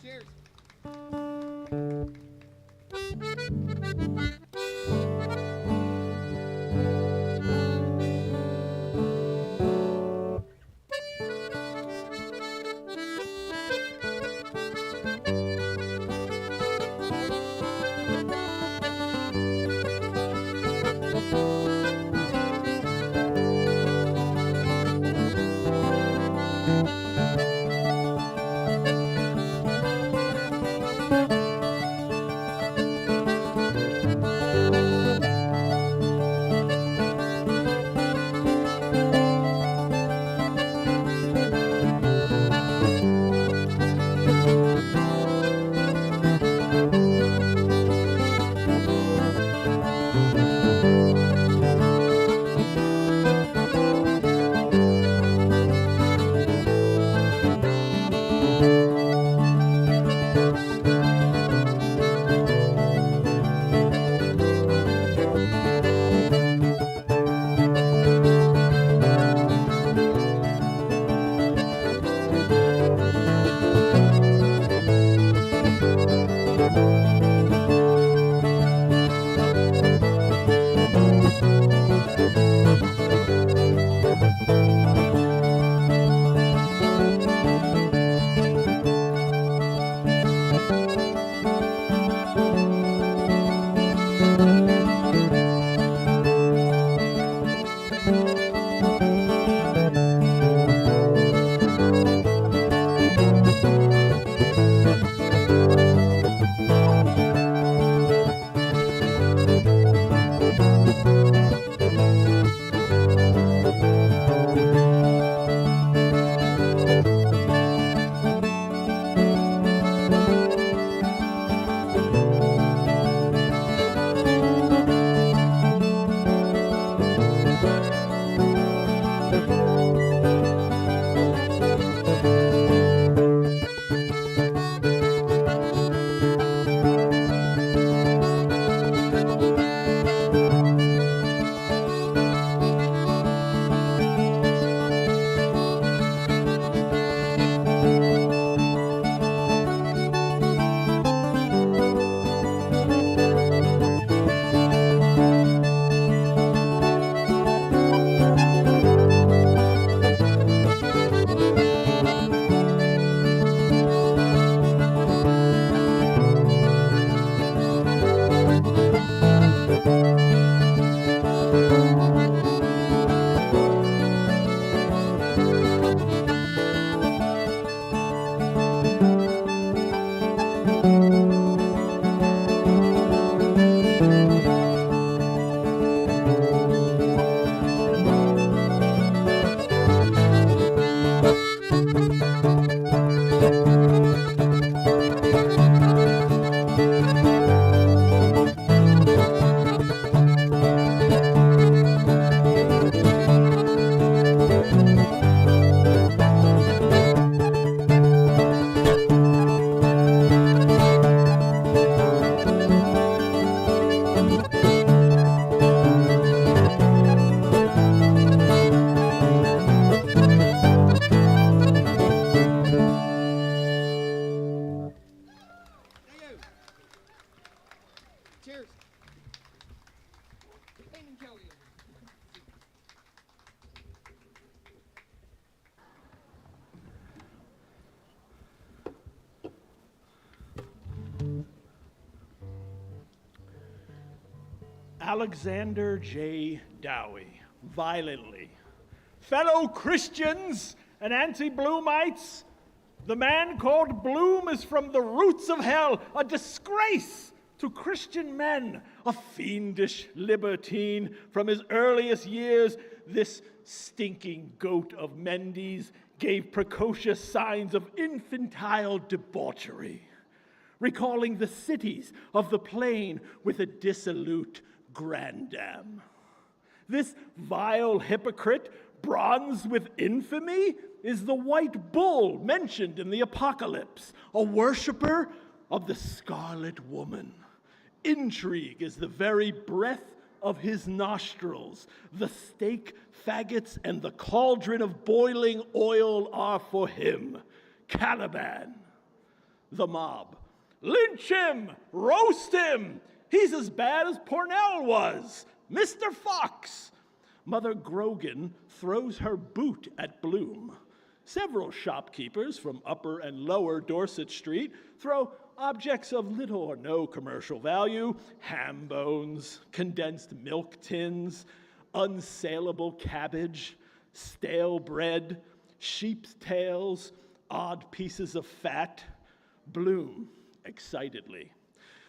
Cheers. Alexander J. Dowie, violently. Fellow Christians and anti-Bloomites, the man called Bloom is from the roots of hell, a disgrace to Christian men, a fiendish libertine. From his earliest years, this stinking goat of Mendes gave precocious signs of infantile debauchery, recalling the cities of the plain with a dissolute grandam. This vile hypocrite, bronzed with infamy, is the white bull mentioned in the Apocalypse, a worshiper of the scarlet woman. Intrigue is the very breath of his nostrils. The stake, faggots, and the cauldron of boiling oil are for him. Caliban, the mob. Lynch him, roast him, He's as bad as Pornell was. Mr. Fox. Mother Grogan throws her boot at Bloom. Several shopkeepers from Upper and Lower Dorset Street throw objects of little or no commercial value, ham bones, condensed milk tins, unsaleable cabbage, stale bread, sheep's tails, odd pieces of fat. Bloom, excitedly.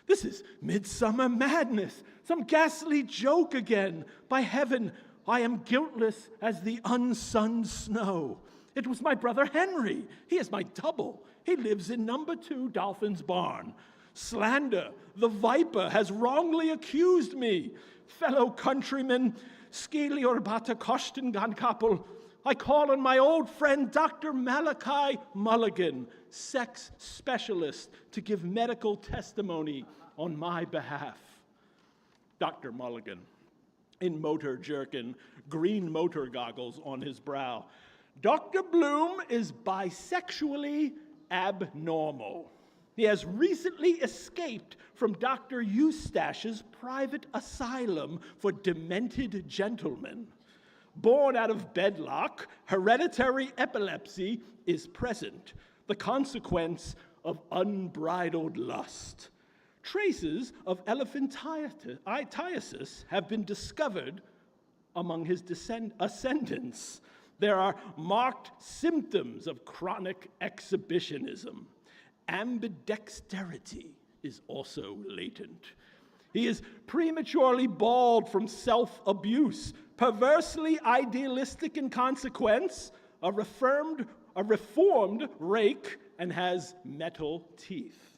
This is midsummer madness, some ghastly joke again. By heaven, I am guiltless as the unsunned snow. It was my brother Henry. He is my double. He lives in number 2 Dolphin's Barn. Slander, the viper, has wrongly accused me. Fellow countrymen, Skelior Bata Kosten Gankappel, I call on my old friend Dr. Malachi Mulligan, sex specialist, to give medical testimony on my behalf. Dr. Mulligan, in motor jerkin, green motor goggles on his brow. Dr. Bloom is bisexually abnormal. He has recently escaped from Dr. Eustache's private asylum for demented gentlemen. Born out of wedlock, hereditary epilepsy is present, the consequence of unbridled lust. Traces of elephantiasis have been discovered among his ascendants. There are marked symptoms of chronic exhibitionism. Ambidexterity is also latent. He is prematurely bald from self-abuse, perversely idealistic in consequence, a reformed rake, and has metal teeth.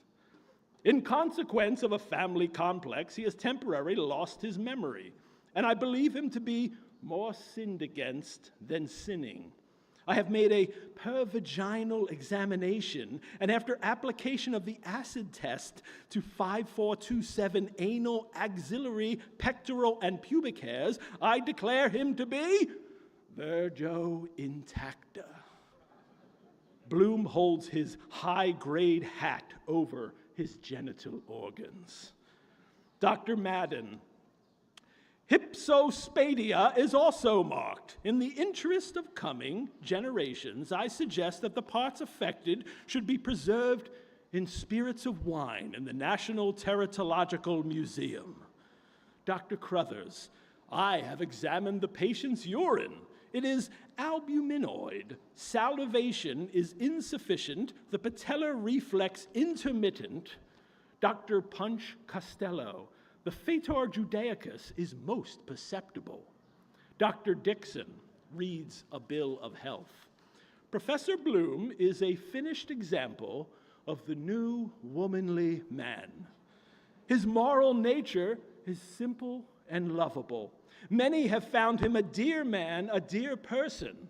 In consequence of a family complex, he has temporarily lost his memory, and I believe him to be more sinned against than sinning. I have made a pervaginal examination, and after application of the acid test to 5427 anal, axillary, pectoral, and pubic hairs, I declare him to be Virgo intacta. Bloom holds his high-grade hat over his genital organs. Dr. Madden, hypsospadia is also marked. In the interest of coming generations, I suggest that the parts affected should be preserved in spirits of wine in the National Teratological Museum. Dr. Crothers, I have examined the patient's urine. It is albuminoid. Salivation is insufficient. The patellar reflex intermittent. Dr. Punch Costello, the Fetor Judaicus is most perceptible. Dr. Dixon reads a bill of health. Professor Bloom is a finished example of the new womanly man. His moral nature is simple and lovable. Many have found him a dear man, a dear person.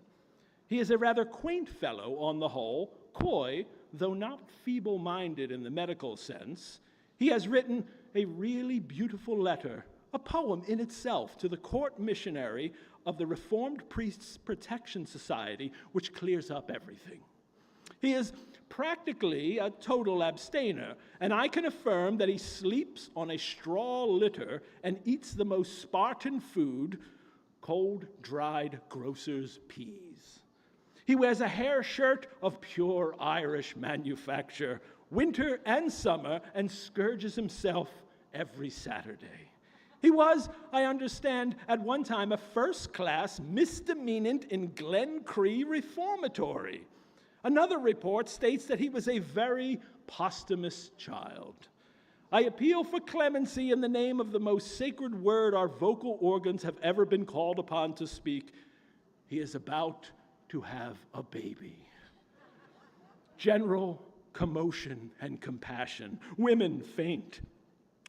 He is a rather quaint fellow on the whole, coy, though not feeble-minded in the medical sense. He has written a really beautiful letter, a poem in itself, to the court missionary of the Reformed Priests Protection Society, which clears up everything. He is practically a total abstainer, and I can affirm that he sleeps on a straw litter and eats the most Spartan food, cold-dried grocer's peas. He wears a hair shirt of pure Irish manufacture, winter and summer, and scourges himself every Saturday. He was, I understand, at one time a first-class misdemeanant in Glen Cree Reformatory. Another report states that he was a very posthumous child. I appeal for clemency in the name of the most sacred word our vocal organs have ever been called upon to speak. He is about to have a baby. General commotion and compassion. Women faint.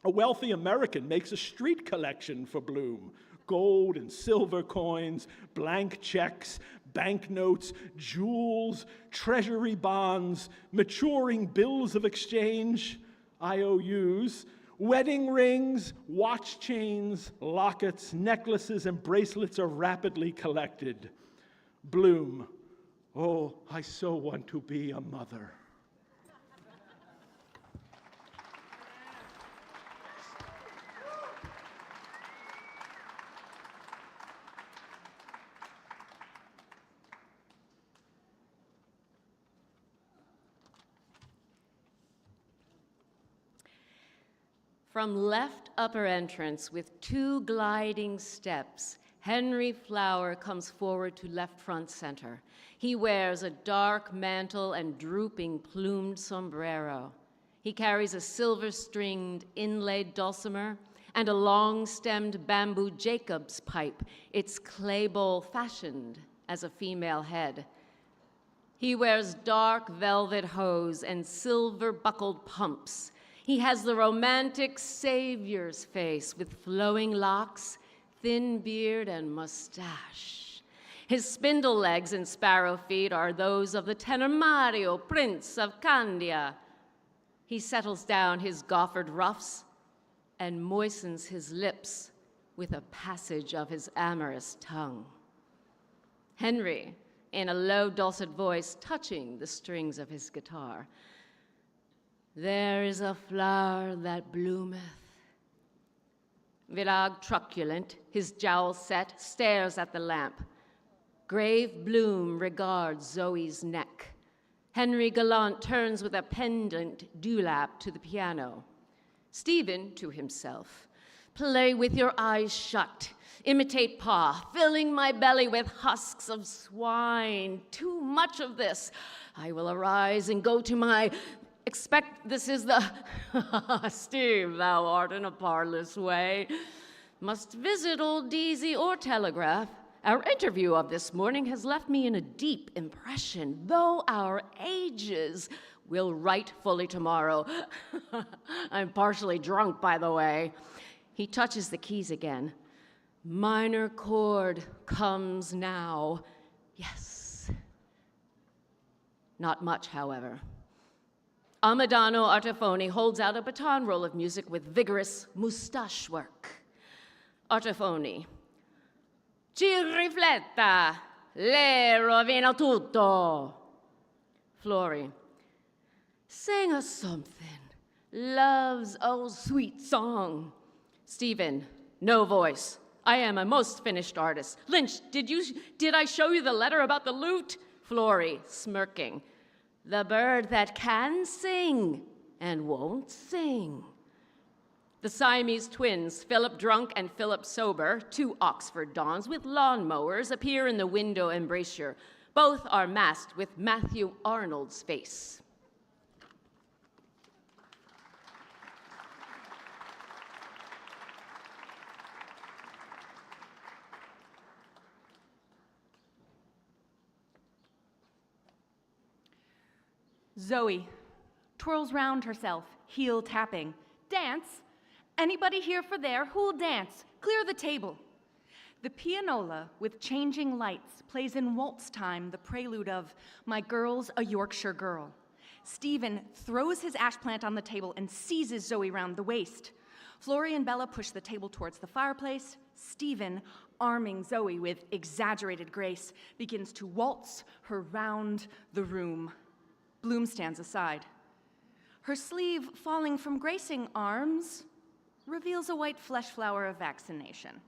A wealthy American makes a street collection for Bloom. Gold and silver coins, blank checks, banknotes, jewels, treasury bonds, maturing bills of exchange, IOUs, wedding rings, watch chains, lockets, necklaces, and bracelets are rapidly collected. Bloom, oh, I so want to be a mother. From left upper entrance with 2 gliding steps, Henry Flower comes forward to left front center. He wears a dark mantle and drooping plumed sombrero. He carries a silver-stringed inlaid dulcimer and a long-stemmed bamboo Jacob's pipe, its clay bowl fashioned as a female head. He wears dark velvet hose and silver-buckled pumps. He has the romantic savior's face with flowing locks, thin beard, and mustache. His spindle legs and sparrow feet are those of the tenor Mario, Prince of Candia. He settles down his goffered ruffs and moistens his lips with a passage of his amorous tongue. Henry, in a low, dulcet voice, touching the strings of his guitar. There is a flower that bloometh. Virag, truculent, his jowls set, stares at the lamp. Grave bloom regards Zoe's neck. Henry Gallant turns with a pendant dewlap to the piano. Stephen, to himself, play with your eyes shut. Imitate Pa, filling my belly with husks of swine. Too much of this. I will arise and go to my... Expect this is the... Steve, thou art in a parlous way. Must visit old Deasy or telegraph. Our interview of this morning has left me in a deep impression, though our ages will write fully tomorrow. I'm partially drunk, by the way. He touches the keys again. Minor chord comes now. Yes. Not much, however. Amadano Artefoni holds out a baton roll of music with vigorous moustache work. Artefoni. Ci rifletta, le rovina tutto. Flori. Sing us something. Love's old sweet song. Stephen. No voice. I am a most finished artist. Lynch, did I show you the letter about the lute? Flori, smirking. The bird that can sing and won't sing. The Siamese twins, Philip drunk and Philip sober, 2 Oxford dons with lawnmowers, appear in the window embrasure. Both are masked with Matthew Arnold's face. Zoe twirls round herself, heel tapping. Dance? Anybody here for there? Who'll dance? Clear the table. The pianola with changing lights plays in waltz time the prelude of My Girl's a Yorkshire Girl. Stephen throws his ash plant on the table and seizes Zoe round the waist. Flori and Bella push the table towards the fireplace. Stephen, arming Zoe with exaggerated grace, begins to waltz her round the room. Bloom stands aside. Her sleeve falling from gracing arms reveals a white flesh flower of vaccination.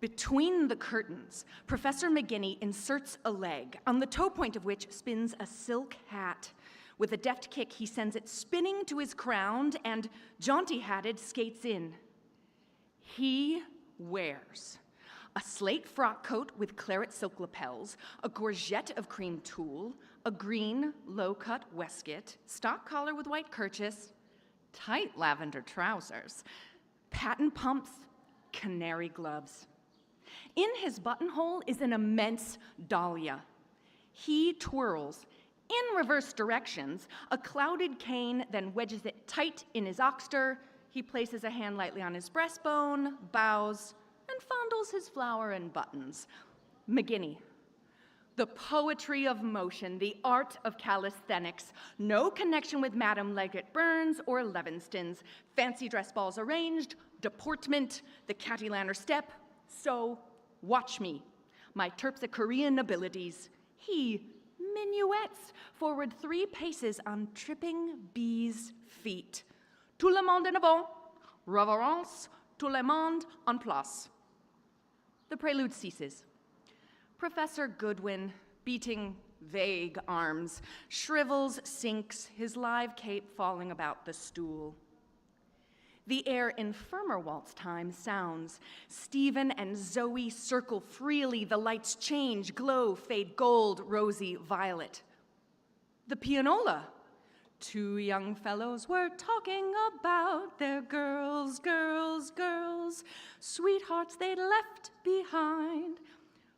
Between the curtains, Professor McGinney inserts a leg, on the toe point of which spins a silk hat. With a deft kick, he sends it spinning to his crown and, jaunty-hatted, skates in. He wears a slate frock coat with claret silk lapels, a gorget of cream tulle, a green, low-cut waistcoat, stock collar with white kerchiefs, tight lavender trousers, patent pumps, canary gloves. In his buttonhole is an immense dahlia. He twirls, in reverse directions, a clouded cane, then wedges it tight in his oxter. He places a hand lightly on his breastbone, bows, and fondles his flower and buttons. McGinney. The poetry of motion, the art of calisthenics, no connection with Madame Leggett Burns or Levinston's, fancy dress balls arranged, deportment, the Catty-Lanner step. So, watch me, my Terpsichorean abilities. He minuets forward 3 paces on tripping bees' feet. Tout le monde en avant, reverence, tout le monde en place. The prelude ceases. Professor Goodwin, beating vague arms, shrivels, sinks, his live cape falling about the stool. The air in firmer waltz time sounds. Stephen and Zoe circle freely. The lights change, glow, fade gold, rosy, violet. The pianola. Two young fellows were talking about their girls, girls, girls, sweethearts they'd left behind.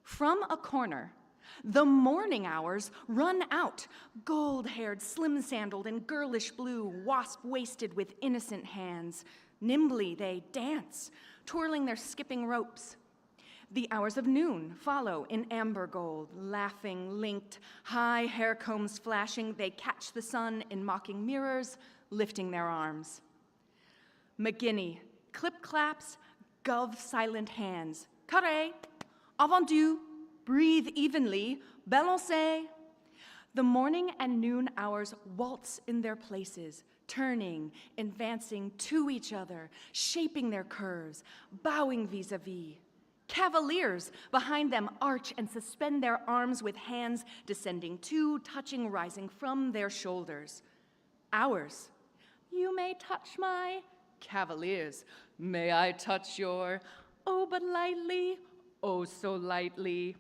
From a corner, the morning hours run out, gold-haired, slim-sandaled in girlish blue, wasp-waisted with innocent hands. Nimbly they dance, twirling their skipping ropes. The hours of noon follow in amber gold, laughing, linked, high hair combs flashing. They catch the sun in mocking mirrors, lifting their arms. McGinney, clip-claps, gov-silent hands. Carré, avendu, breathe evenly, balancez. The morning and noon hours waltz in their places, turning, advancing to each other, shaping their curves, bowing vis-a-vis. Cavaliers behind them arch and suspend their arms with hands descending to, touching, rising from their shoulders. Ours. You may touch my cavaliers. May I touch your, oh, but lightly, oh, so lightly.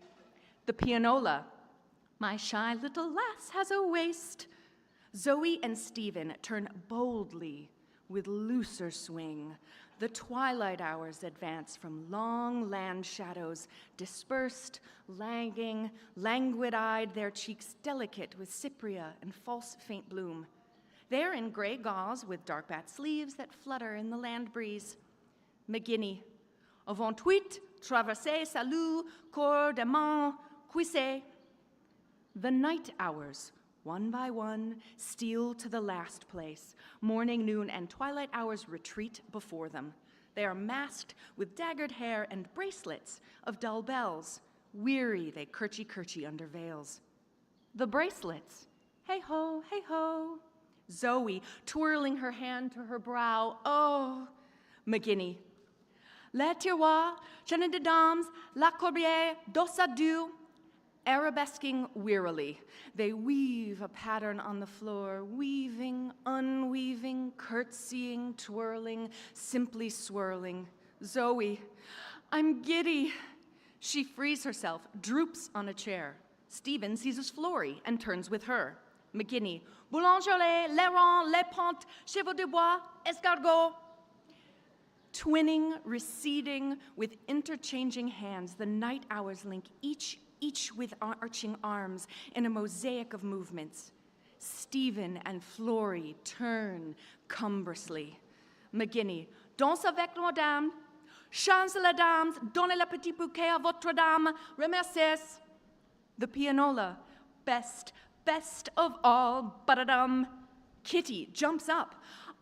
The pianola. My shy little lass has a waist. Zoe and Stephen turn boldly with looser swing. The twilight hours advance from long land shadows, dispersed, lagging, languid-eyed, their cheeks delicate with cypria and false faint bloom. They're in gray gauze with dark bat sleeves that flutter in the land breeze. McGinney. Avant-huit, traversez, salut, corps d'aimant, cuissez. The night hours, one by one, steal to the last place. Morning, noon, and twilight hours retreat before them. They are masked with daggered hair and bracelets of dull bells. Weary, they curchy under veils. The bracelets. Hey ho, hey ho. Zoe, twirling her hand to her brow. Oh. McGinney. Les tiroirs, chaîne de dames, la corbière, dos à deux. Arabesquing wearily, they weave a pattern on the floor, weaving, unweaving, curtsying, twirling, simply swirling. Zoe, I'm giddy. She frees herself, droops on a chair. Stephen seizes Flory and turns with her. McGinney, boulangerie, Lerner, les pentes, chevaux de bois, escargot. Twinning, receding, with interchanging hands, the night hours link each with arching arms in a mosaic of movements. Stephen and Flory turn cumbrously. McGinney, danse avec madame, chante la dame, donnez le petit bouquet à votre dame, remerciez. The pianola, best of all, ba-da-dum. Kitty jumps up.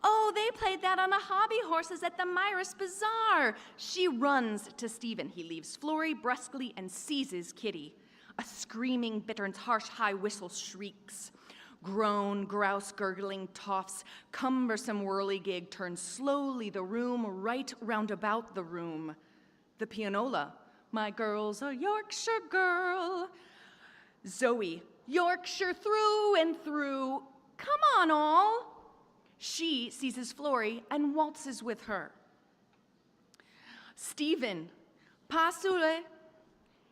Oh, they played that on the hobby horses at the Myris Bazaar. She runs to Stephen. He leaves Flory brusquely and seizes Kitty. A screaming bitterns, harsh high whistle shrieks. Groan, grouse, gurgling toffs, cumbersome whirligig turns slowly the room, right round about the room. The pianola. My girl's a Yorkshire girl. Zoe. Yorkshire through and through. Come on, all. She seizes Flory and waltzes with her. Stephen, pas soule.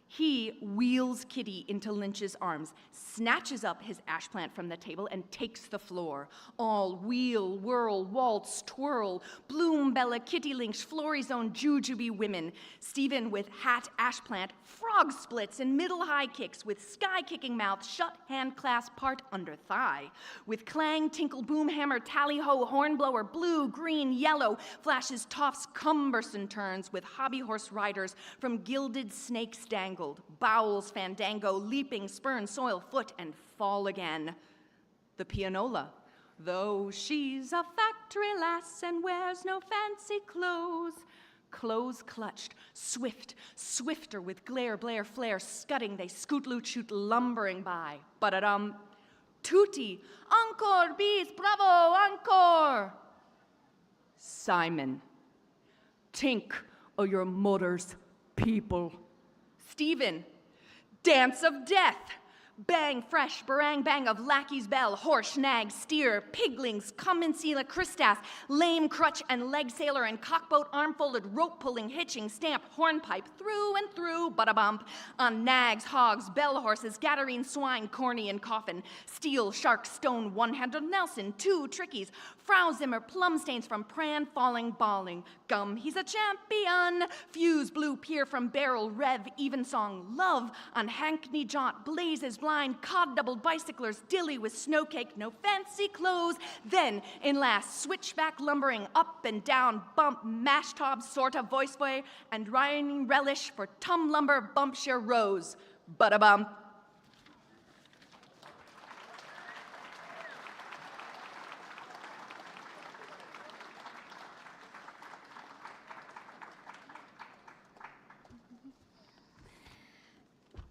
He wheels Kitty into Lynch's arms, snatches up his ash plant from the table, and takes the floor. All wheel, whirl, waltz, twirl, Bloom, Bella, Kitty Lynch, Flory's own jujube women. Stephen with hat, ash plant, frog splits and middle high kicks, with sky-kicking mouth, shut hand clasp part under thigh. With clang, tinkle, boom, hammer, tally-ho, hornblower, blue, green, yellow, flashes, toffs, cumbersome turns, with hobby horse riders from gilded snakes dangled. Bowels, fandango, leaping, spurn, soil, foot, and fall again. The pianola. Though she's a factory lass and wears no fancy clothes. Clothes clutched, swift, swifter with glare, blare, flare, scudding, they scoot, loot, shoot, lumbering by. Ba-da-dum. Tutti. Encore, bis, bravo, encore. Simon. Tink o' your mother's people. Stephen, dance of death, Bang, fresh, barang bang of lackey's bell, horse, nag, steer, piglings, come and see la Christas, lame crutch and leg sailor and cockboat, arm-folded, rope-pulling, hitching, stamp, hornpipe, through and through, but-a-bump, on nags, hogs, bell horses, Gadarene swine, corny and coffin, steel, shark, stone, one-handed Nelson, two trickies, Frau Zimmer, plum stains from pran, falling, bawling, gum, he's a champion, fuse, blue pier from barrel, rev, even song, love, on hackney jaunt, blazes, blind, cod doubled bicyclers, dilly with snow cake, no fancy clothes. Then, in last, switchback lumbering, up and down, bump, mash tob, sort of voice way, and rhyming relish for tum lumber, bumpshire rose. But-a-bump.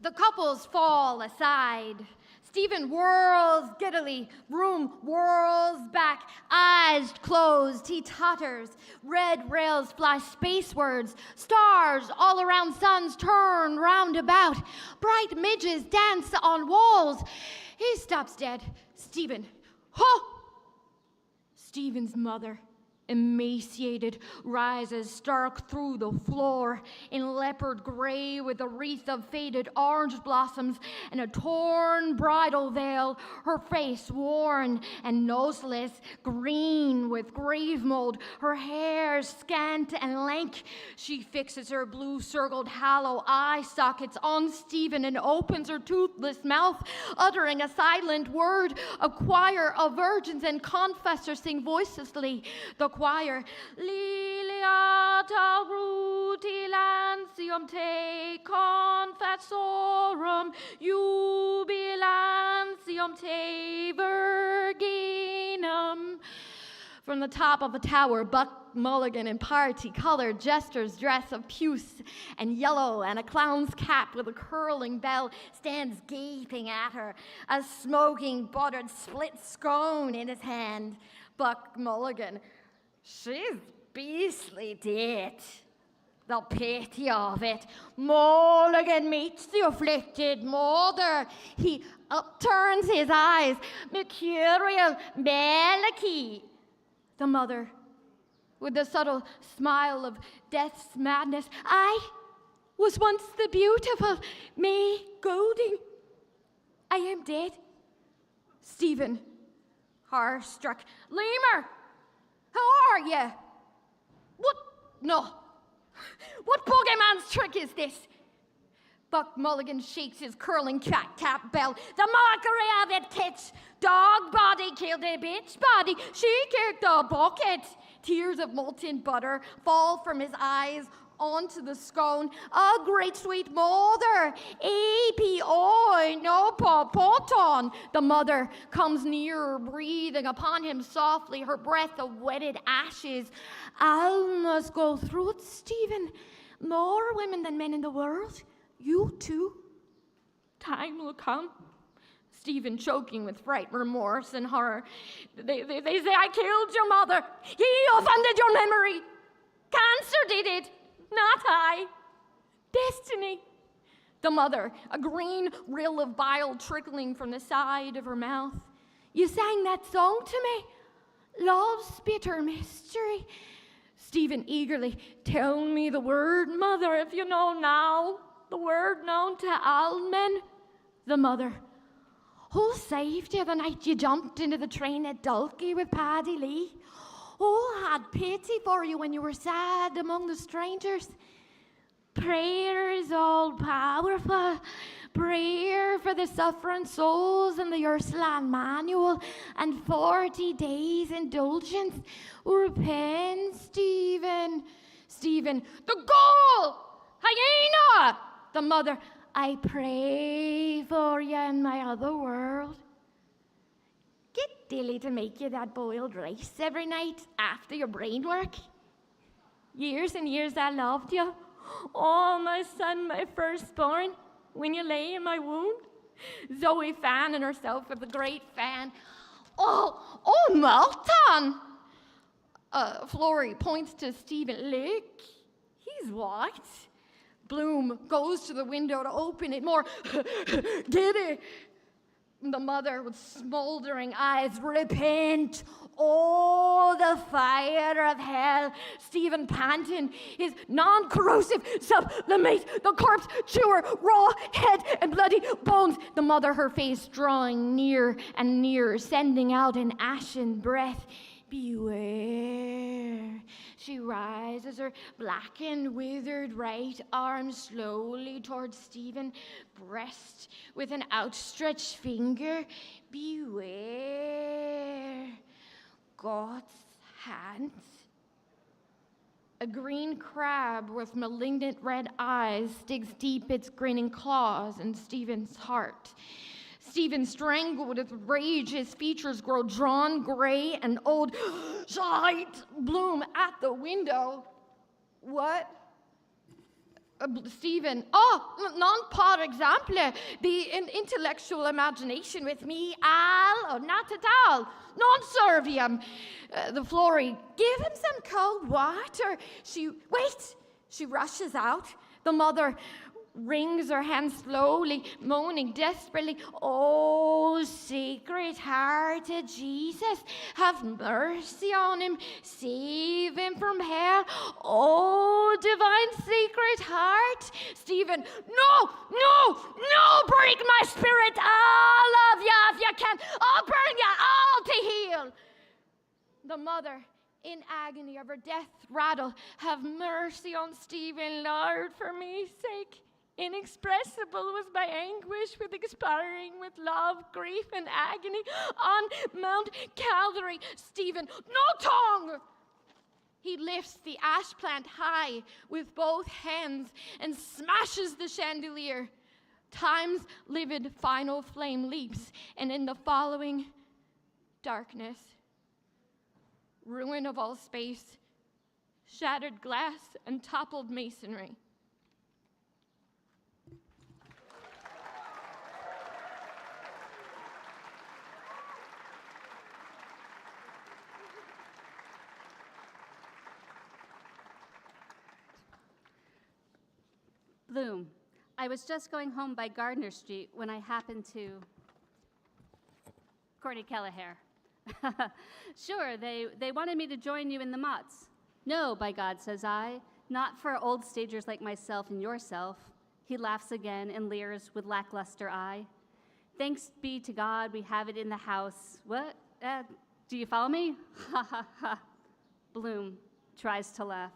The couples fall aside. Stephen whirls giddily, room whirls back, eyes closed, he totters. Red rails flash spacewards, stars all around suns turn round about. Bright midges dance on walls. He stops dead. Stephen, ho! Stephen's mother, emaciated, rises stark through the floor in leopard gray with a wreath of faded orange blossoms and a torn bridal veil, her face worn and noseless, green with grave mold, her hair scant and lank. She fixes her blue-circled hollow eye sockets on Stephen and opens her toothless mouth, uttering a silent word. A choir of virgins and confessors sing voicelessly. The choir, Liliata rutilantium te confessorum jubilantium te virginum. From the top of a tower, Buck Mulligan in party-colored jester's dress of puce and yellow and a clown's cap with a curling bell stands gaping at her, a smoking buttered split scone in his hand. Buck Mulligan, she's beastly dead. The pity of it. Mulligan meets the afflicted mother. He upturns his eyes. Mercurial Malachy. The mother, with the subtle smile of death's madness. I was once the beautiful May Golding. I am dead. Stephen, horror-struck. Lerner, how are you? What? No. What bogeyman's trick is this? Buck Mulligan shakes his curling cat-tap bell. The mockery of it, tits. Dog body killed a bitch body. She kicked a bucket. Tears of molten butter fall from his eyes onto the scone. A great sweet mother. A-P-O, no popoton. The mother comes nearer, breathing upon him softly, her breath of wetted ashes. I must go through it, Stephen. More women than men in the world. You too. Time will come. Stephen, choking with fright, remorse, and horror. They say I killed your mother. He offended your memory. Cancer did it, not I. Destiny. The mother, a green rill of bile trickling from the side of her mouth. You sang that song to me. Love's bitter mystery. Stephen eagerly, tell me the word, mother, if you know now. The word known to all men. The mother, who saved you the night you jumped into the train at Dalkey with Paddy Lee? Who had pity for you when you were sad among the strangers? Prayer is all powerful. Prayer for the suffering souls in the Ursuline Manual and 40 days indulgence. Repent, Stephen. Stephen, the goal! Hyena! The mother, I pray for you in my other world. Get Dilly to make you that boiled rice every night after your brain work. Years and years I loved you. Oh, my son, my firstborn, when you lay in my wound. Zoe fanning herself with the great fan. Oh, Malton! Florrie points to Stephen. Look, he's white. Bloom goes to the window to open it more. Giddy. The mother with smoldering eyes, repent, oh, the fire of hell. Stephen panting, his non-corrosive sublimate, the corpse chewer, raw head and bloody bones. The mother, her face drawing near and nearer, sending out an ashen breath. Beware. She rises her blackened, withered right arm slowly towards Stephen, breast with an outstretched finger. Beware. God's hand. A green crab with malignant red eyes digs deep its grinning claws in Stephen's heart. Stephen, strangled with rage, his features grow drawn gray and old. Sight, Bloom at the window. What? Stephen, non par exemple, the intellectual imagination with me, not at all, non serviam. The Flory, give him some cold water. She rushes out. The mother wrings her hands slowly, moaning desperately, oh, sacred-hearted Jesus, have mercy on him, save him from hell. Oh, divine sacred heart. Stephen, no, break my spirit, all of ya, if you can. I'll burn ya all to heal. The mother, in agony of her death rattle, have mercy on Stephen, Lord, for me sake. Inexpressible was my anguish with expiring with love, grief, and agony on Mount Calvary. Stephen, no tongue! He lifts the ash plant high with both hands and smashes the chandelier. Time's livid final flame leaps, and in the following darkness, ruin of all space, shattered glass, and toppled masonry. Bloom, I was just going home by Gardner Street when I happened to... Courtney Kelleher. Sure, they wanted me to join you in the Motts. No, by God, says I, not for old stagers like myself and yourself. He laughs again and leers with lackluster eye. Thanks be to God we have it in the house. What? Do you follow me? Ha ha ha. Bloom tries to laugh.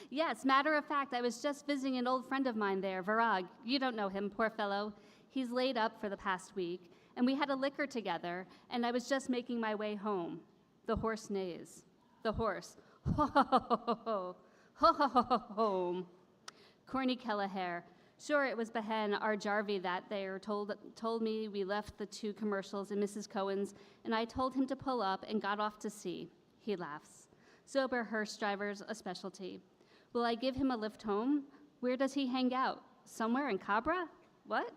Yes, matter of fact, I was just visiting an old friend of mine there, Virag. You don't know him, poor fellow. He's laid up for the past week, and we had a liquor together, and I was just making my way home. The horse neighs. The horse. Ho ho ho ho ho. Ho ho ho ho home. Corny Kelleher. Sure, it was Behen, our Jarvey, that there told me we left the two commercials in Mrs. Cohen's, and I told him to pull up and got off to sea. He laughs. Sober hearse driver's a specialty. Will I give him a lift home? Where does he hang out? Somewhere in Cabra? What?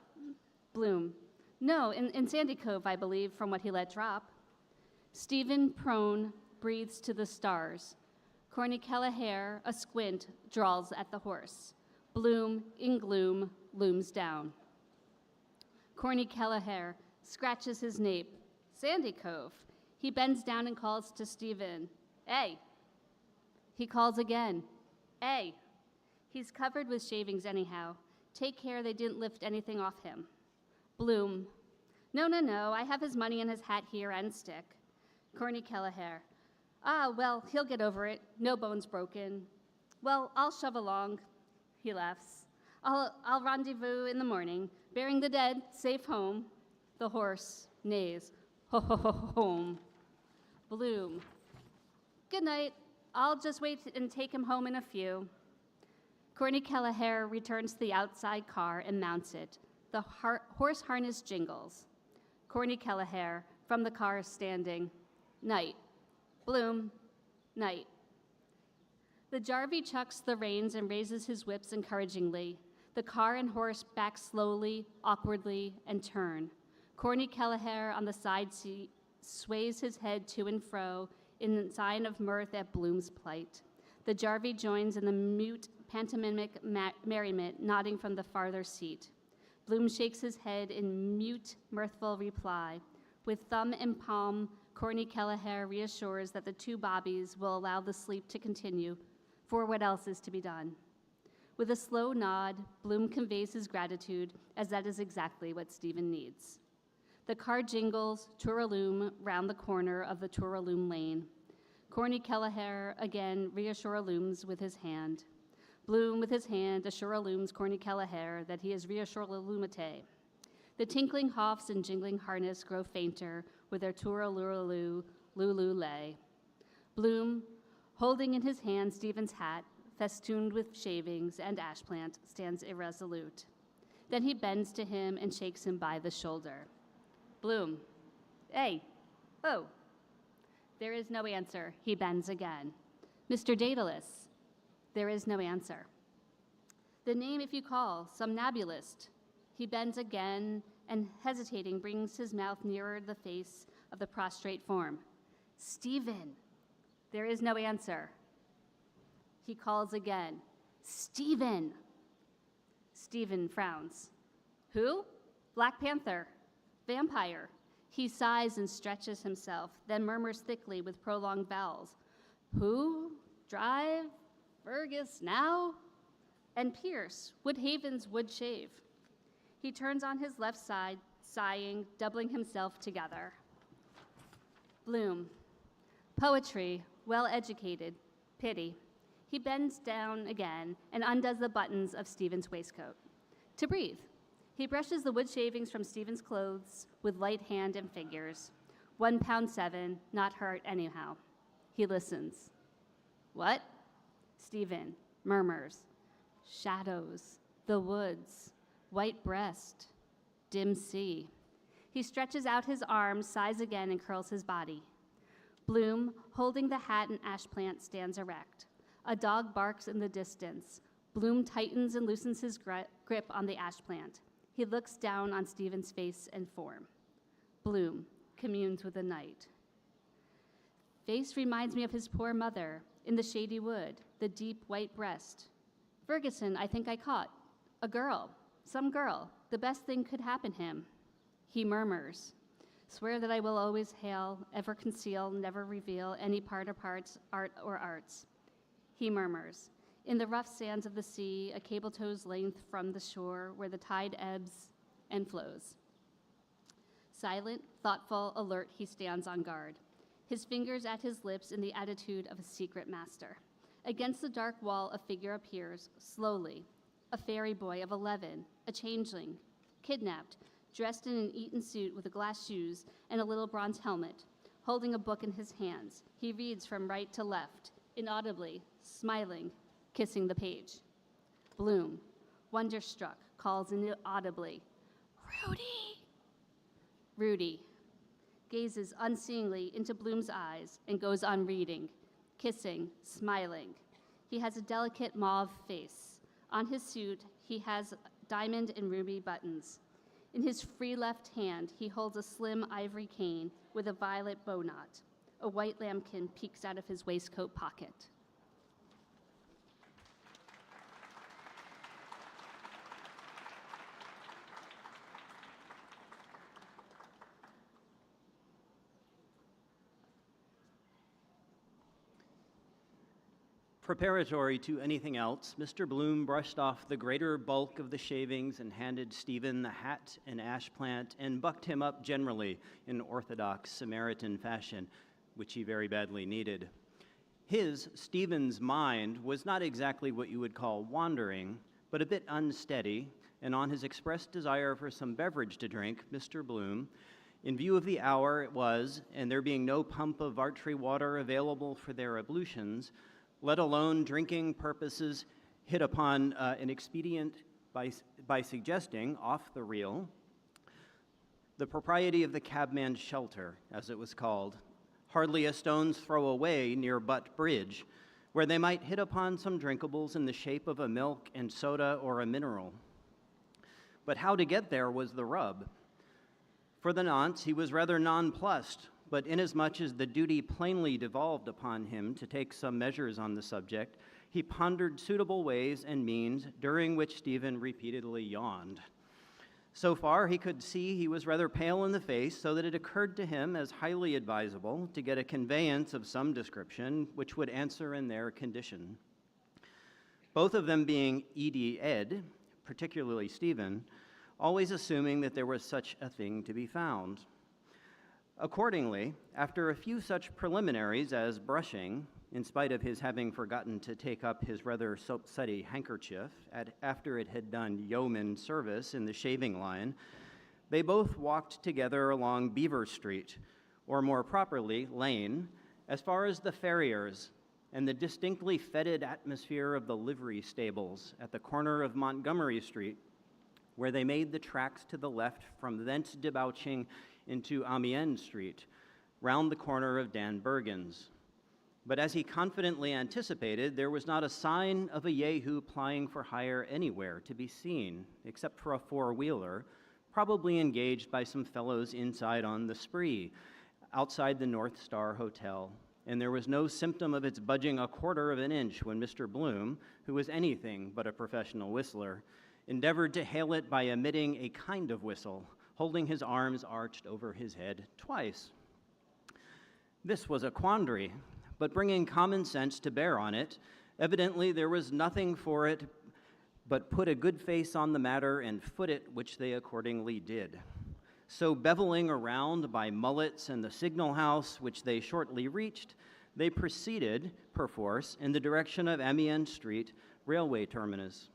Bloom. No, in Sandy Cove, I believe, from what he let drop. Stephen, prone, breathes to the stars. Corny Kelleher, a squint, drawls at the horse. Bloom, in gloom, looms down. Corny Kelleher scratches his nape. Sandy Cove. He bends down and calls to Stephen. Hey. He calls again. Hey. He's covered with shavings anyhow. Take care they didn't lift anything off him. Bloom. No, I have his money in his hat here and stick. Corny Kelleher. Ah, well, he'll get over it. No bones broken. Well, I'll shove along. He laughs. I'll rendezvous in the morning, bearing the dead, safe home. The horse neighs. Ho ho ho home. Bloom. Good night. I'll just wait and take him home in a few. Corny Kelleher returns to the outside car and mounts it. The horse harness jingles. Corny Kelleher, from the car standing. Night. Bloom. Night. The Jarvey chucks the reins and raises his whips encouragingly. The car and horse back slowly, awkwardly, and turn. Corny Kelleher on the side seat sways his head to and fro in sign of mirth at Bloom's plight. The Jarvey joins in the mute pantomimic merriment, nodding from the farther seat. Bloom shakes his head in mute, mirthful reply. With thumb in palm, Corny Kelleher reassures that the two bobbies will allow the sleep to continue, for what else is to be done? With a slow nod, Bloom conveys his gratitude, as that is exactly what Stephen needs. The car jingles, Touraloom, round the corner of the Touraloom lane. Corny Kelleher again reassuralooms with his hand. Bloom, with his hand, assuralooms Corny Kelleher that he is reassuralumate. The tinkling hoofs and jingling harness grow fainter with their Touraloo lulu lay. Bloom, holding in his hand Stephen's hat, festooned with shavings and ash plant, stands irresolute. Then he bends to him and shakes him by the shoulder. Bloom, hey, oh. There is no answer. He bends again. Mr. Daedalus, there is no answer. The name, if you call, somnambulist. He bends again and, hesitating, brings his mouth nearer the face of the prostrate form. Stephen, there is no answer. He calls again. Stephen. Stephen frowns. Who? Black Panther. Vampire. He sighs and stretches himself, then murmurs thickly with prolonged vowels. Who? Drive? Fergus now? And Pierce, Woodhaven's wood shave. He turns on his left side, sighing, doubling himself together. Bloom. Poetry, well-educated, pity. He bends down again and undoes the buttons of Stephen's waistcoat. To breathe. He brushes the wood shavings from Stephen's clothes with light hand and figures. 1.7 pound, not hurt anyhow. He listens. What? Stephen murmurs. Shadows, the woods, white breast, dim sea. He stretches out his arms, sighs again, and curls his body. Bloom, holding the hat and ash plant, stands erect. A dog barks in the distance. Bloom tightens and loosens his grip on the ash plant. He looks down on Stephen's face and form. Bloom communes with the night. Face reminds me of his poor mother in the shady wood, the deep white breast. Ferguson, I think I caught. A girl, some girl. The best thing could happen him. He murmurs. Swear that I will always hail, ever conceal, never reveal any part or parts, art or arts. He murmurs. In the rough sands of the sea, a cable tow's length from the shore where the tide ebbs and flows. Silent, thoughtful, alert, he stands on guard, his fingers at his lips in the attitude of a secret master. Against the dark wall, a figure appears, slowly, a fairy boy of 11, a changeling, kidnapped, dressed in an Eton suit with glass shoes and a little bronze helmet, holding a book in his hands. He reads from right to left, inaudibly, smiling, kissing the page. Bloom, wonderstruck, calls inaudibly, Rudy! Rudy gazes unseeingly into Bloom's eyes and goes on reading, kissing, smiling. He has a delicate mauve face. On his suit, he has diamond and ruby buttons. In his free left hand, he holds a slim ivory cane with a violet bow knot. A white lambkin peeks out of his waistcoat pocket. Preparatory to anything else, Mr. Bloom brushed off the greater bulk of the shavings and handed Stephen the hat and ash plant and bucked him up generally in orthodox Samaritan fashion, which he very badly needed. Stephen's mind was not exactly what you would call wandering, but a bit unsteady, and on his expressed desire for some beverage to drink, Mr. Bloom, in view of the hour it was, and there being no pump of archery water available for their ablutions, let alone drinking purposes, hit upon an expedient by suggesting, off the reel, the propriety of the cabman's shelter, as it was called, hardly a stone's throw away near Butt Bridge, where they might hit upon some drinkables in the shape of a milk and soda or a mineral. But how to get there was the rub. For the nonce, he was rather nonplussed, but inasmuch as the duty plainly devolved upon him to take some measures on the subject, he pondered suitable ways and means, during which Stephen repeatedly yawned. So far, he could see he was rather pale in the face, so that it occurred to him as highly advisable to get a conveyance of some description which would answer in their condition. Both of them being Ed, particularly Stephen, always assuming that there was such a thing to be found. Accordingly, after a few such preliminaries as brushing, in spite of his having forgotten to take up his rather soap-suddy handkerchief after it had done yeoman service in the shaving line, they both walked together along Beaver Street, or more properly, Lane, as far as the farrier's and the distinctly fetid atmosphere of the livery stables at the corner of Montgomery Street, where they made the tracks to the left, from thence debouching into Amiens Street, round the corner of Dan Bergen's. But as he confidently anticipated, there was not a sign of a Yahoo plying for hire anywhere to be seen, except for a four-wheeler, probably engaged by some fellows inside on the spree, outside the North Star Hotel. And there was no symptom of its budging a quarter of an inch when Mr. Bloom, who was anything but a professional whistler, endeavored to hail it by emitting a kind of whistle, holding his arms arched over his head twice. This was a quandary, but bringing common sense to bear on it, evidently there was nothing for it but put a good face on the matter and foot it, which they accordingly did. So beveling around by Mullet's and the Signal House, which they shortly reached, they proceeded, perforce, in the direction of Amiens Street railway terminus.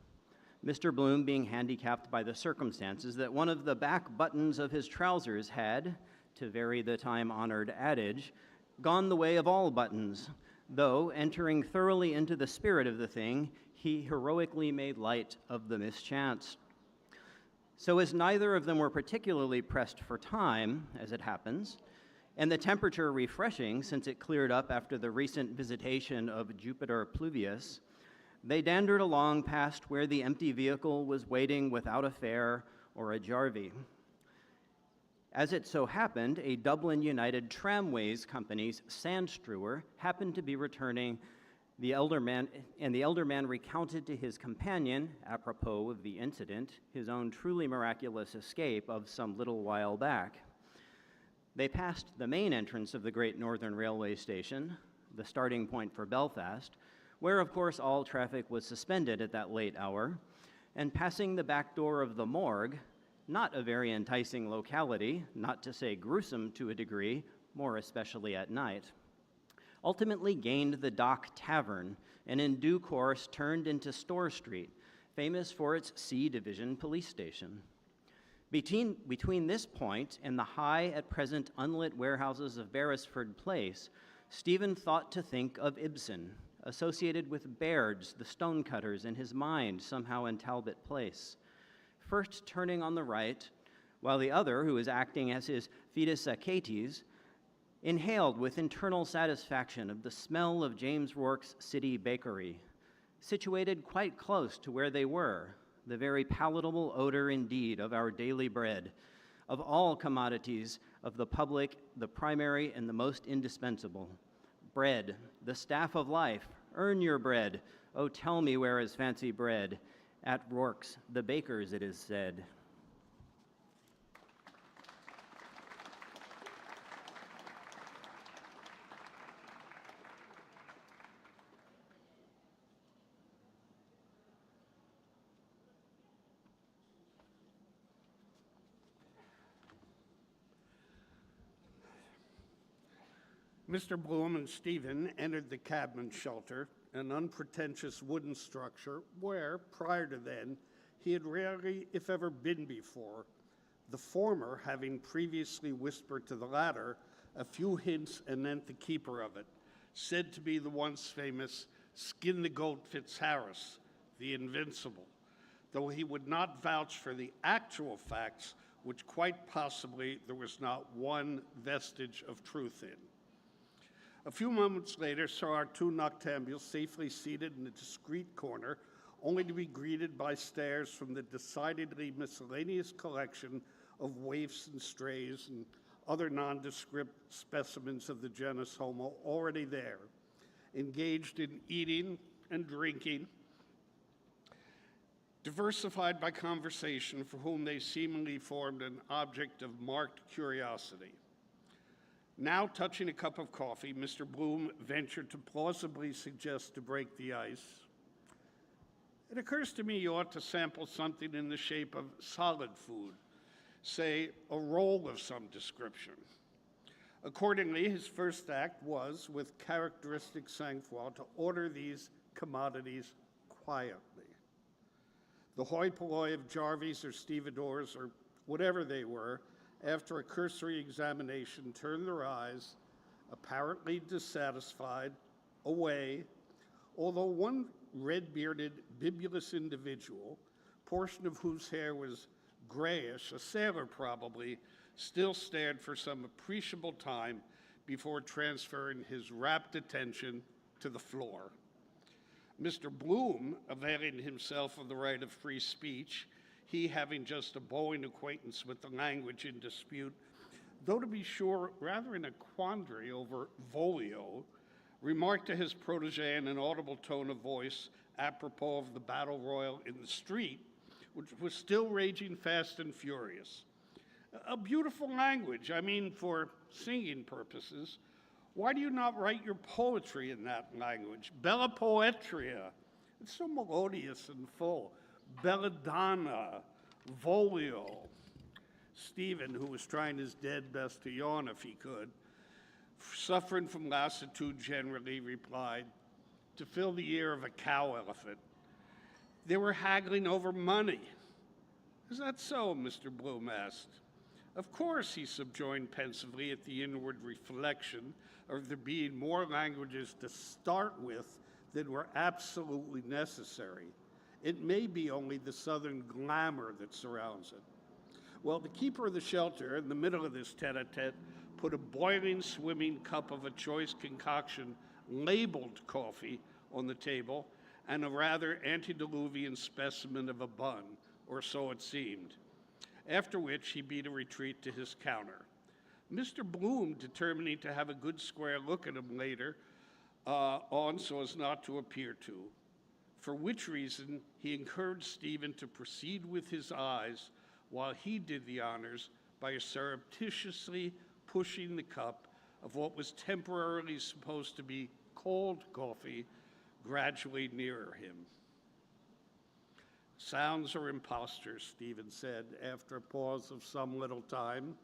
Mr. Bloom being handicapped by the circumstances that one of the back buttons of his trousers had, to vary the time-honored adage, gone the way of all buttons, though, entering thoroughly into the spirit of the thing, he heroically made light of the mischance. So as neither of them were particularly pressed for time, as it happens, and the temperature refreshing since it cleared up after the recent visitation of Jupiter Pluvius, they dandered along past where the empty vehicle was waiting without a fare or a jarvey. As it so happened, a Dublin United Tramways Company's sandstrewer happened to be returning the elder man recounted to his companion, apropos of the incident, his own truly miraculous escape of some little while back. They passed the main entrance of the Great Northern Railway Station, the starting point for Belfast, where of course all traffic was suspended at that late hour, and passing the back door of the morgue, not a very enticing locality, not to say gruesome to a degree, more especially at night, ultimately gained the Dock Tavern, and in due course turned into Store Street, famous for its C Division police station. Between this point and the high, at present unlit warehouses of Beresford Place, Stephen thought to think of Ibsen, associated with Baird's The Stonecutters in his mind somehow in Talbot Place, first turning on the right, while the other, who was acting as his Fides Achates, inhaled with internal satisfaction of the smell of James Rourke's City Bakery, situated quite close to where they were, the very palatable odor indeed of our daily bread, of all commodities of the public, the primary and the most indispensable. Bread, the staff of life, earn your bread, oh tell me where is fancy bread, at Rourke's, the baker's it is said. Mr. Bloom and Stephen entered the cabman shelter, an unpretentious wooden structure where, prior to then, he had rarely, if ever, been before, the former having previously whispered to the latter a few hints anent the keeper of it, said to be the once famous Skin the Goat Fitzharris, the Invincible, though he would not vouch for the actual facts, which quite possibly there was not one vestige of truth in. A few moments later saw our two noctambules safely seated in a discreet corner, only to be greeted by stares from the decidedly miscellaneous collection of waifs and strays and other nondescript specimens of the genus Homo already there, engaged in eating and drinking diversified by conversation for whom they seemingly formed an object of marked curiosity. Now touching a cup of coffee, Mr. Bloom ventured to plausibly suggest to break the ice. It occurs to me you ought to sample something in the shape of solid food, say a roll of some description. Accordingly, his first act was, with characteristic sang-froid, to order these commodities quietly. The hoi polloi of Jarvies or stevedores or whatever they were, after a cursory examination, turned their eyes, apparently dissatisfied, away, although one red-bearded, bibulous individual, portion of whose hair was grayish, a sailor probably, still stared for some appreciable time before transferring his rapt attention to the floor. Mr. Bloom, availing himself of the right of free speech, he having just a bowing acquaintance with the language in dispute, though to be sure rather in a quandary over Volio, remarked to his protege in an audible tone of voice apropos of the battle royal in the street, which was still raging fast and furious. A beautiful language, I mean, for singing purposes. Why do you not write your poetry in that language? Bella poetria. It's so melodious and full. Belladonna, Volio. Stephen, who was trying his dead best to yawn if he could, suffering from lassitude generally, replied, to fill the ear of a cow elephant. They were haggling over money. Is that so? Mr. Bloom asked. Of course, he subjoined pensively at the inward reflection of there being more languages to start with than were absolutely necessary. It may be only the southern glamour that surrounds it. Well, the keeper of the shelter, in the middle of this tete-a-tete, put a boiling, swimming cup of a choice concoction labeled coffee on the table and a rather antediluvian specimen of a bun, or so it seemed, after which he beat a retreat to his counter. Mr. Bloom, determining to have a good square look at him later on so as not to appear to, for which reason he encouraged Stephen to proceed with his eyes while he did the honors by surreptitiously pushing the cup of what was temporarily supposed to be cold coffee gradually nearer him. Sounds are impostors, Stephen said after a pause of some little time,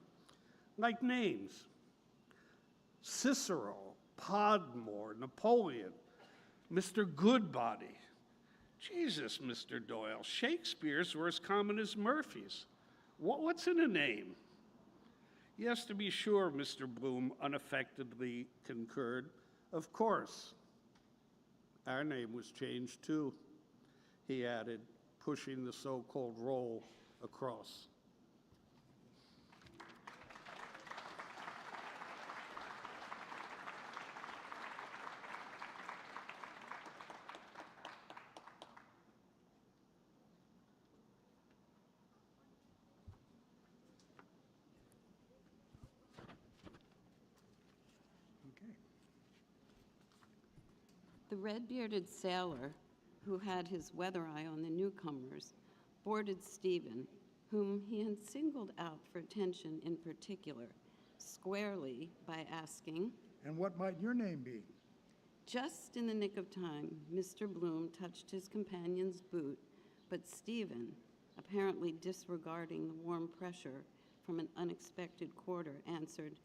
like names. Cicero, Podmore, Napoleon, Mr. Goodbody. Jesus, Mr. Doyle, Shakespeare's were as common as Murphy's. What's in a name? Yes, to be sure, Mr. Bloom unaffectedly concurred. Of course. Our name was changed too, he added, pushing the so-called roll across. The red-bearded sailor, who had his weather eye on the newcomers, boarded Stephen, whom he had singled out for attention in particular, squarely by asking, "And what might your name be?" Just in the nick of time, Mr. Bloom touched his companion's boot, but Stephen, apparently disregarding the warm pressure from an unexpected quarter, answered,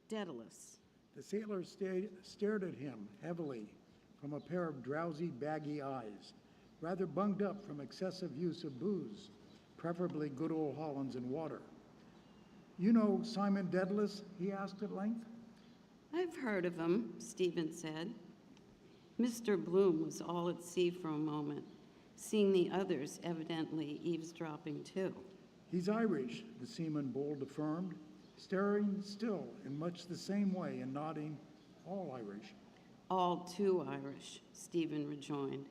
"Daedalus." The sailor stared at him heavily from a pair of drowsy, baggy eyes, rather bunged up from excessive use of booze, preferably good old Hollands and water. "You know Simon Daedalus?" he asked at length. "I've heard of him," Stephen said. Mr. Bloom was all at sea for a moment, seeing the others evidently eavesdropping too. "He's Irish," the seaman bold affirmed, staring still in much the same way and nodding. "All Irish." "All too Irish," Stephen rejoined.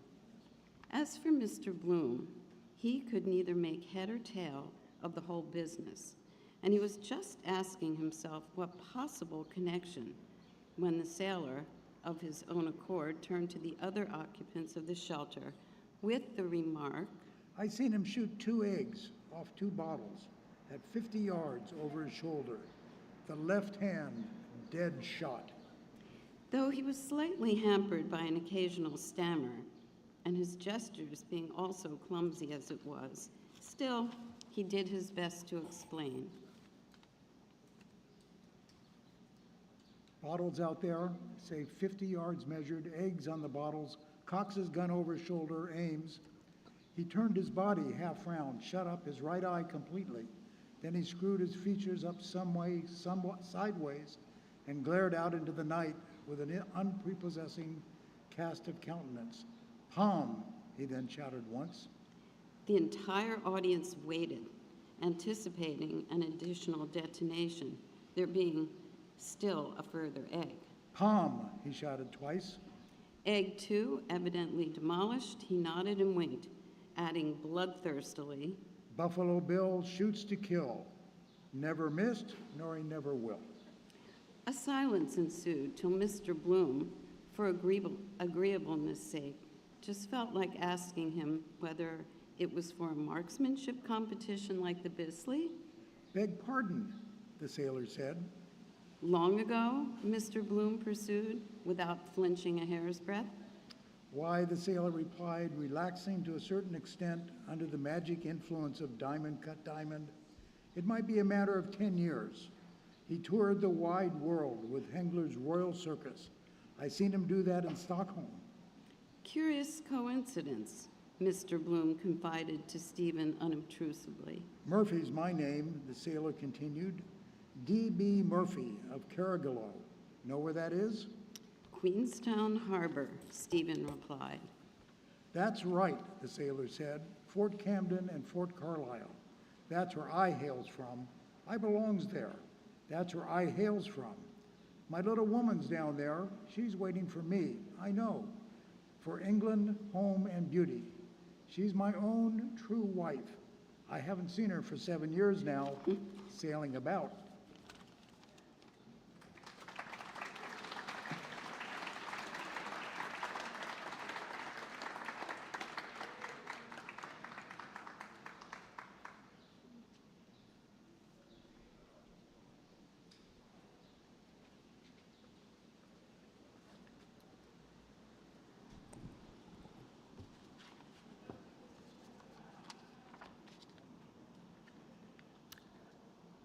As for Mr. Bloom, he could neither make head or tail of the whole business, and he was just asking himself what possible connection when the sailor, of his own accord, turned to the other occupants of the shelter with the remark, I seen him shoot 2 eggs off 2 bottles at 50 yards over his shoulder. The left hand, dead shot. Though he was slightly hampered by an occasional stammer, and his gestures being also clumsy as it was, still, he did his best to explain. Bottles out there, say 50 yards measured, eggs on the bottles, cocks his gun over his shoulder, aims. He turned his body half round, shut up his right eye completely. Then he screwed his features up somewhat sideways, and glared out into the night with an unprepossessing cast of countenance. "Palm," he then shouted once. The entire audience waited, anticipating an additional detonation, there being still a further egg. "Palm," he shouted twice. Egg 2, evidently demolished, he nodded and winked, adding bloodthirstily, "Buffalo Bill shoots to kill. Never missed, nor he never will." A silence ensued till Mr. Bloom, for agreeableness' sake, just felt like asking him whether it was for a marksmanship competition like the Bisley. "Beg pardon," the sailor said. Long ago, Mr. Bloom pursued, without flinching a hair's breadth. "Why," the sailor replied, relaxing to a certain extent under the magic influence of diamond cut diamond, "it might be a matter of 10 years. He toured the wide world with Hengler's Royal Circus. I seen him do that in Stockholm." Curious coincidence, Mr. Bloom confided to Stephen unobtrusively. "Murphy's my name," the sailor continued. "D.B. Murphy of Carrigaloe. Know where that is?" Queenstown Harbor, Stephen replied. "That's right," the sailor said. "Fort Camden and Fort Carlisle. That's where I hails from. I belongs there. That's where I hails from. My little woman's down there. She's waiting for me, I know. For England, home, and beauty. She's my own true wife. I haven't seen her for 7 years now, sailing about."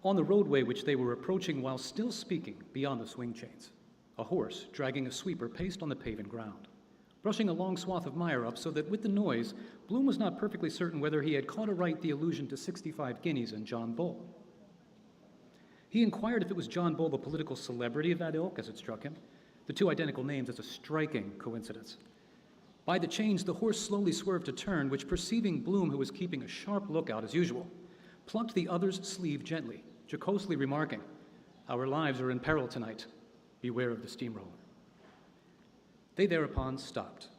On the roadway which they were approaching while still speaking beyond the swing chains, a horse dragging a sweeper paced on the paven ground, brushing a long swath of mire up so that with the noise, Bloom was not perfectly certain whether he had caught aright the allusion to 65 guineas and John Bull. He inquired if it was John Bull, the political celebrity of that ilk, as it struck him, the 2 identical names as a striking coincidence. By the chains, the horse slowly swerved to turn, which perceiving Bloom, who was keeping a sharp lookout as usual, plucked the other's sleeve gently, jocosely remarking, "Our lives are in peril tonight. Beware of the steamroller." They thereupon stopped.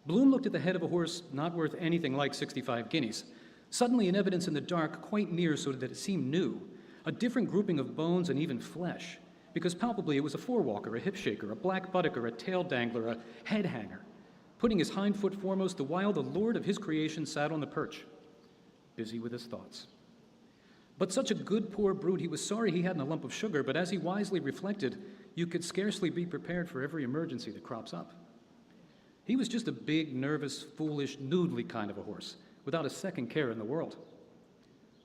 Bloom looked at the head of a horse not worth anything like 65 guineas, suddenly in evidence in the dark, quite near so that it seemed new, a different grouping of bones and even flesh, because palpably it was a forewalker, a hip shaker, a black buttocker, a tail dangler, a head hanger, putting his hind foot foremost the while the lord of his creation sat on the perch, busy with his thoughts. But such a good poor brute, he was sorry he hadn't a lump of sugar, but as he wisely reflected, you could scarcely be prepared for every emergency that crops up. He was just a big, nervous, foolish, noodly kind of a horse, without a second care in the world.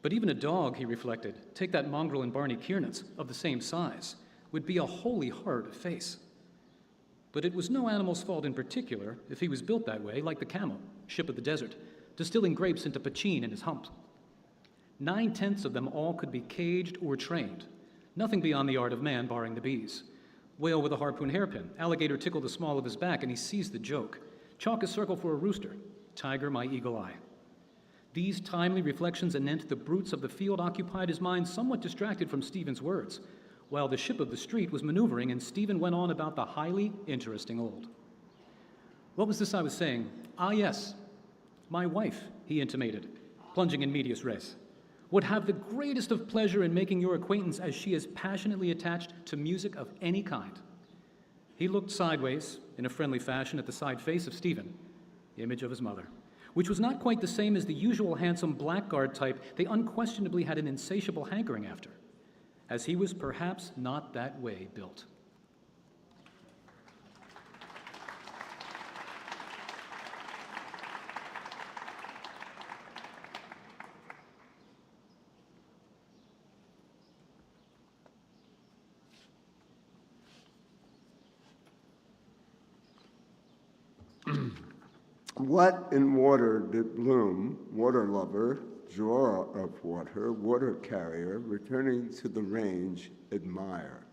But even a dog, he reflected, take that mongrel in Barney Kiernan's, of the same size, would be a holy horror to face. But it was no animal's fault in particular if he was built that way, like the camel, ship of the desert, distilling grapes into poachine in his hump. 9/10 of them all could be caged or trained, nothing beyond the art of man, barring the bees. Whale with a harpoon hairpin, alligator tickle the small of his back, and he seized the joke. Chalk a circle for a rooster, tiger my eagle eye. These timely reflections anent the brutes of the field occupied his mind somewhat distracted from Stephen's words, while the ship of the street was maneuvering and Stephen went on about the highly interesting old. What was this I was saying? Ah, yes, my wife, he intimated, plunging in medias res, would have the greatest of pleasure in making your acquaintance as she is passionately attached to music of any kind. He looked sideways, in a friendly fashion, at the side face of Stephen, the image of his mother, which was not quite the same as the usual handsome blackguard type they unquestionably had an insatiable hankering after, as he was perhaps not that way built. What in water did Bloom, water lover, drawer of water, water carrier, returning to the range, admire?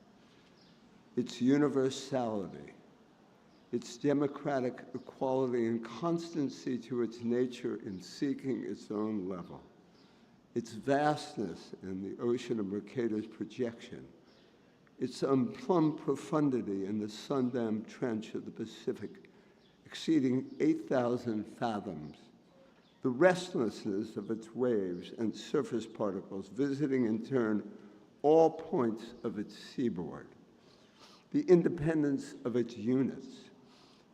Its universality, its democratic equality and constancy to its nature in seeking its own level, its vastness in the ocean of Mercator's projection, its unplumbed profundity in the sun-dammed trench of the Pacific, exceeding 8,000 fathoms, the restlessness of its waves and surface particles visiting in turn all points of its seaboard, the independence of its units,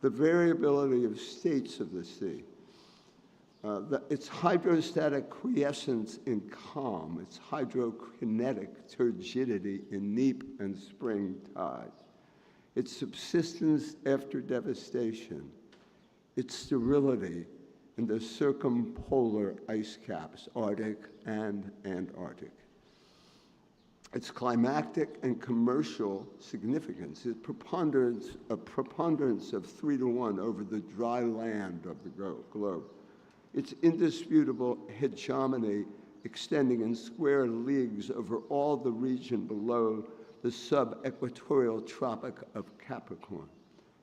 the variability of states of the sea, its hydrostatic quiescence in calm, its hydrokinetic turgidity in neap and spring tides, its subsistence after devastation, its sterility in the circumpolar ice caps, Arctic and Antarctic, its climactic and commercial significance, its preponderance of 3 to 1 over the dry land of the globe, its indisputable hegemony extending in square leagues over all the region below the sub-equatorial Tropic of Capricorn,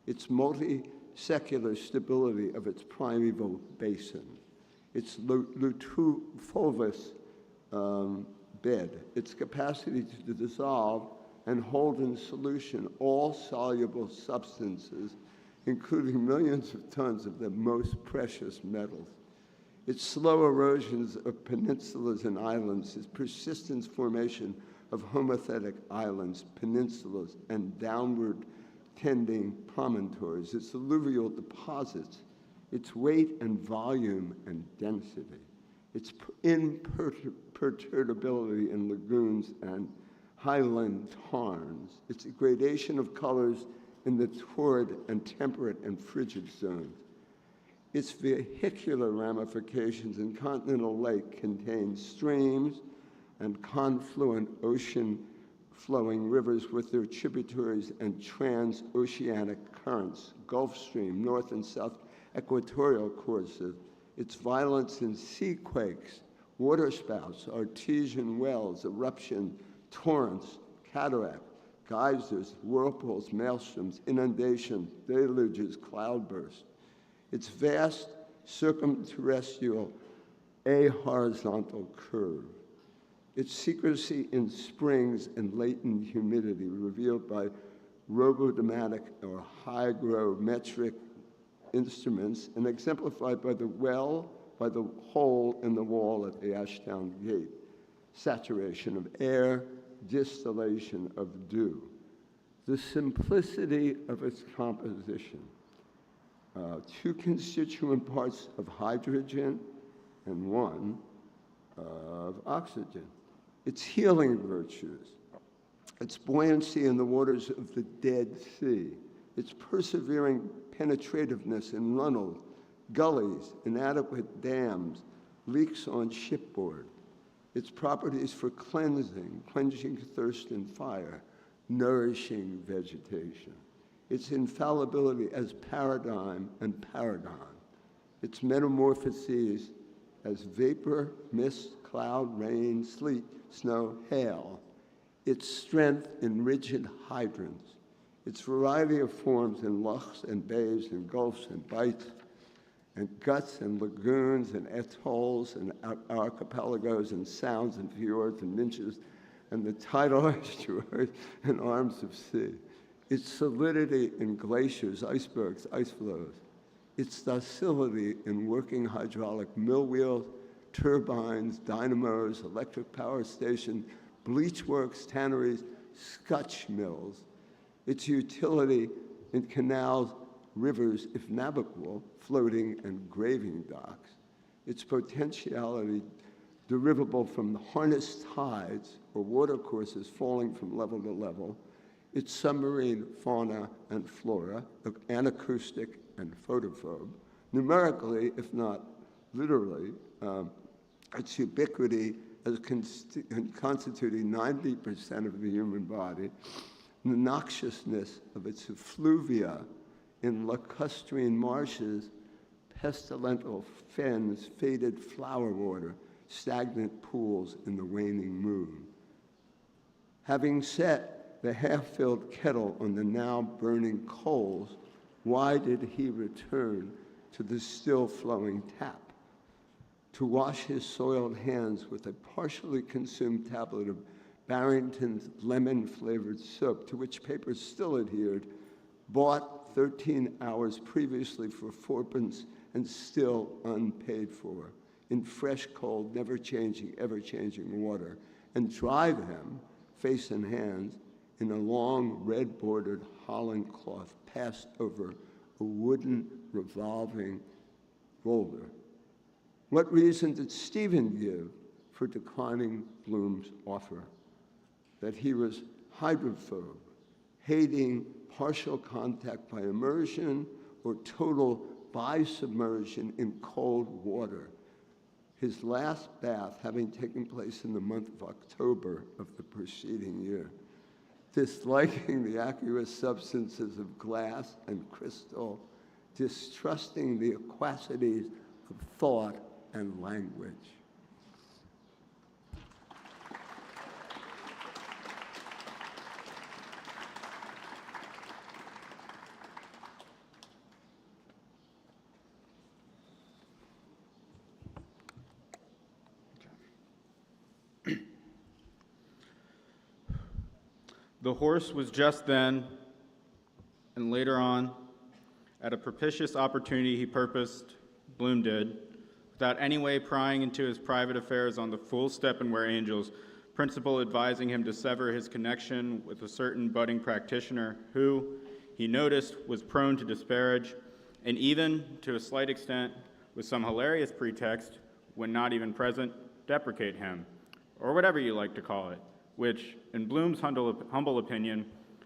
its multi-secular stability of its primeval basin, its lutufulvous bed, its capacity to dissolve and hold in solution all soluble substances, including millions of tons of the most precious metals, its slow erosions of peninsulas and islands, its persistent formation of homothetic islands, peninsulas, and downward tending promontories, its alluvial deposits, its weight and volume and density, its imperturbability in lagoons and highland tarns, its gradation of colors in the torrid and temperate and frigid zones. Its vehicular ramifications in continental lake contain streams and confluent ocean-flowing rivers with their tributaries and transoceanic currents, Gulf Stream, North and South equatorial courses, its violence in sea quakes, waterspouts, artesian wells, eruption, torrents, cataract, geysers, whirlpools, maelstroms, inundation, deluges, cloudbursts, its vast circumterrestrial ahorizontal curve, its secrecy in springs and latent humidity revealed by robodomatic or hygrometric instruments and exemplified by the hole in the wall at the Ashdown Gate, saturation of air, distillation of dew, the simplicity of its composition, 2 constituent parts of hydrogen and 1 of oxygen, its healing virtues, its buoyancy in the waters of the Dead Sea, its persevering penetrativeness in runnels, gullies, inadequate dams, leaks on shipboard, its properties for cleansing, quenching thirst and fire, nourishing vegetation, its infallibility as paradigm and paragon, its metamorphoses as vapor, mist, cloud, rain, sleet, snow, hail, its strength in rigid hydrants, its variety of forms in lochs and bays and gulfs and bights and guts and lagoons and atolls and archipelagos and sounds and fjords and niches and the tidal estuaries and arms of sea, its solidity in glaciers, icebergs, ice flows, its docility in working hydraulic mill wheels, turbines, dynamos, electric power stations, bleach works, tanneries, scotch mills, its utility in canals rivers, if navigable, floating and graving docks, its potentiality derivable from the harnessed tides or watercourses falling from level to level, its submarine fauna and flora, anacoustic and photophobe, numerically, if not literally, its ubiquity as constituting 90% of the human body, the noxiousness of its effluvia in lacustrine marshes, pestilential fens, faded flower water, stagnant pools in the waning moon. Having set the half-filled kettle on the now burning coals, why did he return to the still-flowing tap? To wash his soiled hands with a partially consumed tablet of Barrington's lemon-flavored soap, to which paper still adhered, bought 13 hours previously for 4pence and still unpaid for, in fresh, cold, never-changing, ever-changing water, and dry them, face and hands, in a long red-bordered holland cloth passed over a wooden revolving roller. What reason did Stephen give for declining Bloom's offer? That he was hydrophobe, hating partial contact by immersion or total bi-submersion in cold water, his last bath having taken place in the month of October of the preceding year, disliking the aqueous substances of glass and crystal, distrusting the aquacities of thought and language. The horse was just then, and later on, at a propitious opportunity he purposed, Bloom did, without any way prying into his private affairs on the full step and where angels, principal advising him to sever his connection with a certain budding practitioner who, he noticed, was prone to disparage, and even, to a slight extent, with some hilarious pretext, when not even present, deprecate him, or whatever you like to call it, which, in Bloom's humble opinion,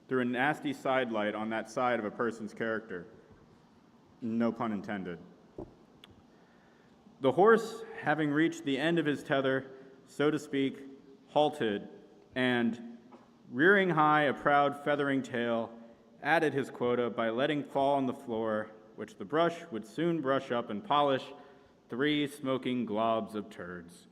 threw a nasty sidelight on that side of a person's character. No pun intended. The horse, having reached the end of his tether, so to speak, halted, and, rearing high a proud feathering tail, added his quota by letting fall on the floor, which the brush would soon brush up and polish, 3 smoking globs of turds.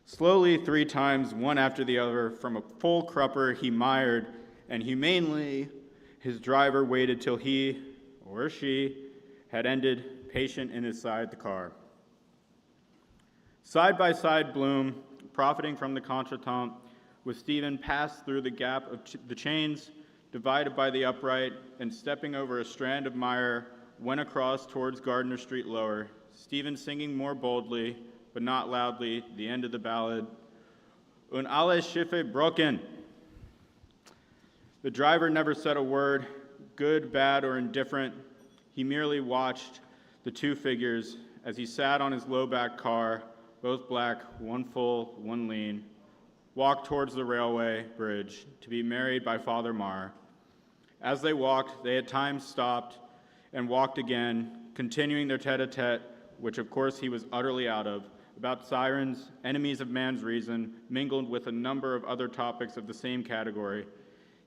Slowly, 3 times, one after the other, from a full crupper he mired, and humanely his driver waited till he, or she, had ended, patient in his side the car. Side by side, Bloom, profiting from the contretemps, with Stephen passed through the gap of the chains, divided by the upright, and stepping over a strand of mire, went across towards Gardner Street lower, Stephen singing more boldly, but not loudly, the end of the ballad, "Und alle Schiffe broken." The driver never said a word, good, bad, or indifferent. He merely watched the 2 figures as he sat on his low-back car, both black, one full, one lean, walk towards the railway bridge to be married by Father Marr. As they walked, they at times stopped and walked again, continuing their tete-a-tete, which of course he was utterly out of, about sirens, enemies of man's reason, mingled with a number of other topics of the same category,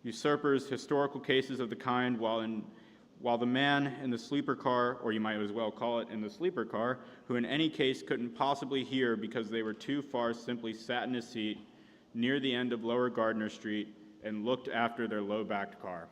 usurpers, historical cases of the kind, while the man in the sleeper car, or you might as well call it in the sleeper car, who in any case couldn't possibly hear because they were too far, simply sat in his seat near the end of Lower Gardner Street and looked after their low-backed car.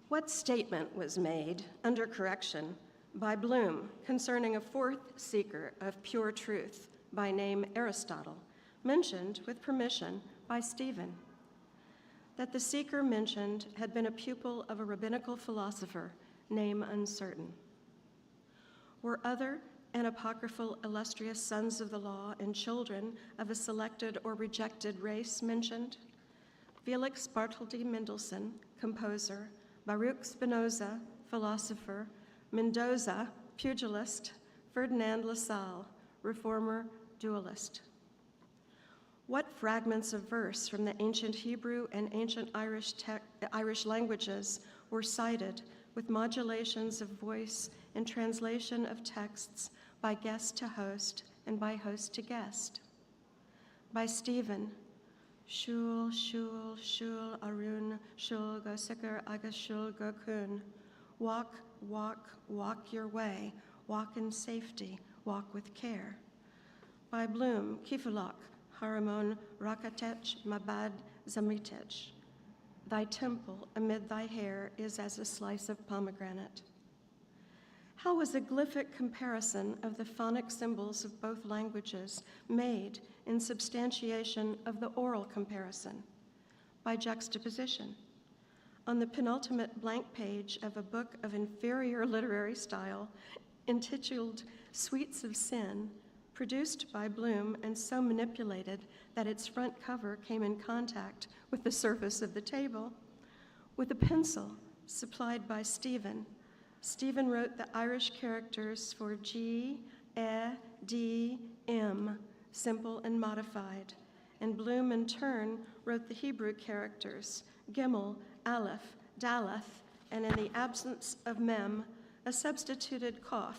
What statement was made, under correction, by Bloom concerning a 4th seeker of pure truth by name Aristotle, mentioned with permission by Stephen. That the seeker mentioned had been a pupil of a rabbinical philosopher, name uncertain. Were other and apocryphal illustrious sons of the law and children of a selected or rejected race mentioned? Felix Bartholdy Mendelssohn, composer, Baruch Spinoza, philosopher, Mendoza, pugilist, Ferdinand Lassalle, reformer, dualist. What fragments of verse from the ancient Hebrew and ancient Irish languages were cited with modulations of voice and translation of texts by guest to host and by host to guest? By Stephen, Shul, Shul, Shul, Arun, Shul, go Sikar, Aga Shul, go Kun. Walk, walk, walk your way, walk in safety, walk with care. By Bloom, Kifilok, Haramon, Rakatech, Mabad, Zamitech. Thy temple amid thy hair is as a slice of pomegranate. How was a glyphic comparison of the phonic symbols of both languages made in substantiation of the oral comparison? By juxtaposition. On the penultimate blank page of a book of inferior literary style entitled Sweets of Sin, produced by Bloom and so manipulated that its front cover came in contact with the surface of the table, with a pencil supplied by Stephen, Stephen wrote the Irish characters for G, E, D, M, simple and modified, and Bloom in turn wrote the Hebrew characters, Gimel, Aleph, Daleth, and in the absence of Mem, a substituted Kof,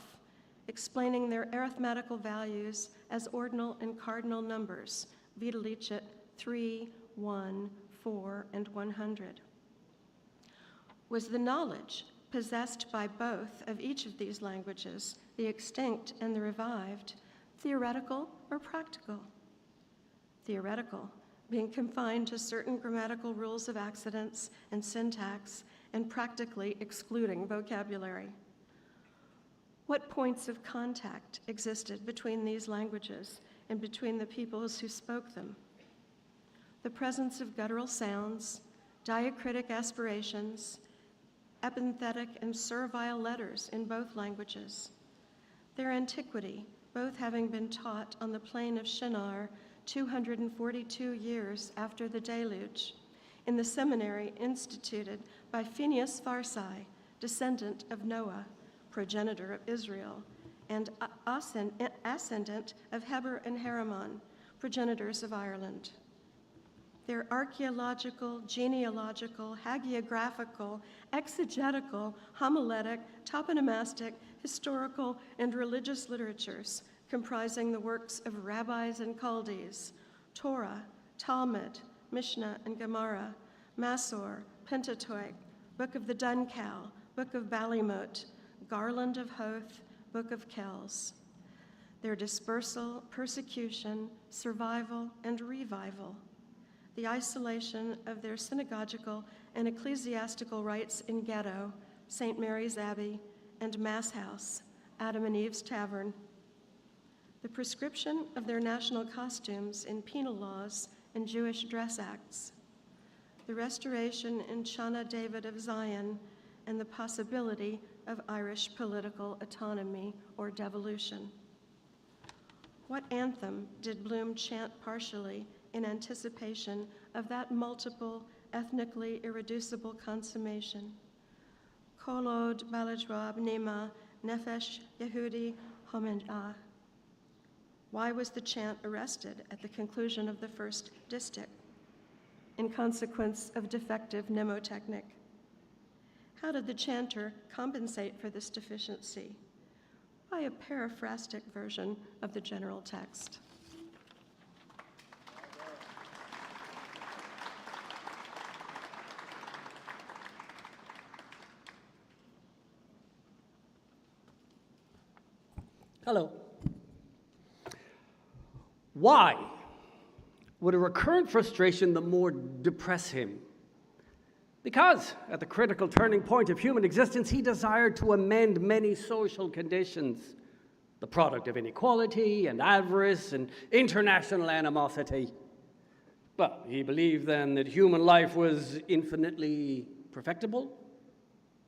explaining their arithmetical values as ordinal and cardinal numbers, Vitalicet 3, 1, 4, and 100. Was the knowledge possessed by both of each of these languages, the extinct and the revived, theoretical or practical? Theoretical, being confined to certain grammatical rules of accidence and syntax, and practically excluding vocabulary. What points of contact existed between these languages and between the peoples who spoke them? The presence of guttural sounds, diacritic aspirations, epenthetic and servile letters in both languages. Their antiquity, both having been taught on the plain of Shinar 242 years after the deluge, in the seminary instituted by Phineas Farsai, descendant of Noah, progenitor of Israel, and ascendant of Heber and Haramon, progenitors of Ireland. Their archaeological, genealogical, hagiographical, exegetical, homiletic, toponomastic, historical, and religious literatures comprising the works of rabbis and Chaldees, Torah, Talmud, Mishnah, and Gemara, Masor, Pentateuch, Book of the Dun Cow, Book of Ballymote, Garland of Hoth, Book of Kells. Their dispersal, persecution, survival, and revival. The isolation of their synagogical and ecclesiastical rites in Ghetto, St. Mary's Abbey, and Mass House, Adam and Eve's Tavern. The prescription of their national costumes in penal laws and Jewish dress acts. The restoration in Shana David of Zion, and the possibility of Irish political autonomy or devolution. What anthem did Bloom chant partially in anticipation of that multiple, ethnically irreducible consummation? Kol od balajwab nema nefesh Yehudi homenah. Why was the chant arrested at the conclusion of the first distich? In consequence of defective mnemotechnic. How did the chanter compensate for this deficiency? By a paraphrastic version of the general text. Hello. Why would a recurrent frustration the more depress him? Because at the critical turning point of human existence, he desired to amend many social conditions, the product of inequality and avarice and international animosity. Well, he believed then that human life was infinitely perfectible,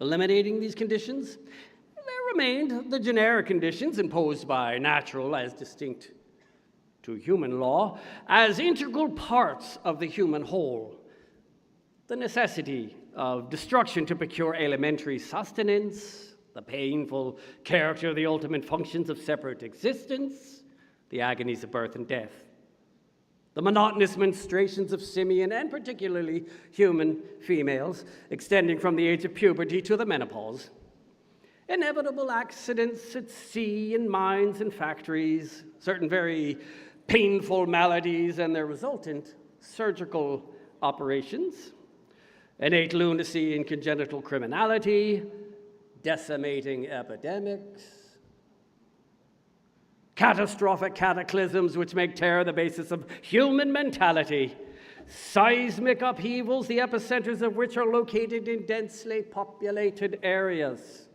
eliminating these conditions. There remained the generic conditions imposed by natural as distinct to human law, as integral parts of the human whole. The necessity of destruction to procure elementary sustenance, the painful character of the ultimate functions of separate existence, the agonies of birth and death, the monotonous menstruations of simian and particularly human females, extending from the age of puberty to the menopause, inevitable accidents at sea, in mines and factories, certain very painful maladies and their resultant surgical operations, innate lunacy and congenital criminality, decimating epidemics, catastrophic cataclysms which make terror the basis of human mentality, seismic upheavals, the epicenters of which are located in densely populated areas.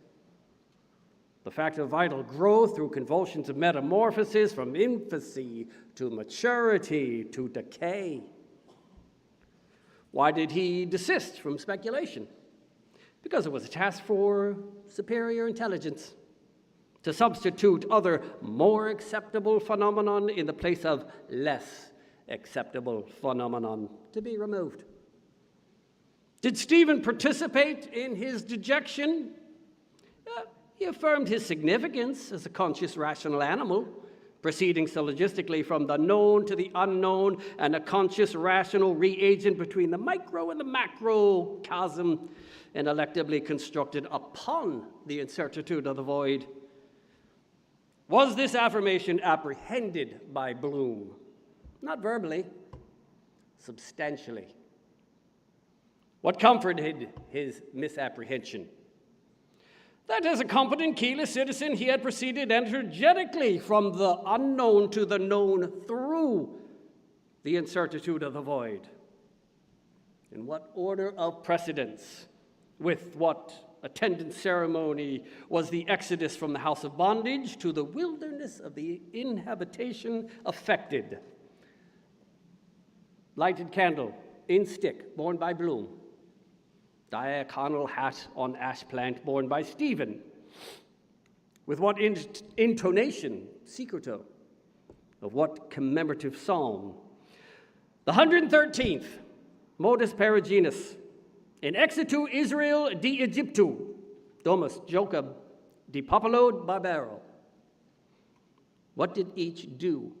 The fact of vital growth through convulsions of metamorphosis from infancy to maturity to decay. Why did he desist from speculation? Because it was a task for superior intelligence to substitute other more acceptable phenomenon in the place of less acceptable phenomenon to be removed. Did Stephen participate in his dejection? He affirmed his significance as a conscious, rational animal, proceeding syllogistically from the known to the unknown, and a conscious, rational reagent between the micro and the macrocosm, intellectually constructed upon the incertitude of the void. Was this affirmation apprehended by Bloom? Not verbally, substantially. What comforted his misapprehension? That as a competent, keyless citizen, he had proceeded energetically from the unknown to the known through the incertitude of the void. In what order of precedence, with what attendant ceremony was the exodus from the house of bondage to the wilderness of the inhabitation effected? Lighted candle in stick, borne by Bloom. Diaconal hat on ash plant borne by Stephen. With what intonation, secreto, of what commemorative psalm? The 113th, modus perigenus, in exitu Israel de Egyptu, domus Jocheb de Popolo Barbero. What did each do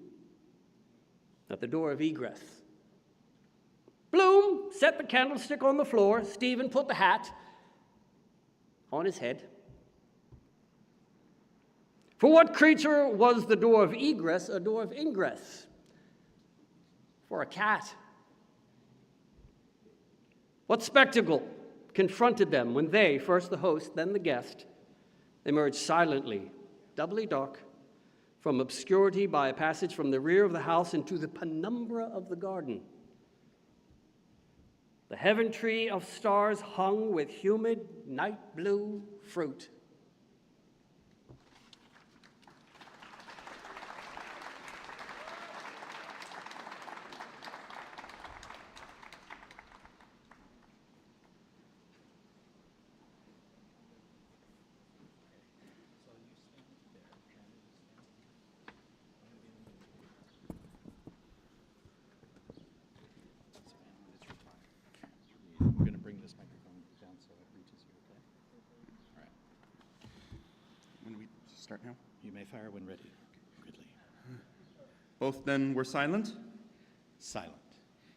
at the door of egress? Bloom set the candlestick on the floor. Stephen put the hat on his head. For what creature was the door of egress a door of ingress? For a cat. What spectacle confronted them when they, first the host, then the guest, emerged silently, doubly dark, from obscurity by a passage from the rear of the house into the penumbra of the garden? The heaven tree of stars hung with humid night blue fruit. We're going to bring this microphone down so it reaches you, okay? All right. When do we start now? You may fire when ready. Gridley. Both then were silent? Silent.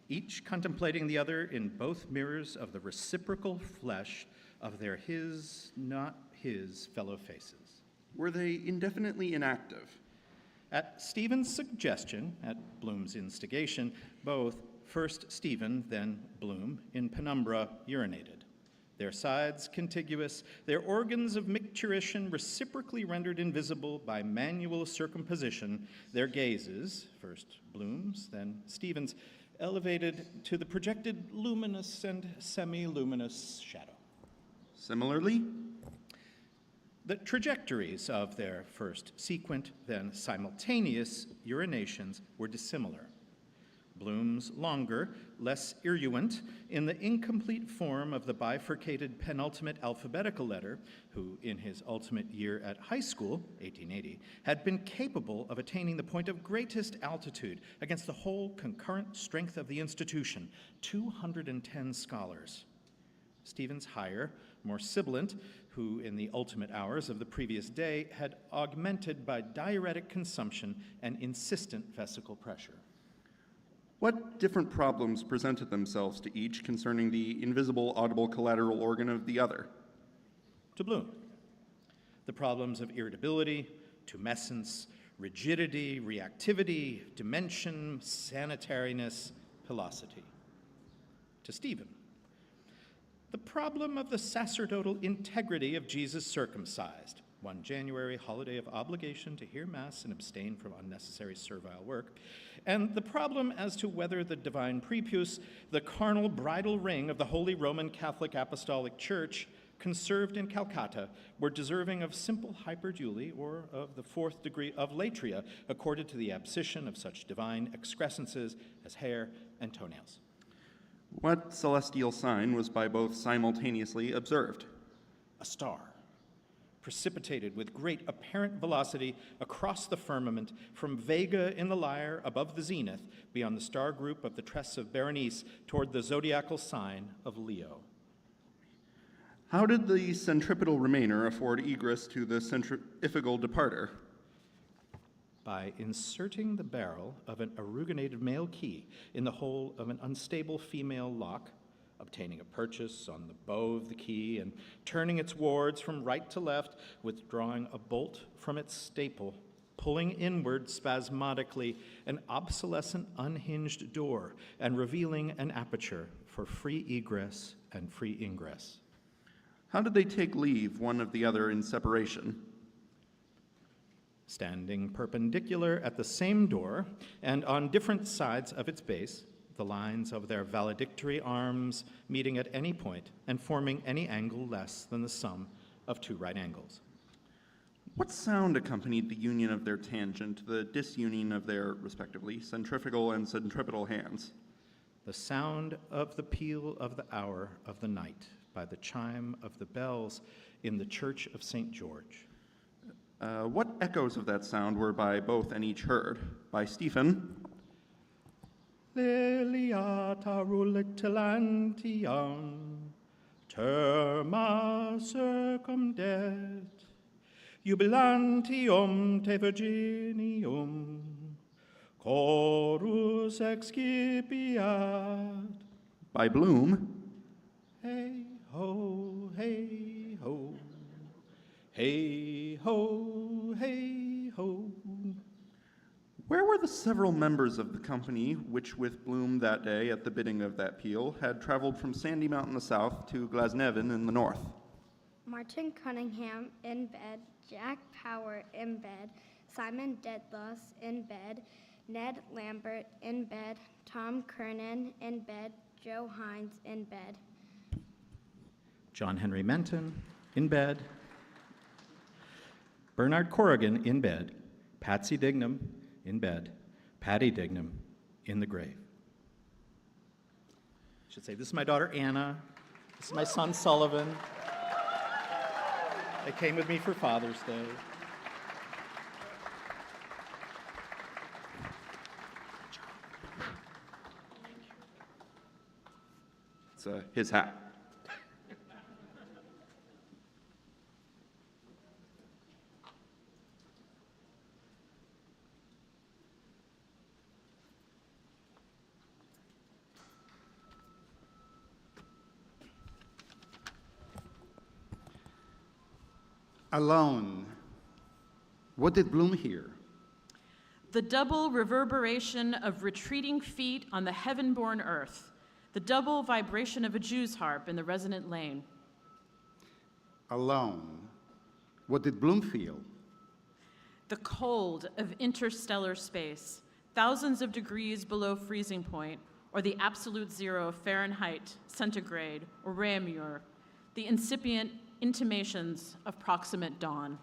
Each contemplating the other in both mirrors of the reciprocal flesh of their his, not his, fellow faces. Were they indefinitely inactive? At Stephen's suggestion, at Bloom's instigation, both, first Stephen, then Bloom, in penumbra urinated. Their sides contiguous, their organs of micturition reciprocally rendered invisible by manual circumposition, their gazes, first Bloom's, then Stephen's, elevated to the projected luminous and semi-luminous shadow. Similarly, the trajectories of their first sequent, then simultaneous urinations were dissimilar. Bloom's longer, less irruent, in the incomplete form of the bifurcated penultimate alphabetical letter, who, in his ultimate year at high school, 1880, had been capable of attaining the point of greatest altitude against the whole concurrent strength of the institution, 210 scholars. Stephen's higher, more sibilant, who in the ultimate hours of the previous day had augmented by diuretic consumption and insistent vesical pressure. What different problems presented themselves to each concerning the invisible audible collateral organ of the other? To Bloom, the problems of irritability, tumescence, rigidity, reactivity, dimension, sanitariness, pilosity. To Stephen, the problem of the sacerdotal integrity of Jesus circumcised, one January holiday of obligation to hear Mass and abstain from unnecessary servile work, and the problem as to whether the divine prepuce, the carnal bridal ring of the Holy Roman Catholic Apostolic Church, conserved in Calcutta, were deserving of simple hyperduly or of the fourth degree of latria, accorded to the abscission of such divine excrescences as hair and toenails. What celestial sign was by both simultaneously observed? A star, precipitated with great apparent velocity across the firmament from Vega in the Lyre above the zenith, beyond the star group of the Tress of Berenice, toward the zodiacal sign of Leo. How did the centripetal remainer afford egress to the centrifugal departer? By inserting the barrel of an aruginated male key in the hole of an unstable female lock, obtaining a purchase on the bow of the key and turning its wards from right to left, withdrawing a bolt from its staple, pulling inward spasmodically an obsolescent unhinged door, and revealing an aperture for free egress and free ingress. How did they take leave one of the other in separation? Standing perpendicular at the same door and on different sides of its base, the lines of their valedictory arms meeting at any point and forming any angle less than the sum of two right angles. What sound accompanied the union of their tangent, the disunion of their, respectively, centrifugal and centripetal hands? The sound of the peal of the hour of the night by the chime of the bells in the Church of St. George. What echoes of that sound were by both and each heard? By Stephen, Liliata rulictilantiam, terma circumdet, jubilantium te virginium, chorus excipiat. By Bloom, Hey ho, hey ho, hey ho, hey ho. Where were the several members of the company which with Bloom that day, at the bidding of that peal, had traveled from Sandymount in the south to Glasnevin in the north? Martin Cunningham in bed, Jack Power in bed, Simon Dedalus in bed, Ned Lambert in bed, Tom Kernan in bed, Joe Hines in bed. John Henry Menton in bed, Bernard Corrigan in bed, Patsy Dignam in bed, Patty Dignam in the grave. I should say, this is my daughter Anna, this is my son Sullivan. They came with me for Father's Day. It's his hat. Alone. What did Bloom hear? The double reverberation of retreating feet on the heaven-born earth, the double vibration of a Jew's harp in the resonant lane. Alone. What did Bloom feel? The cold of interstellar space, thousands of degrees below freezing point, or the absolute zero of Fahrenheit, centigrade, or Réaumur, the incipient intimations of proximate dawn.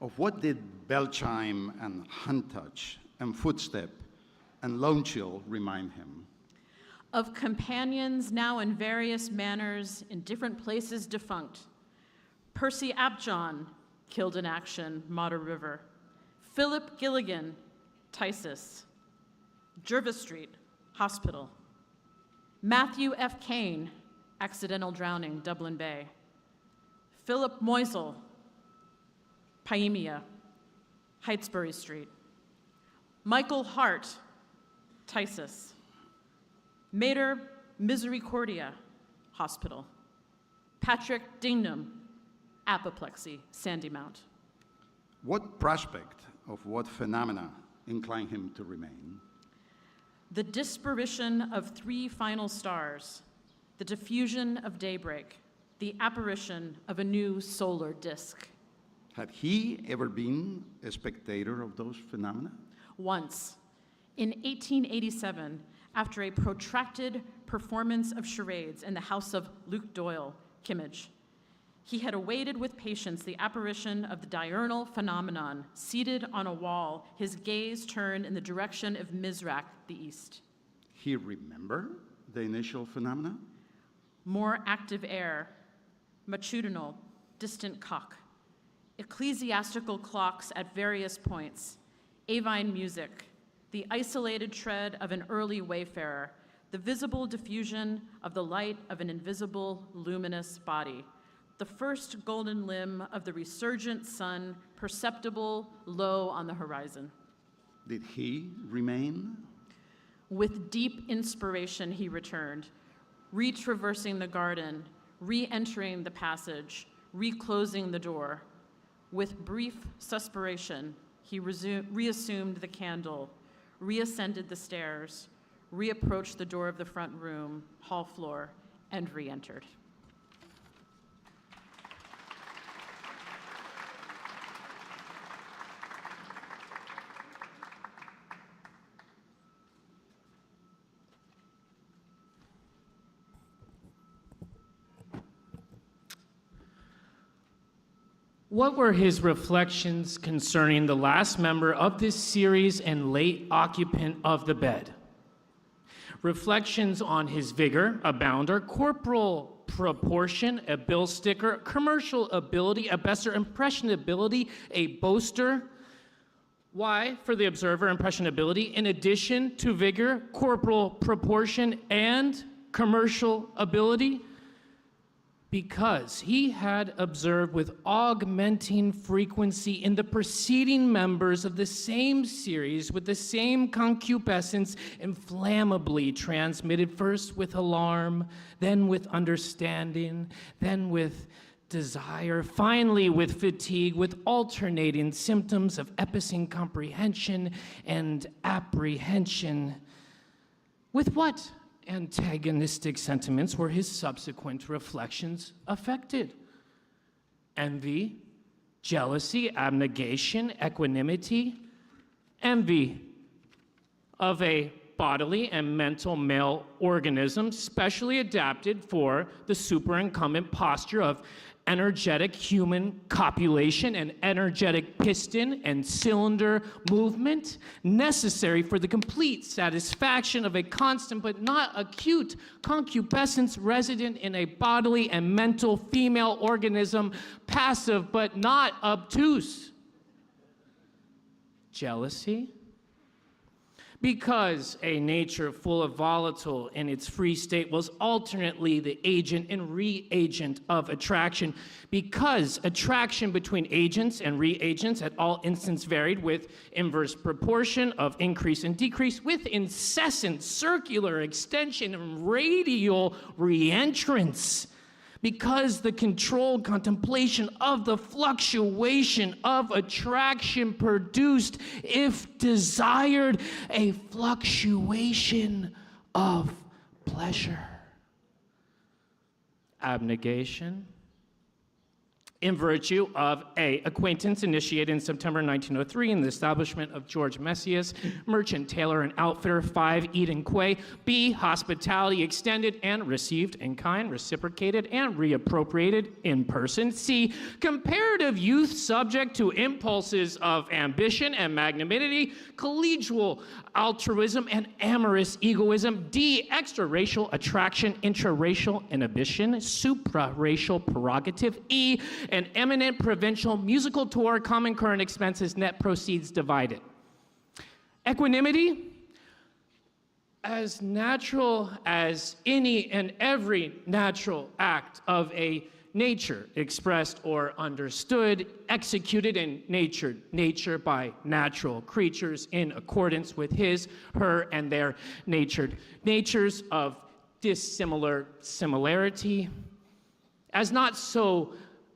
Of what did bell chime and hand touch and footstep and lone chill remind him? Of companions now in various manners, in different places defunct. Percy Apjohn, killed in action, Modder River. Philip Gilligan, Tysus. Jervis Street, hospital. Matthew F. Kane, accidental drowning, Dublin Bay. Philip Moisel, Pyemia, Heightsbury Street. Michael Hart, Tysus. Mater Misericordia, hospital. Patrick Dingnam, apoplexy, Sandymount. What prospect of what phenomena incline him to remain? The disparition of 3 final stars, the diffusion of daybreak, the apparition of a new solar disk. Had he ever been a spectator of those phenomena? Once, in 1887, after a protracted performance of charades in the house of Luke Doyle, Kimmage, he had awaited with patience the apparition of the diurnal phenomenon, seated on a wall, his gaze turned in the direction of Mizrak, the east. He remembered the initial phenomena? More active air, matutinal, distant cock, ecclesiastical clocks at various points, avine music, the isolated tread of an early wayfarer, the visible diffusion of the light of an invisible, luminous body, the first golden limb of the resurgent sun, perceptible low on the horizon. Did he remain? With deep inspiration, he returned, retraversing the garden, re-entering the passage, reclosing the door. With brief suspiration, he reassumed the candle, reascended the stairs, reapproached the door of the front room, hall floor, and re-entered. What were his reflections concerning the last member of this series and late occupant of the bed? Reflections on his vigor, a bounder, corporal proportion, a bill sticker, commercial ability, a besser impressionability, a boaster. Why, for the observer, impressionability, in addition to vigor, corporal proportion, and commercial ability? Because he had observed with augmenting frequency in the preceding members of the same series with the same concupiscence inflammably transmitted first with alarm, then with understanding, then with desire, finally with fatigue, with alternating symptoms of epicene comprehension and apprehension. With what antagonistic sentiments were his subsequent reflections affected? Envy, jealousy, abnegation, equanimity. Envy of a bodily and mental male organism specially adapted for the superincumbent posture of energetic human copulation and energetic piston and cylinder movement necessary for the complete satisfaction of a constant but not acute concupiscence resident in a bodily and mental female organism, passive but not obtuse. Jealousy? Because a nature full of volatile in its free state was alternately the agent and reagent of attraction. Because attraction between agents and reagents at all instants varied with inverse proportion of increase and decrease, with incessant circular extension and radial reentrance. Because the controlled contemplation of the fluctuation of attraction produced, if desired, a fluctuation of pleasure. Abnegation, in virtue of A, acquaintance initiated in September 1903 in the establishment of George Messias, merchant, tailor, and outfitter, 5 Eden Quay. B, hospitality extended and received in kind, reciprocated and reappropriated in person. C, comparative youth subject to impulses of ambition and magnanimity, collegial altruism and amorous egoism. D, extra-racial attraction, intra-racial inhibition, supra-racial prerogative. E, an eminent provincial musical tour, common current expenses, net proceeds divided. Equanimity, as natural as any and every natural act of a nature, expressed or understood, executed in nature by natural creatures in accordance with his, her, and their natures of dissimilar similarity, as not so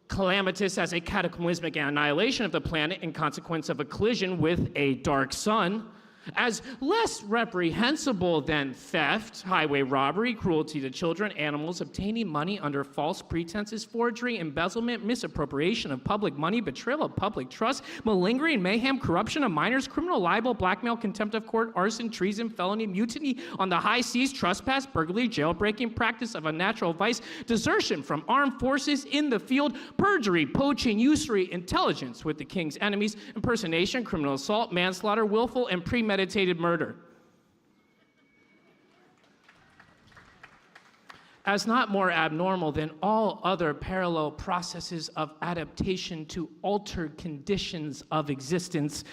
calamitous as a cataclysmic annihilation of the planet in consequence of a collision with a dark sun, as less reprehensible than theft, highway robbery, cruelty to children, animals, obtaining money under false pretenses, forgery, embezzlement, misappropriation of public money, betrayal of public trust, malingering, mayhem, corruption of minors, criminal libel, blackmail, contempt of court, arson, treason, felony, mutiny on the high seas, trespass, burglary, jailbreaking, practice of unnatural vice, desertion from armed forces in the field, perjury, poaching, usury, intelligence with the king's enemies, impersonation, criminal assault, manslaughter, willful and premeditated murder. As not more abnormal than all other parallel processes of adaptation to altered conditions of existence,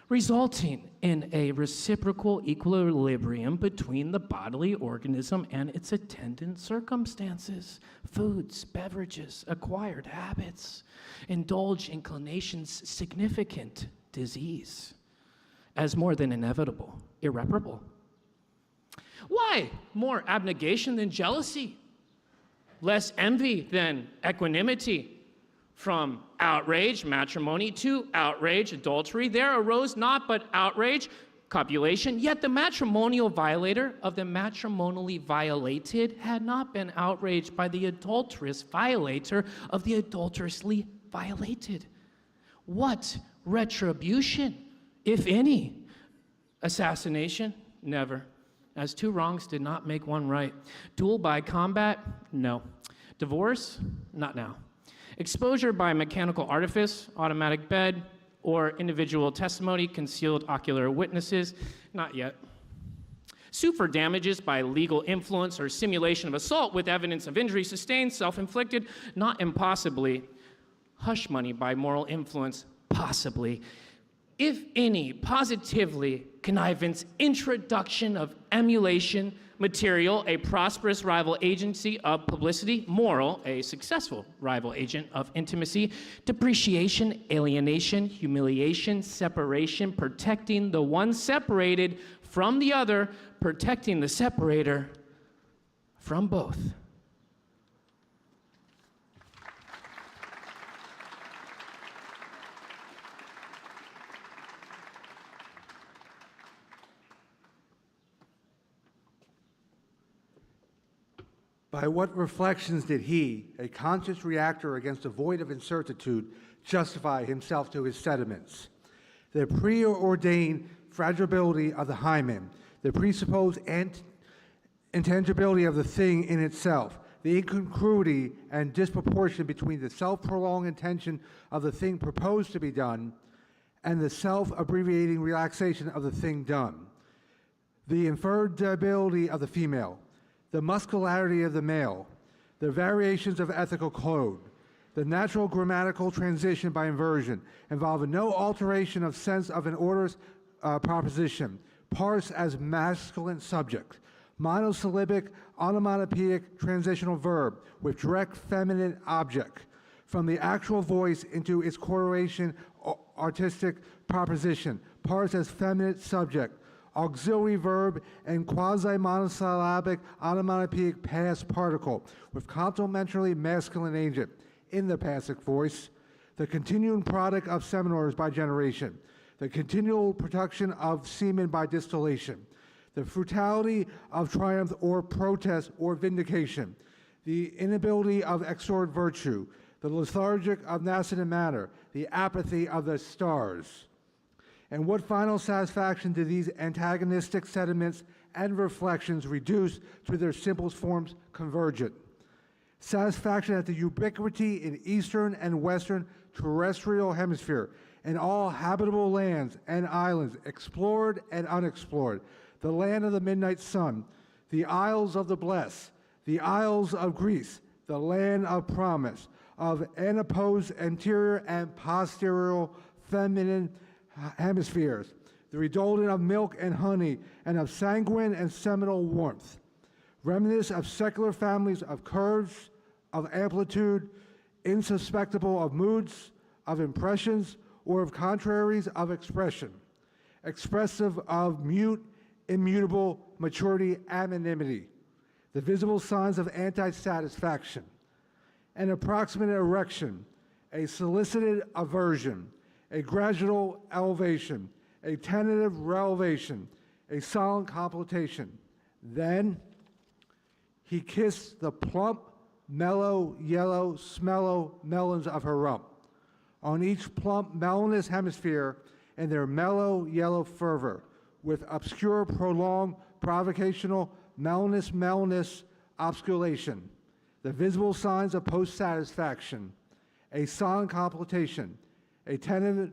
resulting in a reciprocal equilibrium between the bodily organism and its attendant circumstances, foods, beverages, acquired habits, indulged inclinations, significant disease, as more than inevitable, irreparable. Why more abnegation than jealousy? Less envy than equanimity? From outrage, matrimony, to outrage, adultery, there arose not but outrage, copulation, yet the matrimonial violator of the matrimonially violated had not been outraged by the adulterous violator of the adulterously violated. What retribution, if any? Assassination? Never, as 2 wrongs did not make 1 right. Duel by combat? No. Divorce? Not now. Exposure by mechanical artifice, automatic bed, or individual testimony, concealed ocular witnesses? Not yet. Sue for damages by legal influence or simulation of assault with evidence of injury sustained, self-inflicted? Not impossibly. Hush money by moral influence? Possibly. If any, positively connivance, introduction of emulation, material, a prosperous rival agency of publicity, moral, a successful rival agent of intimacy, depreciation, alienation, humiliation, separation, protecting the one separated from the other, protecting the separator from both. By what reflections did he, a conscious reactor against a void of incertitude, justify himself to his sediments? The preordained fragility of the hymen, the presupposed intangibility of the thing in itself, the incongruity and disproportion between the self-prolonged intention of the thing proposed to be done and the self-abbreviating relaxation of the thing done, the infertility of the female, the muscularity of the male, the variations of ethical code, the natural grammatical transition by inversion, involving no alteration of sense of an order's proposition, parsed as masculine subject, monosyllabic, onomatopoeic transitional verb with direct feminine object, from the actual voice into its correlation artistic proposition, parsed as feminine subject, auxiliary verb and quasi-monosyllabic onomatopoeic past particle with complementarily masculine agent in the passive voice, the continuing product of seminars by generation, the continual production of semen by distillation, the fruitality of triumph or protest or vindication, the inability of extort virtue, the lethargic of nascent matter, the apathy of the stars. And what final satisfaction do these antagonistic sentiments and reflections reduce to their simplest forms convergent? Satisfaction at the ubiquity in eastern and western terrestrial hemisphere, in all habitable lands and islands, explored and unexplored, the land of the midnight sun, the Isles of the Blessed, the Isles of Greece, the land of promise, of unopposed anterior and posterior feminine hemispheres, the redolent of milk and honey, and of sanguine and seminal warmth, remnants of secular families of curves, of amplitude, insuspectable of moods, of impressions, or of contraries of expression, expressive of mute, immutable maturity, anonymity, the visible signs of anti-satisfaction, an approximate erection, a solicited aversion, a gradual elevation, a tentative relevation, a silent completion. Then he kissed the plump, mellow, yellow, smellow melons of her rump. On each plump, melonous hemisphere, in their mellow, yellow fervor, with obscure, prolonged, provocational, melonous obsculation, the visible signs of post-satisfaction, a silent completion, a tentative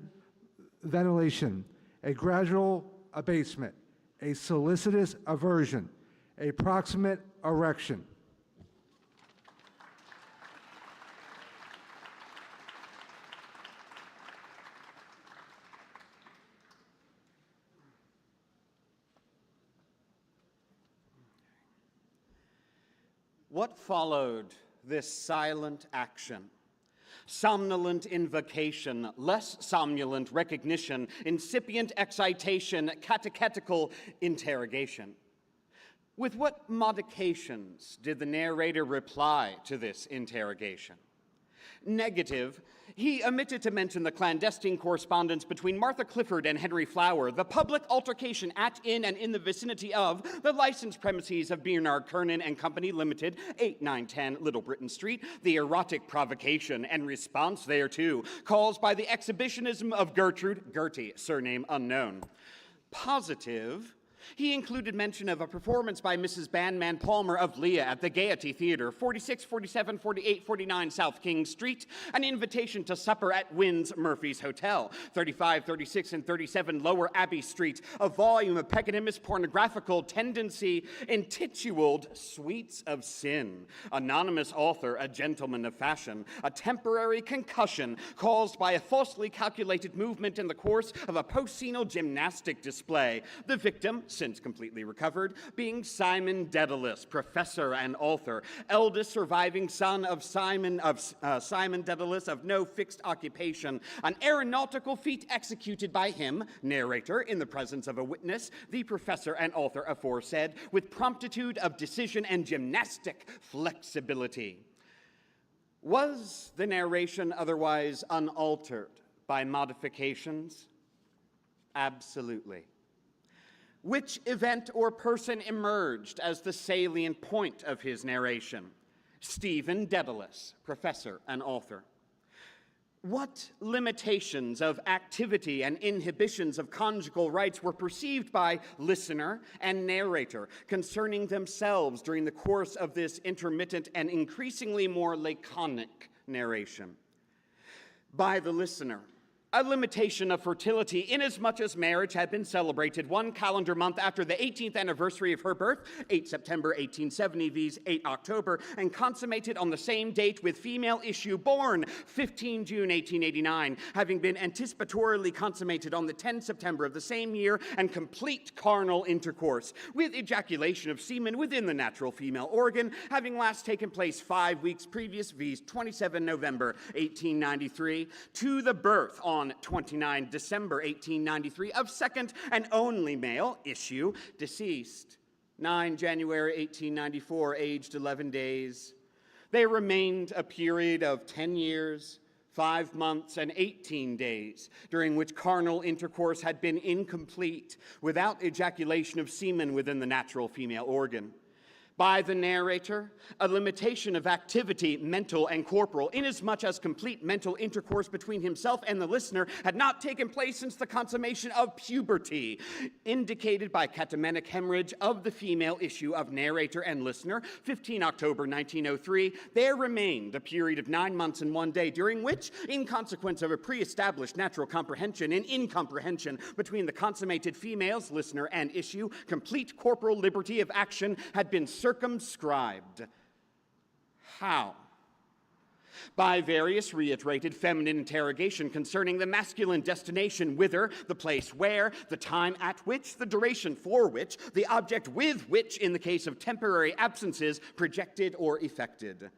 ventilation, a gradual abasement, a solicitous aversion, a proximate erection. What followed this silent action? Somnolent invocation, less somnolent recognition, incipient excitation, catechetical interrogation. With what modifications did the narrator reply to this interrogation? Negative. He omitted to mention the clandestine correspondence between Martha Clifford and Henry Flower, the public altercation at, in, and in the vicinity of the licensed premises of Bernard Kernan and Company Limited, 8910 Little Britain Street, the erotic provocation and response thereto, caused by the exhibitionism of Gertie, surname unknown. Positive. He included mention of a performance by Mrs. Bandman Palmer of Leah at the Gaiety Theater, 46, 47, 48, 49 South King Street, an invitation to supper at Wynn's Murphy's Hotel, 35, 36, and 37 Lower Abbey Street, a volume of Peccadillo's pornographical tendency intituled Sweets of Sin, anonymous author, a gentleman of fashion, a temporary concussion caused by a falsely calculated movement in the course of a post-scenal gymnastic display, the victim, since completely recovered, being Simon Dedalus, professor and author, eldest surviving son of Simon Dedalus of no fixed occupation, an aeronautical feat executed by him, narrator, in the presence of a witness, the professor and author aforesaid, with promptitude of decision and gymnastic flexibility. Was the narration otherwise unaltered by modifications? Absolutely. Which event or person emerged as the salient point of his narration? Stephen Dedalus, professor and author. What limitations of activity and inhibitions of conjugal rights were perceived by listener and narrator concerning themselves during the course of this intermittent and increasingly more laconic narration? By the listener, a limitation of fertility, inasmuch as marriage had been celebrated one calendar month after the 18th anniversary of her birth, 8 September 1870 vs. 8 October, and consummated on the same date with female issue born 15 June 1889, having been anticipatorily consummated on the 10 September of the same year, and complete carnal intercourse, with ejaculation of semen within the natural female organ, having last taken place 5 weeks previous vs. 27 November 1893, to the birth on 29 December 1893 of second and only male issue, deceased 9 January 1894, aged 11 days. They remained a period of 10 years, 5 months, and 18 days, during which carnal intercourse had been incomplete, without ejaculation of semen within the natural female organ. By the narrator, a limitation of activity, mental and corporal, inasmuch as complete mental intercourse between himself and the listener had not taken place since the consummation of puberty, indicated by catamenic hemorrhage of the female issue of narrator and listener, 15 October 1903, there remained a period of 9 months and 1 day, during which, in consequence of a pre-established natural comprehension and incomprehension between the consummated females, listener and issue, complete corporal liberty of action had been circumscribed. How? By various reiterated feminine interrogation concerning the masculine destination, whither, the place where, the time at which, the duration for which, the object with which, in the case of temporary absences, projected or effected.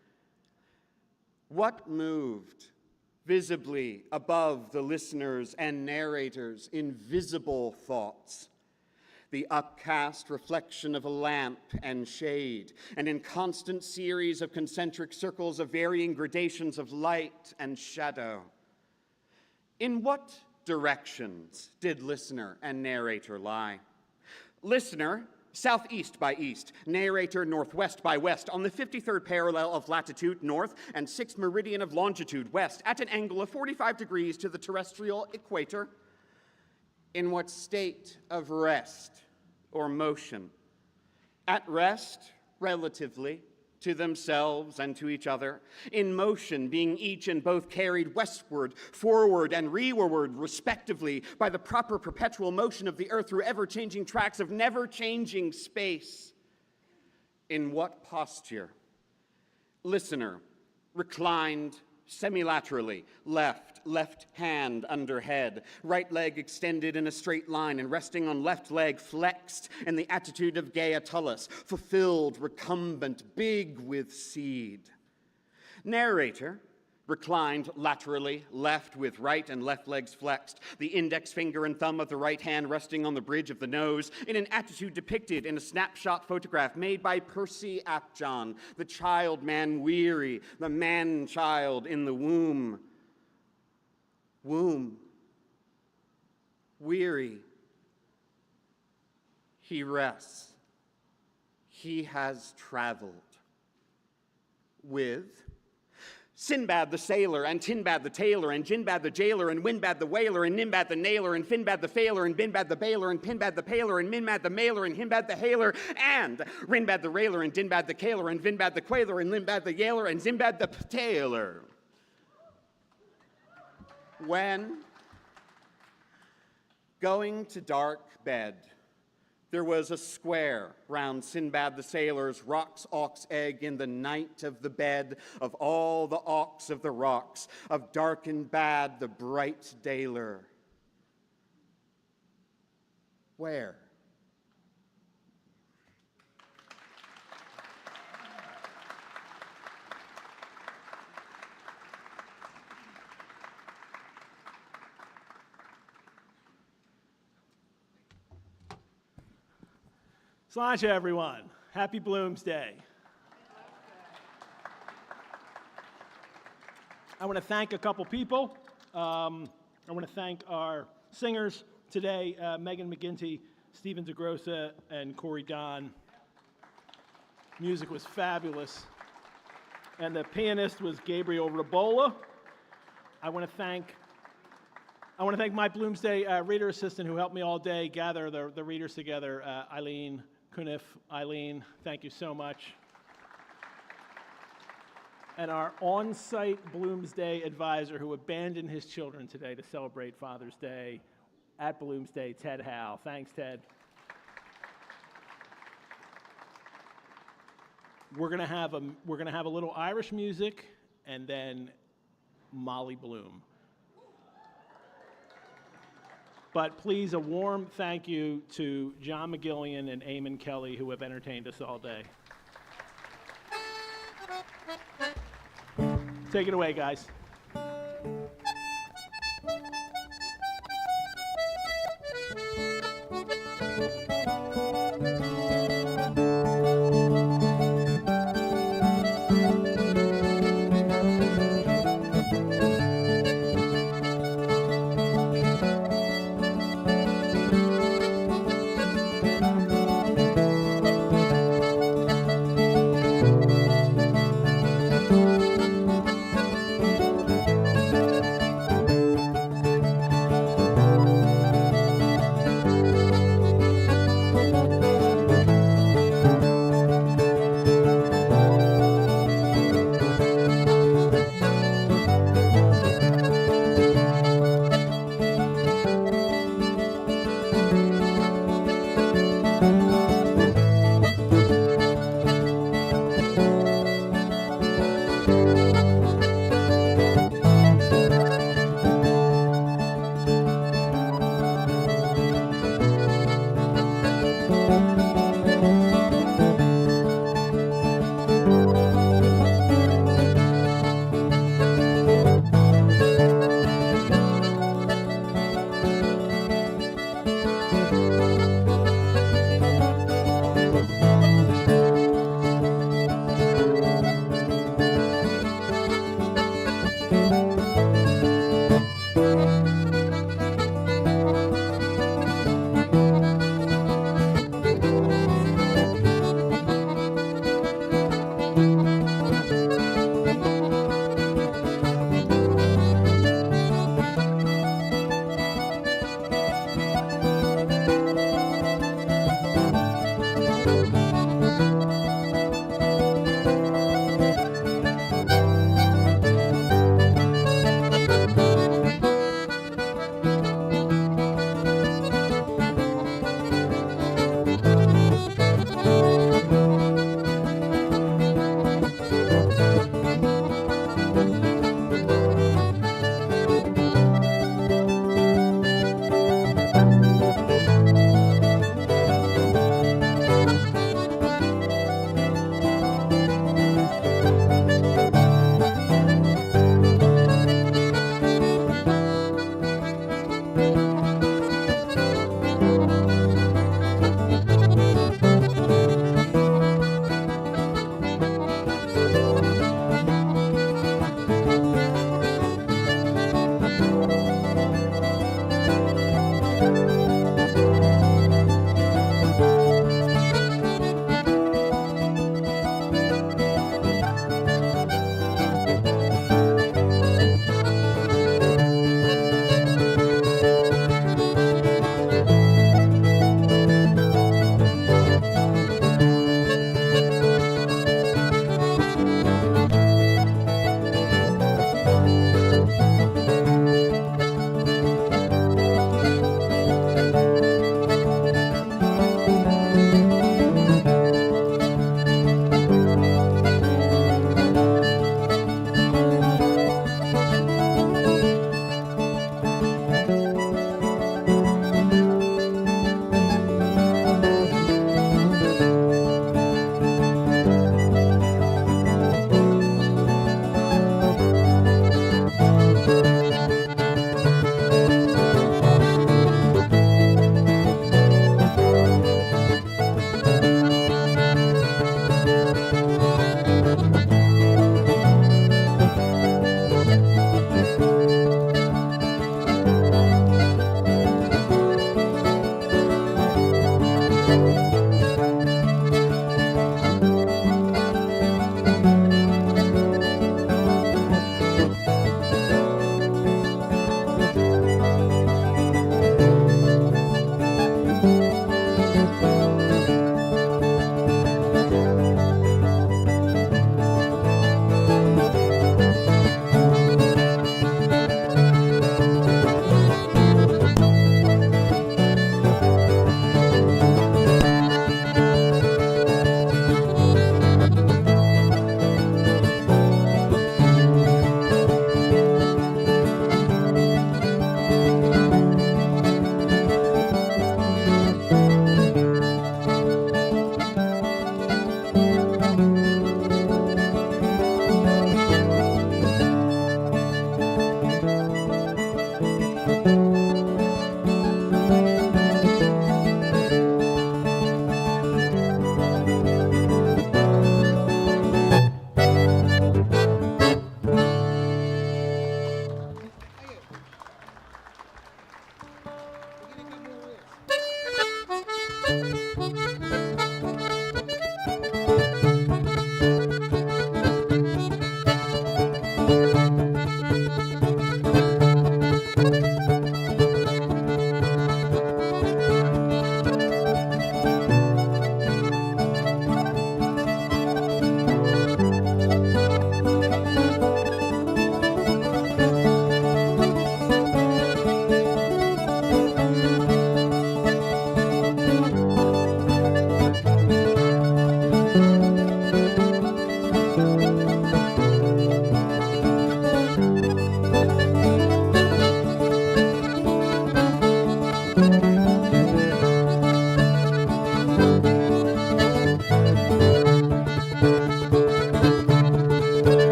What moved visibly above the listener's and narrator's invisible thoughts? The upcast reflection of a lamp and shade, an inconstant series of concentric circles of varying gradations of light and shadow. In what directions did listener and narrator lie? Listener, southeast by east, narrator northwest by west, on the 53rd parallel of latitude north and 6th meridian of longitude west, at an angle of 45 degrees to the terrestrial equator. In what state of rest or motion? At rest, relatively, to themselves and to each other. In motion, being each and both carried westward, forward, and rearward, respectively, by the proper perpetual motion of the earth through ever-changing tracts of never-changing space. In what posture? Listener, reclined semilaterally, left hand under head, right leg extended in a straight line and resting on left leg flexed in the attitude of Gaiatulus, fulfilled, recumbent, big with seed. Narrator, reclined laterally, left with right and left legs flexed, the index finger and thumb of the right hand resting on the bridge of the nose, in an attitude depicted in a snapshot photograph made by Percy Apjohn, the child man weary, the man-child in the womb. Womb, weary. He rests. He has traveled with Sinbad the sailor, and Tinbad the tailor, and Jinbad the jailer, and Windbad the whaler, and Nimbad the nailer, and Finbad the failer, and Binbad the baler, and Pinbad the paler, and Minmad the mailer, and Himbad the hailer, and Rinbad the railer, and Dinbad the caler, and Vinbad the quailer, and Limbad the yailer, and Zimbad the tailor. When, going to dark bed, there was a square round Sinbad the sailor's roc's ox egg in the night of the bed of all the ox of the rocks, of dark and bad the bright dailer. Where? Sláinte, everyone. Happy Bloomsday. I want to thank a couple people. I want to thank our singers today, Megan McGinty, Stephen DeGrossa, and Corey Don. Music was fabulous. And the pianist was Gabriel Rabola. I want to thank my Bloomsday reader assistant who helped me all day gather the readers together, Eileen Cuniff. Eileen, thank you so much. And our on-site Bloomsday advisor who abandoned his children today to celebrate Father's Day at Bloomsday, Ted Howe. Thanks, Ted. We're gonna have a little Irish music and then Molly Bloom. But please, a warm thank you to John McGillian and Eamon Kelly, who have entertained us all day. Take it away, guys.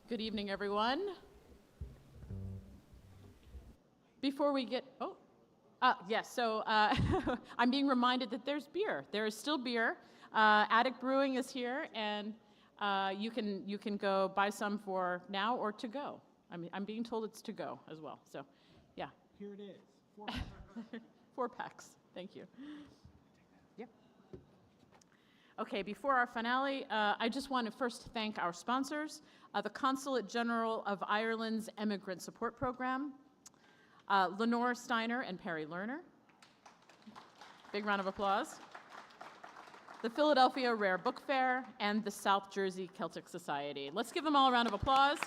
Good evening, everyone. Before we get, yes, so I'm being reminded that there's beer. There is still beer. Attic Brewing is here, and you can go buy some for now or to go. I'm being told it's to go as well, so yeah. Here it is. 4 packs, thank you. Yep. Okay, before our finale, I just want to first thank our sponsors, the Consulate General of Ireland's Emigrant Support Program, Lenore, Steiner, and Perry Lerner. Big round of applause. The Philadelphia Rare Book Fair, and the South Jersey Celtic Society. Let's give them all a round of applause.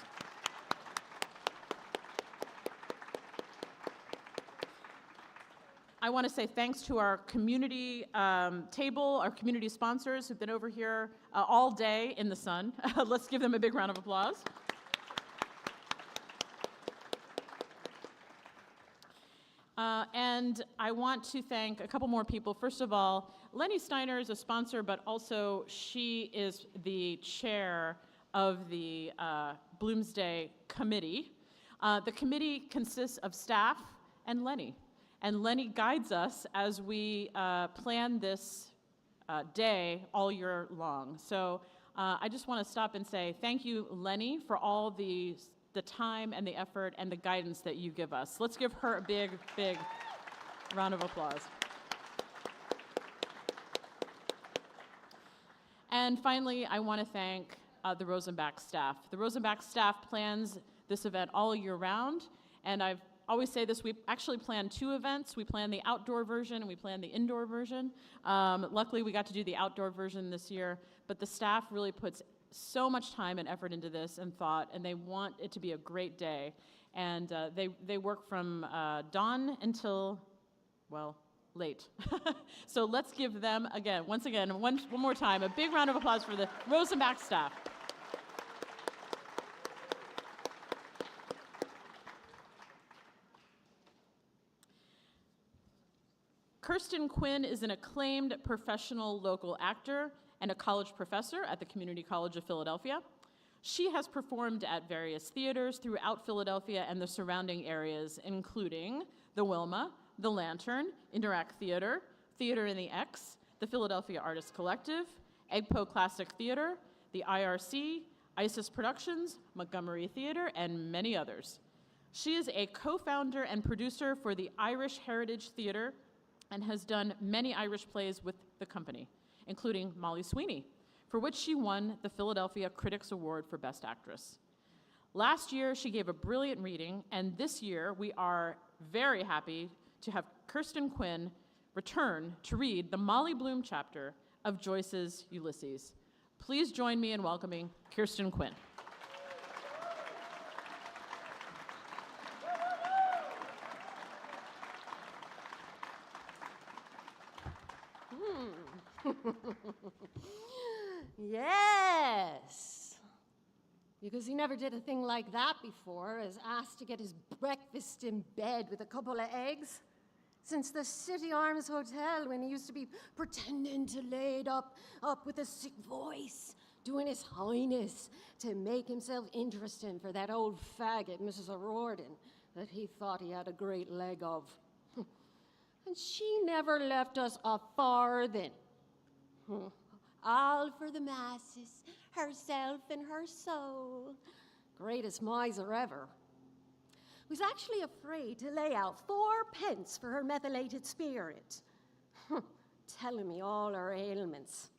I want to say thanks to our community table, our community sponsors who've been over here all day in the sun. Let's give them a big round of applause. And I want to thank a couple more people. First of all, Lenny Steiner is a sponsor, but also she is the chair of the Bloomsday Committee. The committee consists of staff and Lenny. And Lenny guides us as we plan this day all year long. So I just want to stop and say thank you, Lenny, for all the time and the effort and the guidance that you give us. Let's give her a big, big round of applause. And finally, I want to thank the Rosenbach staff. The Rosenbach staff plans this event all year round, and I've always say this, we actually plan 2 events. We plan the outdoor version and we plan the indoor version. Luckily, we got to do the outdoor version this year, but the staff really puts so much time and effort into this and thought, and they want it to be a great day. And they work from dawn until, well, late. So let's give them, once again, one more time, a big round of applause for the Rosenbach staff. Kirsten Quinn is an acclaimed professional local actor and a college professor at the Community College of Philadelphia. She has performed at various theaters throughout Philadelphia and the surrounding areas, including the Wilma, the Lantern, Interact Theater, Theater in the X, the Philadelphia Artists Collective, EGPO Classic Theater, the IRC, ISIS Productions, Montgomery Theater, and many others. She is a co-founder and producer for the Irish Heritage Theater and has done many Irish plays with the company, including Molly Sweeney, for which she won the Philadelphia Critics Award for Best Actress. Last year, she gave a brilliant reading, and this year, we are very happy to have Kirsten Quinn return to read the Molly Bloom chapter of Joyce's Ulysses. Please join me in welcoming Kirsten Quinn. Yes, because he never did a thing like that before, as asked to get his breakfast in bed with a couple of eggs. Since the City Arms Hotel, when he used to be pretending to laid up with a sick voice, doing his highness to make himself interesting for that old faggot, Mrs. O'Riordan, that he thought he had a great leg of. And she never left us a farthing. All for the masses, herself and her soul. Greatest miser ever. Was actually afraid to lay out 4 pence for her methylated spirit. Telling me all her ailments.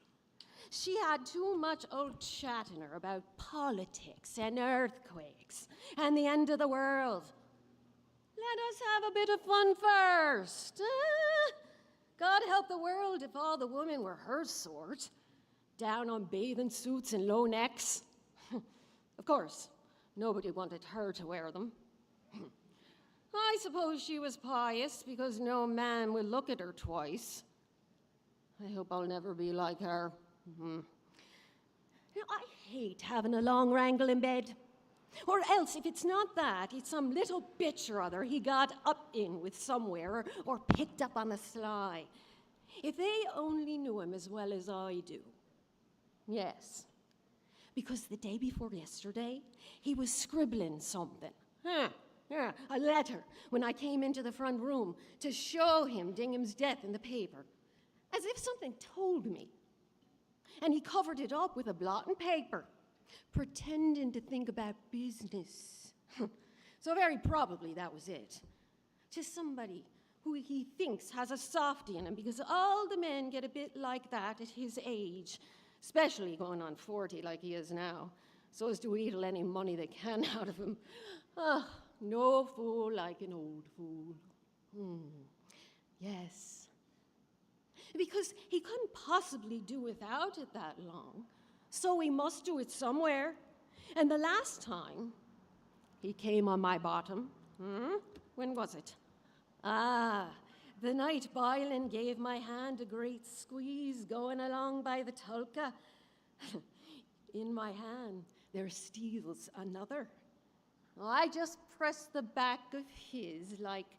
She had too much old chat in her about politics and earthquakes and the end of the world. Let us have a bit of fun first. God help the world if all the women were her sort. Down on bathing suits and low necks. Of course, nobody wanted her to wear them. I suppose she was pious because no man would look at her twice. I hope I'll never be like her. Now, I hate having a long wrangle in bed. Or else, if it's not that, it's some little bitch or other he got up in with somewhere or picked up on the sly. If they only knew him as well as I do. Yes, because the day before yesterday, he was scribbling something. A letter when I came into the front room to show him Dingham's death in the paper, as if something told me. And he covered it up with a blotting paper, pretending to think about business. So very probably that was it. Just somebody who he thinks has a softie in him, because all the men get a bit like that at his age, especially going on 40 like he is now, so as to wheedle any money they can out of him. Ah, no fool like an old fool. Yes. Because he couldn't possibly do without it that long, so he must do it somewhere. And the last time he came on my bottom, when was it? Ah, the night Bylan gave my hand a great squeeze going along by the Tulka. In my hand there steals another. I just pressed the back of his like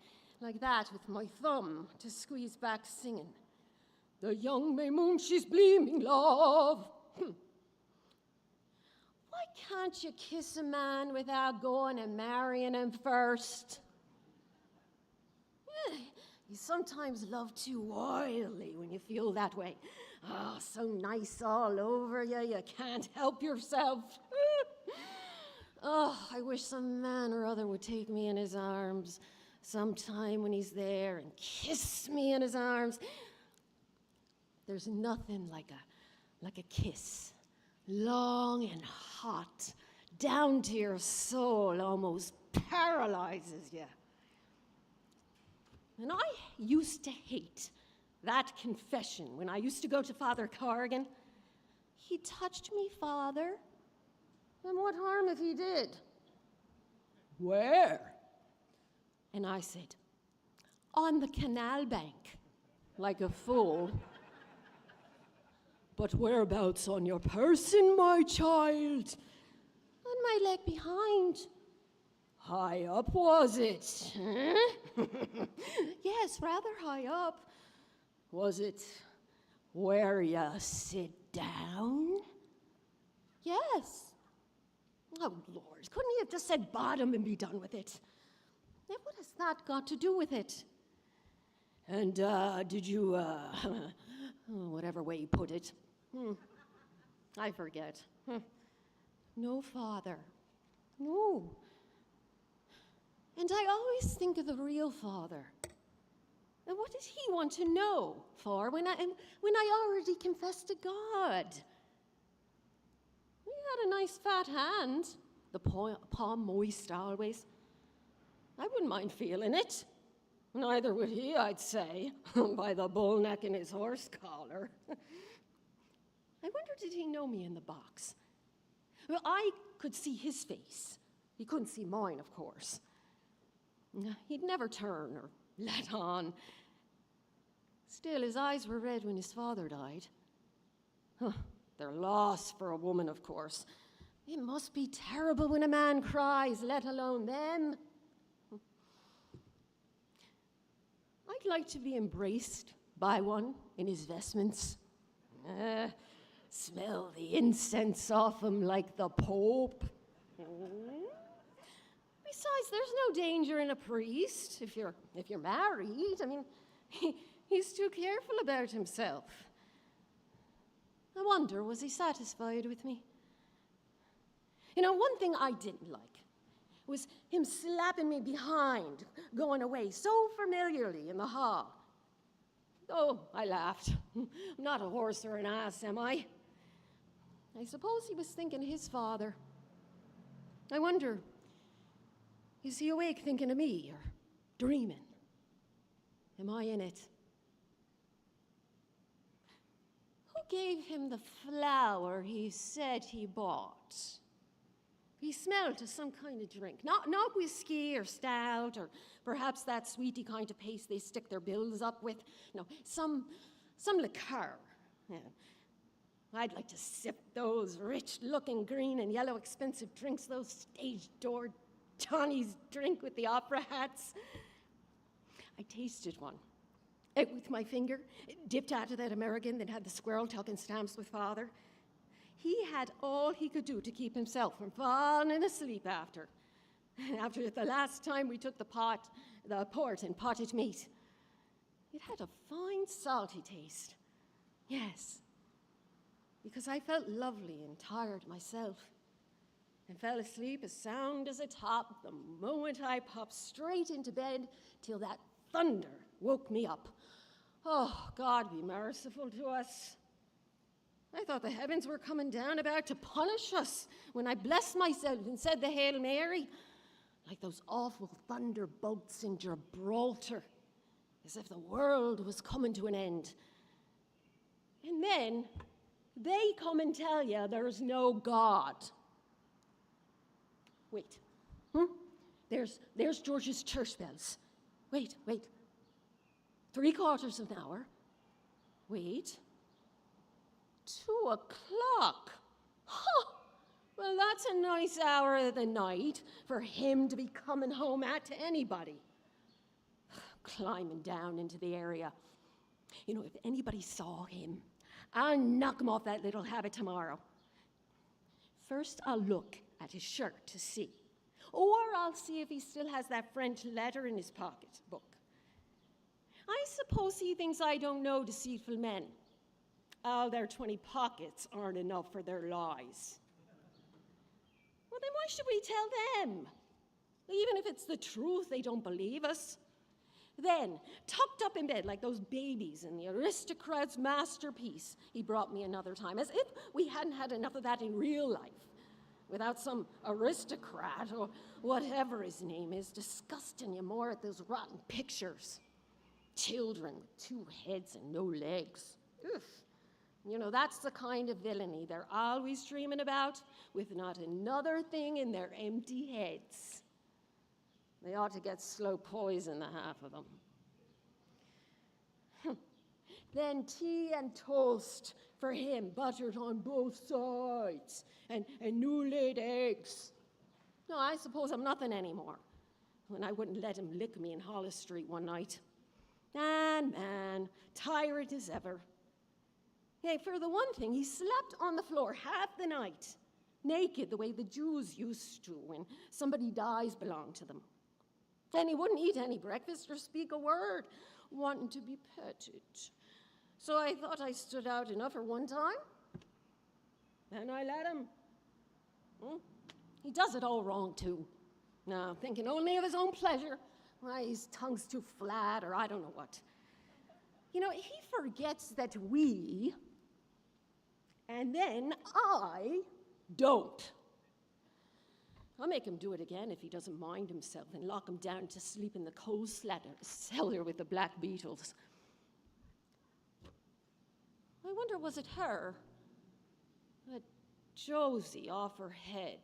that with my thumb to squeeze back, singing, "The young May moon, she's gleaming, love." Why can't you kiss a man without going and marrying him first? You sometimes love too wildly when you feel that way. Oh, so nice all over you, you can't help yourself. Oh, I wish some man or other would take me in his arms sometime when he's there and kiss me in his arms. There's nothing like a kiss, long and hot, down to your soul, almost paralyzes you. And I used to hate that confession when I used to go to Father Corrigan. "He touched me, Father." And what harm if he did? "Where?" And I said, "On the canal bank," like a fool. "But whereabouts on your person, my child?" "On my leg behind." "High up, was it? Huh?" "Yes, rather high up." "Was it where you sit down?" "Yes." "Oh, Lord, couldn't he have just said bottom and be done with it?" "Now, what has that got to do with it?" "And did you, whatever way he put it, I forget." "No, Father, no. And I always think of the real Father. And what did he want to know for when I already confessed to God? He had a nice fat hand, the palm moist always. I wouldn't mind feeling it. Neither would he, I'd say, by the bull neck in his horse collar. I wonder, did he know me in the box? Well, I could see his face. He couldn't see mine, of course. He'd never turn or let on. Still, his eyes were red when his father died. They're lost for a woman, of course. It must be terrible when a man cries, let alone them. I'd like to be embraced by one in his vestments. Smell the incense off him like the Pope. Besides, there's no danger in a priest if you're married. I mean, he's too careful about himself. I wonder, was he satisfied with me? You know, one thing I didn't like was him slapping me behind, going away so familiarly in the hall. Oh, I laughed. I'm not a horse or an ass, am I? I suppose he was thinking of his father. I wonder, is he awake thinking of me or dreaming? Am I in it? Who gave him the flower he said he bought? He smelled of some kind of drink, not whiskey or stout or perhaps that sweety kind of paste they stick their bills up with. No, some liqueur. Yeah. I'd like to sip those rich-looking green and yellow expensive drinks those stage-door Johnnies drink with the opera hats. I tasted one with my finger, dipped out of that American that had the squirrel talking stamps with Father. He had all he could do to keep himself from falling asleep after the last time we took the port and pottage meat. It had a fine salty taste. Yes, because I felt lovely and tired myself and fell asleep as sound as a top the moment I popped straight into bed till that thunder woke me up. Oh, God be merciful to us. I thought the heavens were coming down about to punish us when I blessed myself and said the Hail Mary, like those awful thunderbolts in Gibraltar, as if the world was coming to an end. And then they come and tell you there's no God. Wait, There's George's church bells. Wait. 3/4 of an hour. Wait. 2 o'clock. Huh. Well, that's a nice hour of the night for him to be coming home at to anybody. Climbing down into the area. You know, if anybody saw him, I'll knock him off that little habit tomorrow. First, I'll look at his shirt to see. Or I'll see if he still has that French letter in his pocketbook. I suppose he thinks I don't know deceitful men. All their 20 pockets aren't enough for their lies. Well, then why should we tell them? Even if it's the truth, they don't believe us. Then, tucked up in bed like those babies in the aristocrat's masterpiece, he brought me another time, as if we hadn't had enough of that in real life, without some aristocrat or whatever his name is disgusting you more at those rotten pictures. Children with 2 heads and no legs. Ugh. You know, that's the kind of villainy they're always dreaming about, with not another thing in their empty heads. They ought to get slow poison, the half of them. Then tea and toast for him, buttered on both sides, and new laid eggs. No, I suppose I'm nothing anymore, when I wouldn't let him lick me in Hollis Street one night. And man, tired as ever. Hey, for the one thing, he slept on the floor half the night, naked the way the Jews used to when somebody dies belonged to them. And he wouldn't eat any breakfast or speak a word, wanting to be petted. So I thought I stood out enough for one time, and I let him. He does it all wrong, too. Now, thinking only of his own pleasure, why his tongue's too flat, or I don't know what. You know, he forgets that we, and then I, don't. I'll make him do it again if he doesn't mind himself and lock him down to sleep in the coal cellar with the black beetles. I wonder, was it her? That Josie off her head.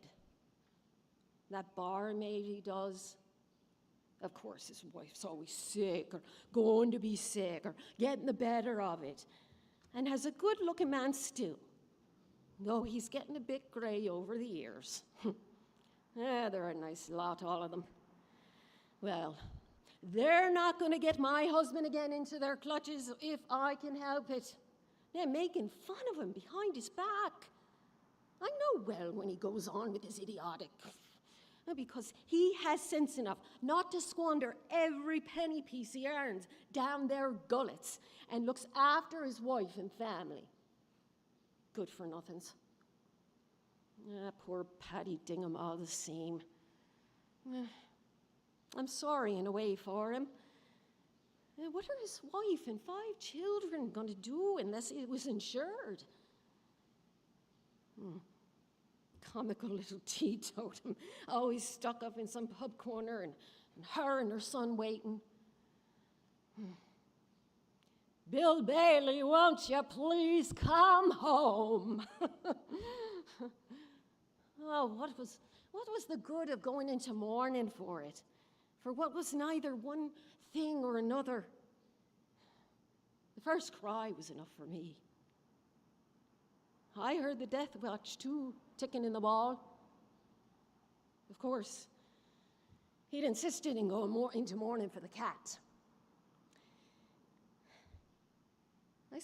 That barmaid he does. Of course, his wife's always sick or going to be sick or getting the better of it. And has a good-looking man still, though he's getting a bit gray over the years. They're a nice lot, all of them. Well, they're not going to get my husband again into their clutches if I can help it. They're making fun of him behind his back. I know well when he goes on with his idiotic, because he has sense enough not to squander every penny piece he earns down their gullets and looks after his wife and family. Good for nothings. Poor Paddy Dingham, all the same. I'm sorry in a way for him. What are his wife and 5 children going to do unless it was insured? Comical little teetotum, always stuck up in some pub corner, and her and her son waiting. Bill Bailey, won't you please come home? Oh, what was the good of going into mourning for it? For what was neither one thing or another. The first cry was enough for me. I heard the death watch, too, ticking in the wall. Of course, he'd insisted in going into mourning for the cat. I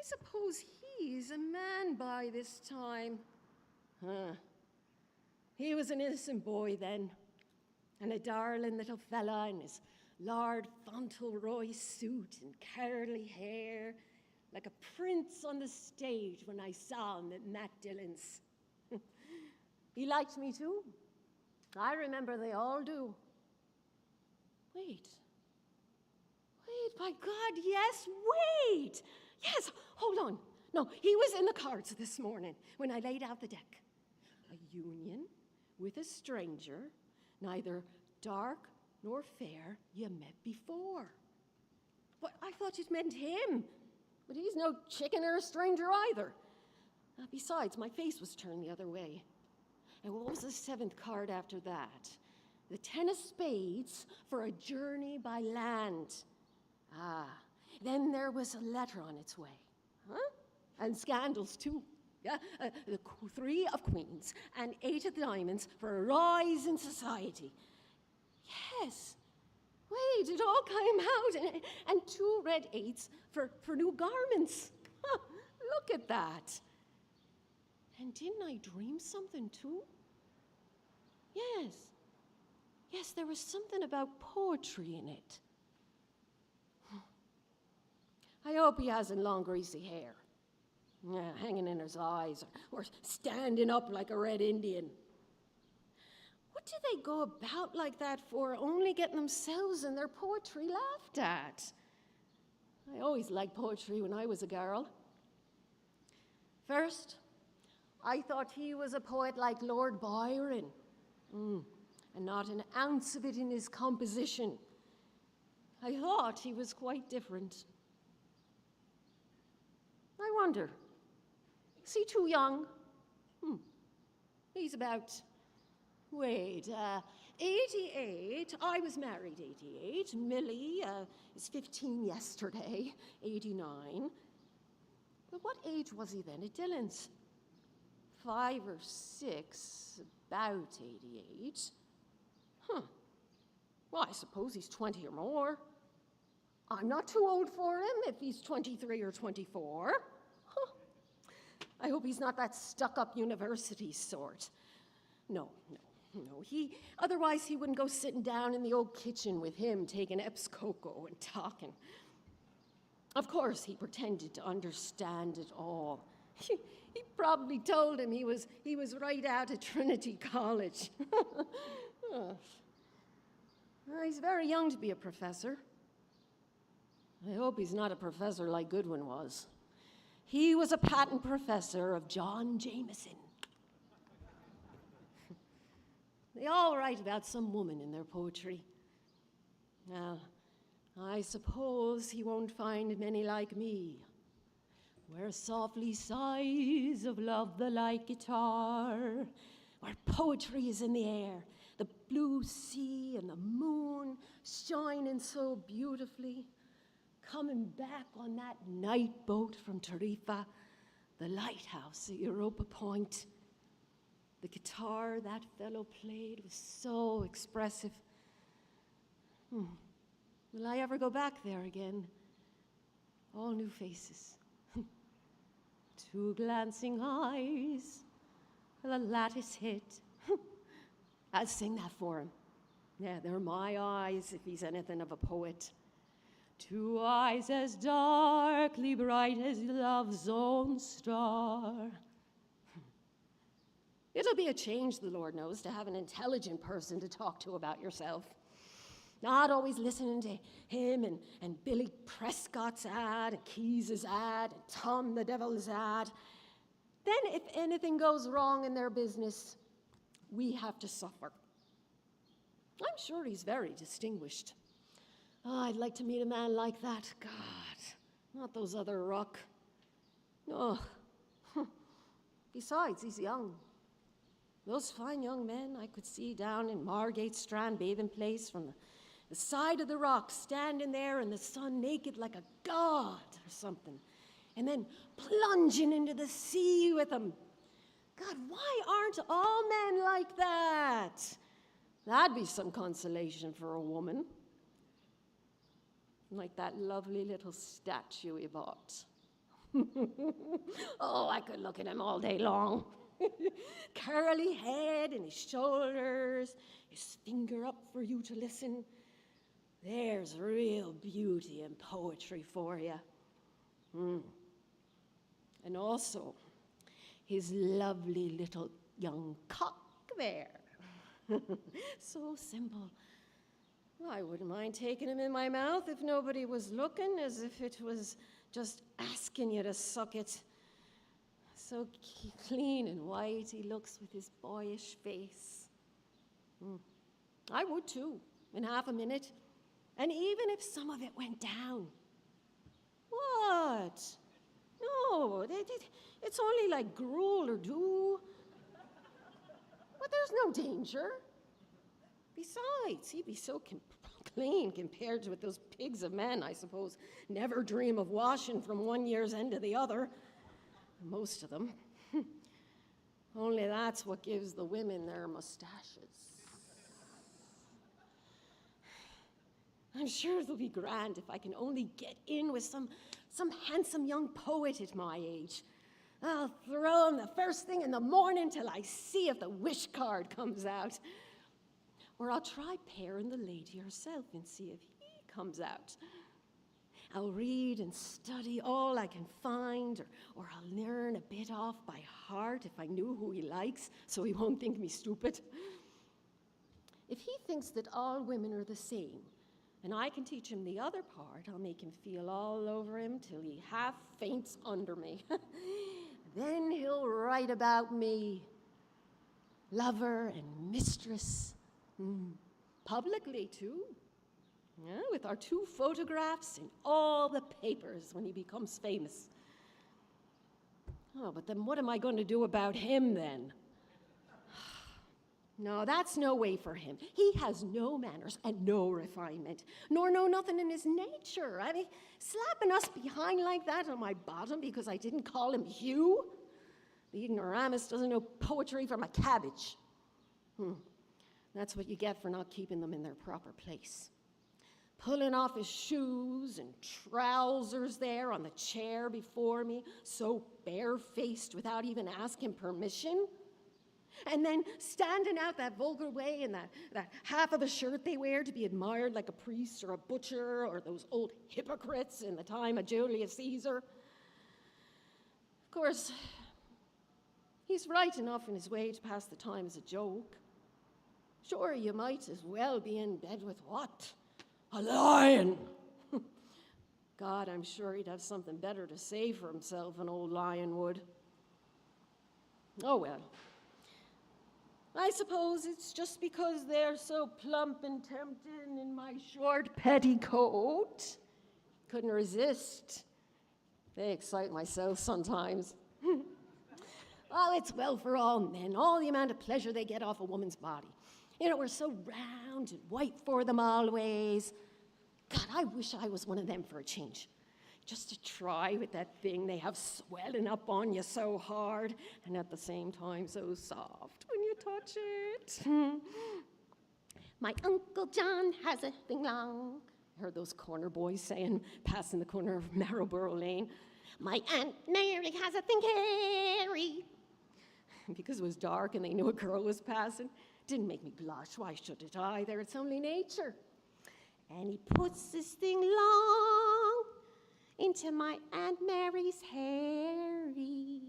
suppose he's a man by this time. He was an innocent boy then, and a darling little fella in his Lord Fauntleroy suit and curly hair, like a prince on the stage when I saw him at Matt Dillon's. He liked me too. I remember they all do. Wait, by God, yes, wait! Yes, hold on. No, he was in the cards this morning when I laid out the deck. A union with a stranger, neither dark nor fair, you met before. But I thought it meant him. But he's no chicken or a stranger either. Besides, my face was turned the other way. And what was the seventh card after that? The 10 of spades for a journey by land. Then there was a letter on its way. Huh? And scandals, too. Yeah? The 3 of queens and 8 of diamonds for a rise in society. Yes. Wait, it all came out. And 2 red 8s for new garments. Huh, look at that. And didn't I dream something, too? Yes, there was something about poetry in it. I hope he hasn't long, greasy hair. Hanging in his eyes, or standing up like a red Indian. What do they go about like that for, only getting themselves and their poetry laughed at? I always liked poetry when I was a girl. First, I thought he was a poet like Lord Byron, and not an ounce of it in his composition. I thought he was quite different. I wonder, is he too young? He's about, 88. I was married 88. Millie is 15 yesterday, 89. But what age was he then at Dillon's? 5 or 6, about 88. Well, I suppose he's 20 or more. I'm not too old for him if he's 23 or 24. I hope he's not that stuck-up university sort. No. Otherwise he wouldn't go sitting down in the old kitchen with him, taking Epps cocoa and talking. Of course, he pretended to understand it all. He probably told him he was right out of Trinity College. He's very young to be a professor. I hope he's not a professor like Goodwin was. He was a patent professor of John Jameson. They all write about some woman in their poetry. Now, I suppose he won't find many like me, where softly sighs of love the light guitar, where poetry is in the air, the blue sea and the moon shining so beautifully, coming back on that night boat from Tarifa, the lighthouse at Europa Point. The guitar that fellow played was so expressive. Will I ever go back there again? All new faces. 2 glancing eyes, the lattice hit. I'll sing that for him. Yeah, they're my eyes if he's anything of a poet. 2 eyes as darkly bright as love's own star. It'll be a change, the Lord knows, to have an intelligent person to talk to about yourself. Not always listening to him and Billy Prescott's ad, and Keyes' ad, and Tom the Devil's ad. Then if anything goes wrong in their business, we have to suffer. I'm sure he's very distinguished. Oh, I'd like to meet a man like that. God, not those other ruck. No. Besides, he's young. Those fine young men I could see down in Margate Strand bathing place from the side of the rock, standing there in the sun naked like a god or something, and then plunging into the sea with them. God, why aren't all men like that? That'd be some consolation for a woman. Like that lovely little statue he bought. Oh, I could look at him all day long. Curly head and his shoulders, his finger up for you to listen. There's real beauty and poetry for you. And also, his lovely little young cock there. So simple. I wouldn't mind taking him in my mouth if nobody was looking, as if it was just asking you to suck it. So clean and white he looks with his boyish face. I would too, in half a minute. And even if some of it went down. What? No, it's only like gruel or dew. But there's no danger. Besides, he'd be so clean compared to what those pigs of men, I suppose, never dream of washing from one year's end to the other. Most of them. Only that's what gives the women their mustaches. I'm sure it'll be grand if I can only get in with some handsome young poet at my age. I'll throw him the first thing in the morning till I see if the wish card comes out. Or I'll try pairing the lady herself and see if he comes out. I'll read and study all I can find, or I'll learn a bit off by heart if I knew who he likes, so he won't think me stupid. If he thinks that all women are the same, and I can teach him the other part, I'll make him feel all over him till he half faints under me. Then he'll write about me, lover and mistress, publicly too. Yeah, with our 2 photographs in all the papers when he becomes famous. Oh, but then what am I going to do about him then? No, that's no way for him. He has no manners and no refinement, nor know nothing in his nature. I mean, slapping us behind like that on my bottom because I didn't call him Hugh? The ignoramus doesn't know poetry from a cabbage. That's what you get for not keeping them in their proper place. Pulling off his shoes and trousers there on the chair before me, so barefaced without even asking permission. And then standing out that vulgar way in that half of the shirt they wear to be admired like a priest or a butcher or those old hypocrites in the time of Julius Caesar. Of course, he's right enough in his way to pass the time as a joke. Sure, you might as well be in bed with what? A lion! God, I'm sure he'd have something better to say for himself, an old lion would. Oh well. I suppose it's just because they're so plump and tempting in my short petticoat. Couldn't resist. They excite myself sometimes. Oh, it's well for all men, all the amount of pleasure they get off a woman's body. You know, we're so round and white for them always. God, I wish I was one of them for a change. Just to try with that thing they have swelling up on you so hard and at the same time so soft when you touch it. My Uncle John has a thing long. I heard those corner boys saying, passing the corner of Marlborough Lane. My Aunt Mary has a thing hairy. Because it was dark and they knew a girl was passing. Didn't make me blush. Why should it either? It's only nature. And he puts this thing long into my Aunt Mary's hairy.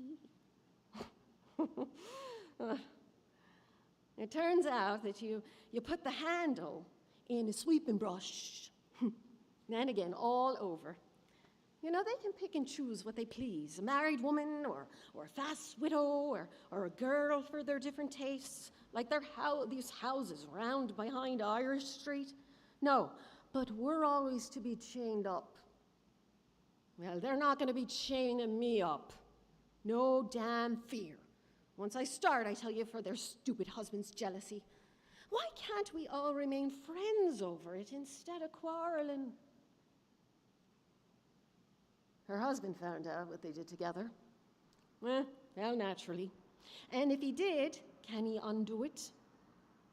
It turns out that you put the handle in a sweeping brush. Then again, all over. You know, they can pick and choose what they please. A married woman or a fast widow or a girl for their different tastes, like these houses round behind Irish Street. No, but we're always to be chained up. Well, they're not going to be chaining me up. No damn fear. Once I start, I tell you, for their stupid husband's jealousy. Why can't we all remain friends over it instead of quarreling? Her husband found out what they did together. Well, naturally. And if he did, can he undo it?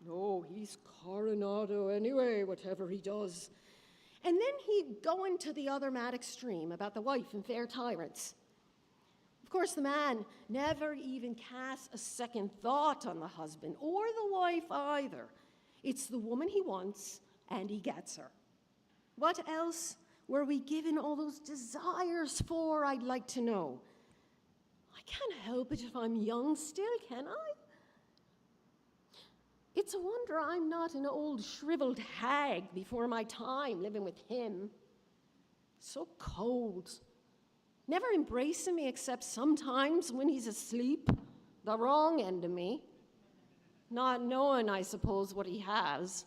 No, he's coronado anyway, whatever he does. And then he'd go into the other mad extreme about the wife and fair tyrants. Of course, the man never even casts a second thought on the husband or the wife either. It's the woman he wants, and he gets her. What else were we given all those desires for, I'd like to know? I can't help it if I'm young still, can I? It's a wonder I'm not an old shriveled hag before my time living with him. So cold. Never embracing me except sometimes when he's asleep, the wrong end of me. Not knowing, I suppose, what he has.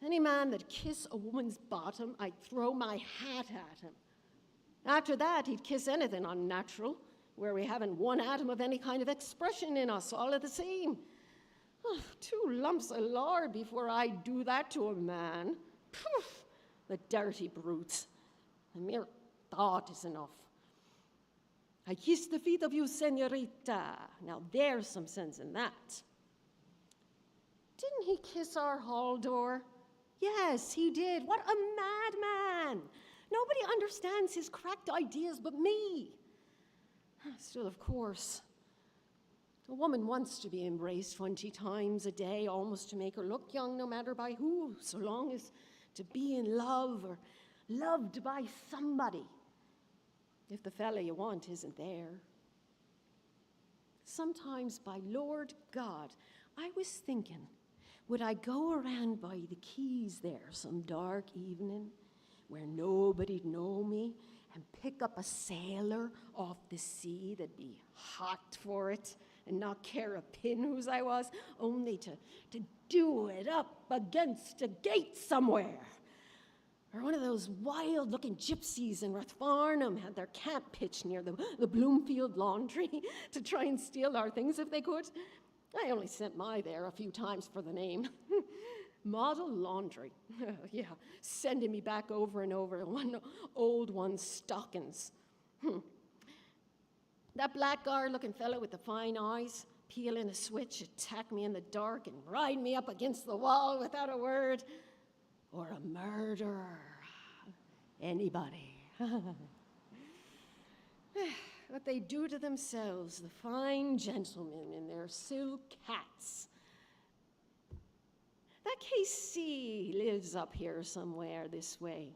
Any man that'd kiss a woman's bottom, I'd throw my hat at him. After that, he'd kiss anything unnatural, where we haven't one atom of any kind of expression in us, all of the same. Oh, 2 lumps of lard before I'd do that to a man. Poof, the dirty brutes. The mere thought is enough. I kiss the feet of you, senorita. Now there's some sense in that. Didn't he kiss our hall door? Yes, he did. What a madman! Nobody understands his cracked ideas but me. Still, of course, a woman wants to be embraced 20 times a day, almost to make her look young, no matter by who, so long as to be in love or loved by somebody, if the fella you want isn't there. Sometimes, by Lord God, I was thinking, would I go around by the quays there some dark evening where nobody'd know me and pick up a sailor off the sea that'd be hot for it and not care a pin whose I was, only to do it up against a gate somewhere? Or one of those wild-looking gypsies in Rathfarnham had their camp pitched near the Bloomfield Laundry to try and steal our things if they could. I only sent my there a few times for the name. Model Laundry. Yeah, sending me back over and over one old one's stockings. That blackguard-looking fellow with the fine eyes, peeling a switch, attack me in the dark and ride me up against the wall without a word. Or a murderer. Anybody. What they do to themselves, the fine gentlemen in their silk hats. That KC lives up here somewhere this way.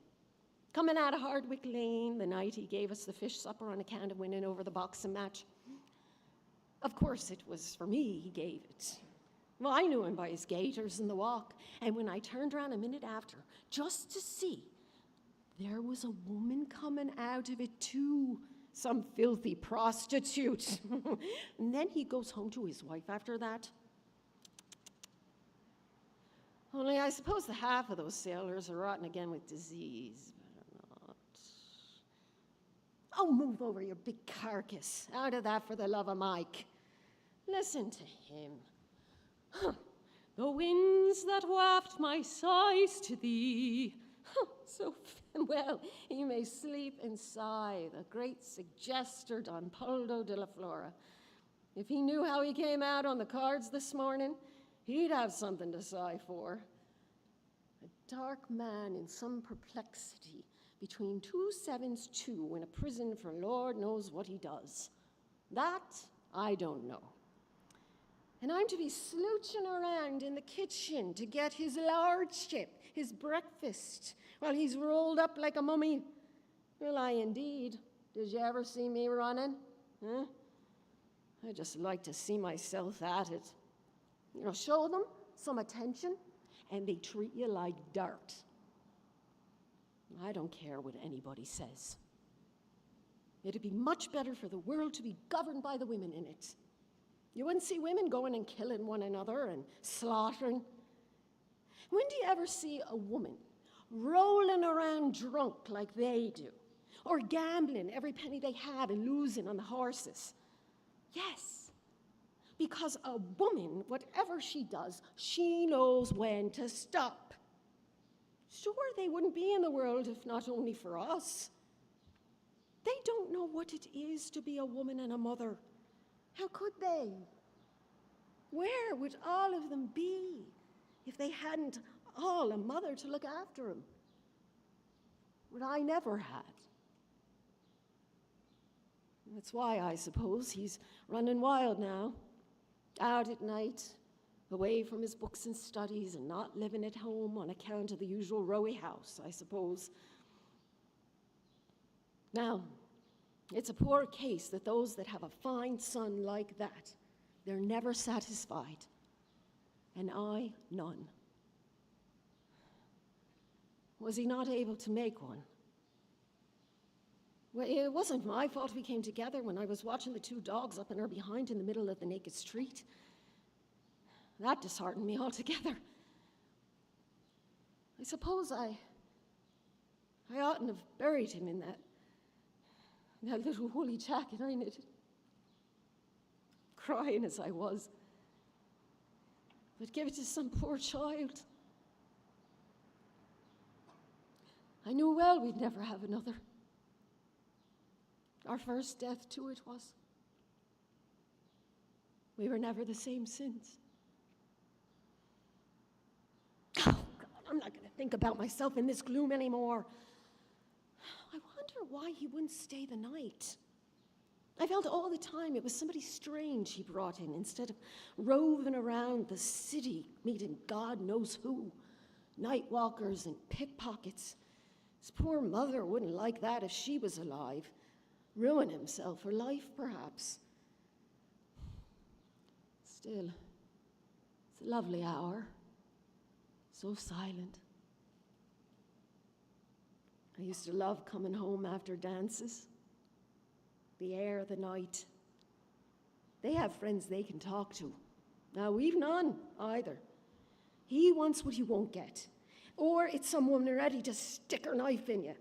Coming out of Hardwick Lane the night he gave us the fish supper on account of winning over the boxing match. Of course, it was for me he gave it. Well, I knew him by his gaiters and the walk, and when I turned around a minute after, just to see, there was a woman coming out of it too, some filthy prostitute. And then he goes home to his wife after that. Only I suppose the half of those sailors are rotten again with disease, but not. Oh, move over, your big carcass. Out of that for the love of Mike. Listen to him. The winds that waft my sighs to thee. So well, he may sleep and sigh, the great suggester Don Poldo de la Flora. If he knew how he came out on the cards this morning, he'd have something to sigh for. A dark man in some perplexity between 2 sevens 2 in a prison for Lord knows what he does. That I don't know. And I'm to be slouching around in the kitchen to get his lordship, his breakfast, while he's rolled up like a mummy. Will I indeed? Did you ever see me running? Huh? I just like to see myself at it. You know, show them some attention, and they treat you like dirt. I don't care what anybody says. It'd be much better for the world to be governed by the women in it. You wouldn't see women going and killing one another and slaughtering. When do you ever see a woman rolling around drunk like they do, or gambling every penny they have and losing on the horses? Yes, because a woman, whatever she does, she knows when to stop. Sure, they wouldn't be in the world if not only for us. They don't know what it is to be a woman and a mother. How could they? Where would all of them be if they hadn't all a mother to look after them? What I never had. That's why, I suppose, he's running wild now. Out at night, away from his books and studies, and not living at home on account of the usual rowy house, I suppose. Now, it's a poor case that those that have a fine son like that, they're never satisfied. and I none. Was he not able to make one? Well, it wasn't my fault we came together when I was watching the two dogs up in her behind in the middle of the naked street. That disheartened me altogether. I suppose I oughtn't have buried him in that little woolly jacket I knitted, crying as I was. But give it to some poor child. I knew well we'd never have another. Our first death, too, it was. We were never the same since. Oh, God, I'm not going to think about myself in this gloom anymore. I wonder why he wouldn't stay the night. I felt all the time it was somebody strange he brought in instead of roving around the city meeting God knows who, night walkers and pickpockets. His poor mother wouldn't like that if she was alive. Ruin himself for life, perhaps. Still, it's a lovely hour. So silent. I used to love coming home after dances. The air, the night. They have friends they can talk to. Now, we've none, either. He wants what he won't get. Or it's some woman ready to stick her knife in you.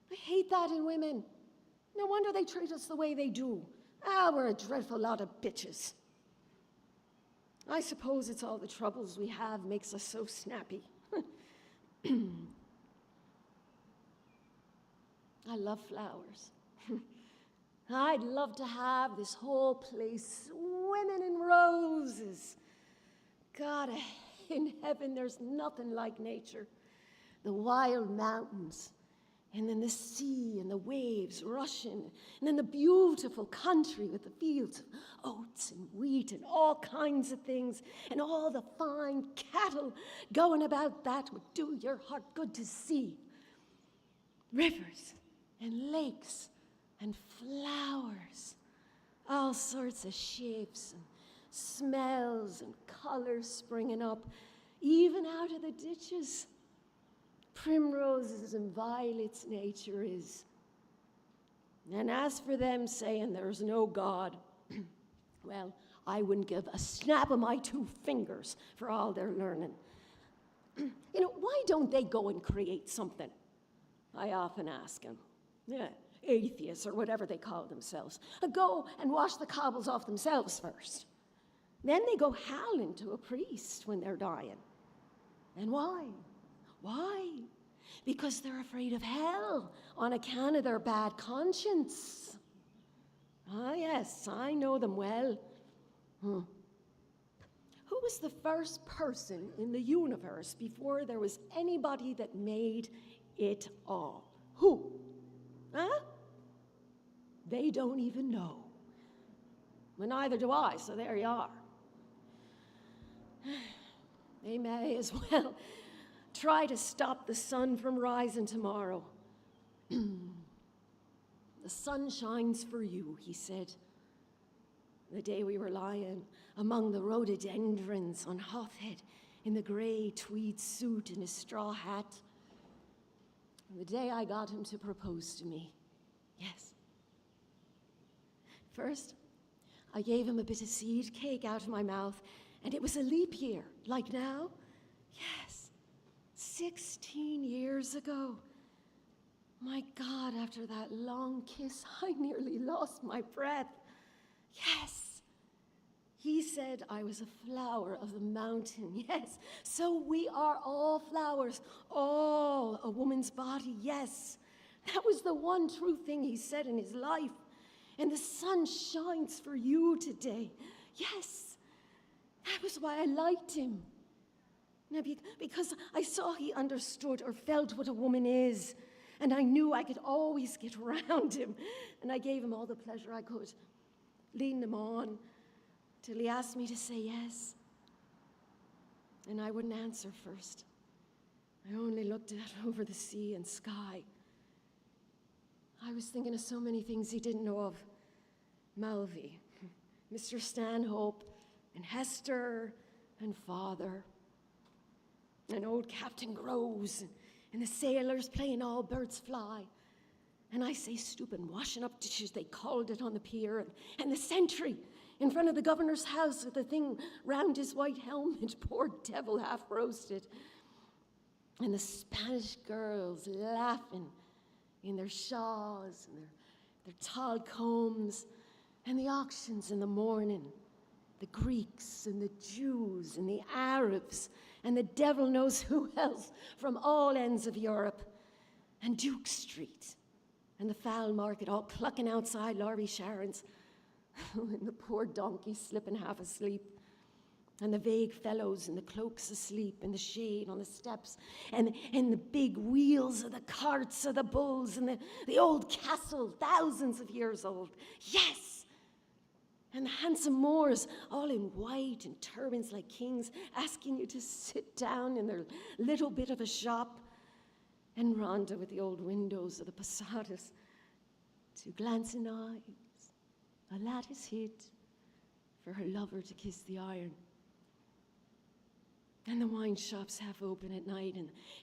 I hate that in women. No wonder they treat us the way they do. We're a dreadful lot of bitches. I suppose it's all the troubles we have makes us so snappy. I love flowers. I'd love to have this whole place swimming in roses. God, in heaven, there's nothing like nature. The wild mountains, and then the sea and the waves rushing, and then the beautiful country with the fields of oats and wheat and all kinds of things, and all the fine cattle going about that would do your heart good to see. Rivers and lakes and flowers, all sorts of shapes and smells and colors springing up, even out of the ditches. Primroses and violets nature is. And as for them saying there's no God, well, I wouldn't give a snap of my 2 fingers for all their learning. Why don't they go and create something? I often ask them. Yeah, atheists or whatever they call themselves. Go and wash the cobbles off themselves first. Then they go howling to a priest when they're dying. And why? Why? Because they're afraid of hell on account of their bad conscience. Ah, yes, I know them well. Who was the first person in the universe before there was anybody that made it all? Who? Huh? They don't even know. Well, neither do I, so there you are. They may as well try to stop the sun from rising tomorrow. The sun shines for you, he said. The day we were lying among the rhododendrons on Hothhead in the gray tweed suit and his straw hat. And the day I got him to propose to me. Yes. First, I gave him a bit of seed cake out of my mouth, and it was a leap year, like now. Yes, 16 years ago. My God, after that long kiss, I nearly lost my breath. Yes, he said I was a flower of the mountain. Yes, so we are all flowers, all a woman's body, yes. That was the one true thing he said in his life. And the sun shines for you today. Yes, that was why I liked him. Now, because I saw he understood or felt what a woman is. And I knew I could always get around him. And I gave him all the pleasure I could, leading him on till he asked me to say yes. And I wouldn't answer first. I only looked out over the sea and sky. I was thinking of so many things he didn't know of. Malvy, Mr. Stanhope, and Hester, and Father, and old Captain Groves, and the sailors playing All Birds Fly. And I say stooping, washing up dishes, they called it on the pier, and the sentry in front of the governor's house with the thing round his white helmet, poor devil, half roasted. And the Spanish girls laughing in their shawls and their tall combs, and the auctions in the morning, the Greeks and the Jews and the Arabs and the devil knows who else from all ends of Europe, and Duke Street and the fowl market all clucking outside Laurie Sharon's, and the poor donkey slipping half asleep, and the vague fellows in the cloaks asleep in the shade on the steps, and the big wheels of the carts of the bulls, and the old castle, thousands of years old. Yes! And the handsome Moors, all in white and turbans like kings, asking you to sit down in their little bit of a shop. And Rhonda with the old windows of the Posadas, two glancing eyes, a lattice hid for her lover to kiss the iron. And the wine shops half open at night,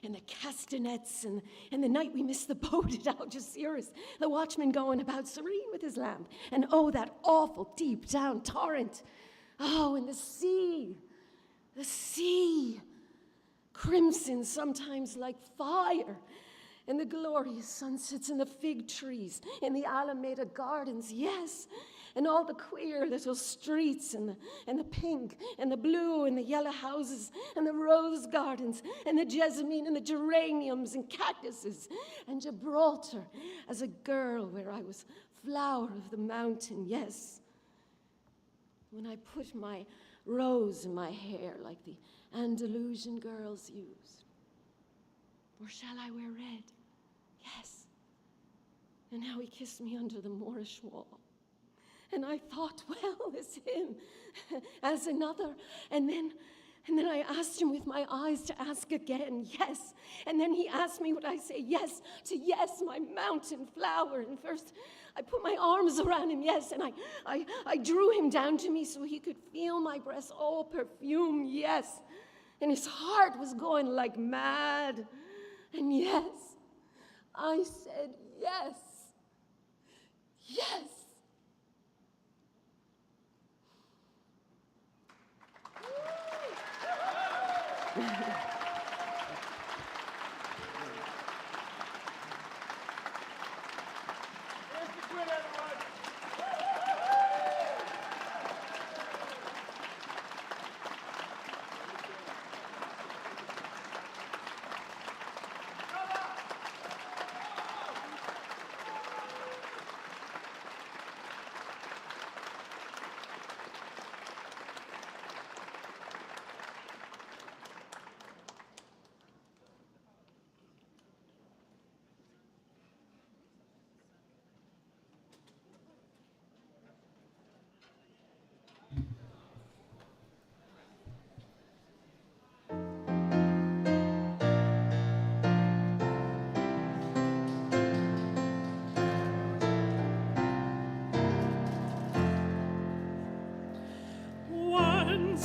and the castanets, and the night we missed the boat at Algeciras, the watchman going about serene with his lamp, and oh, that awful deep down torrent. Oh, and the sea, crimson sometimes like fire, and the glorious sunsets in the fig trees, in the Alameda Gardens, yes, and all the queer little streets, and the pink, and the blue, and the yellow houses, and the rose gardens, and the jessamine, and the geraniums, and cactuses, and Gibraltar as a girl where I was flower of the mountain, yes. When I put my rose in my hair like the Andalusian girls used. Or shall I wear red? Yes. And how he kissed me under the Moorish wall. And I thought, well, as him, as another. And then I asked him with my eyes to ask again, yes. And then he asked me would I say yes to yes, my mountain flower. And first I put my arms around him, yes, and I drew him down to me so he could feel my breasts, all perfume, yes. And his heart was going like mad. And yes, I said yes. Yes.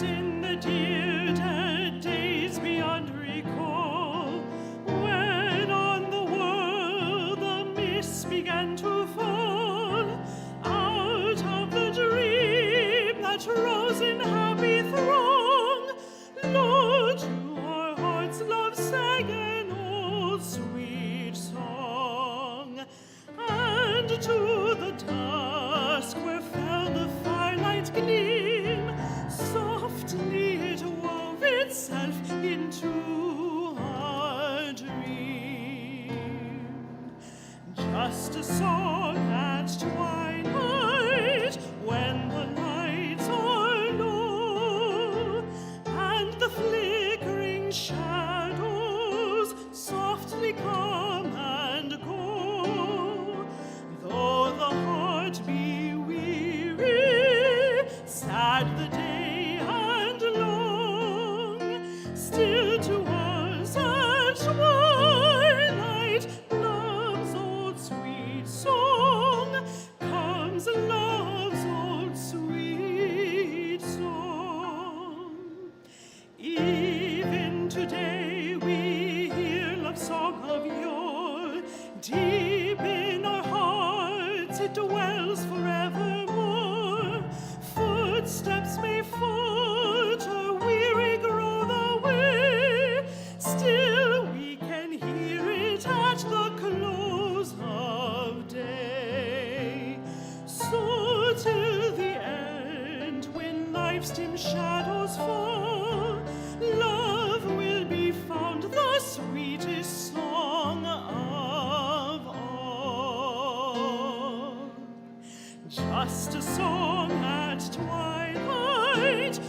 In the dear dead days beyond recall, when on the world the mist began to fall, out of the dream that rose in happy throng, Lord, to our hearts love sang an old sweet song, and to the dusk where fell the firelight gleam, softly it wove itself into a dream. Just a song at twilight, when the lights are low, and the flickering shadows softly come and go. Though the heart be weary, sad the day and long, still to us at twilight love's old sweet song comes, love's old sweet song. shadows fall, love will be found the sweetest song of all. Just a song at twilight,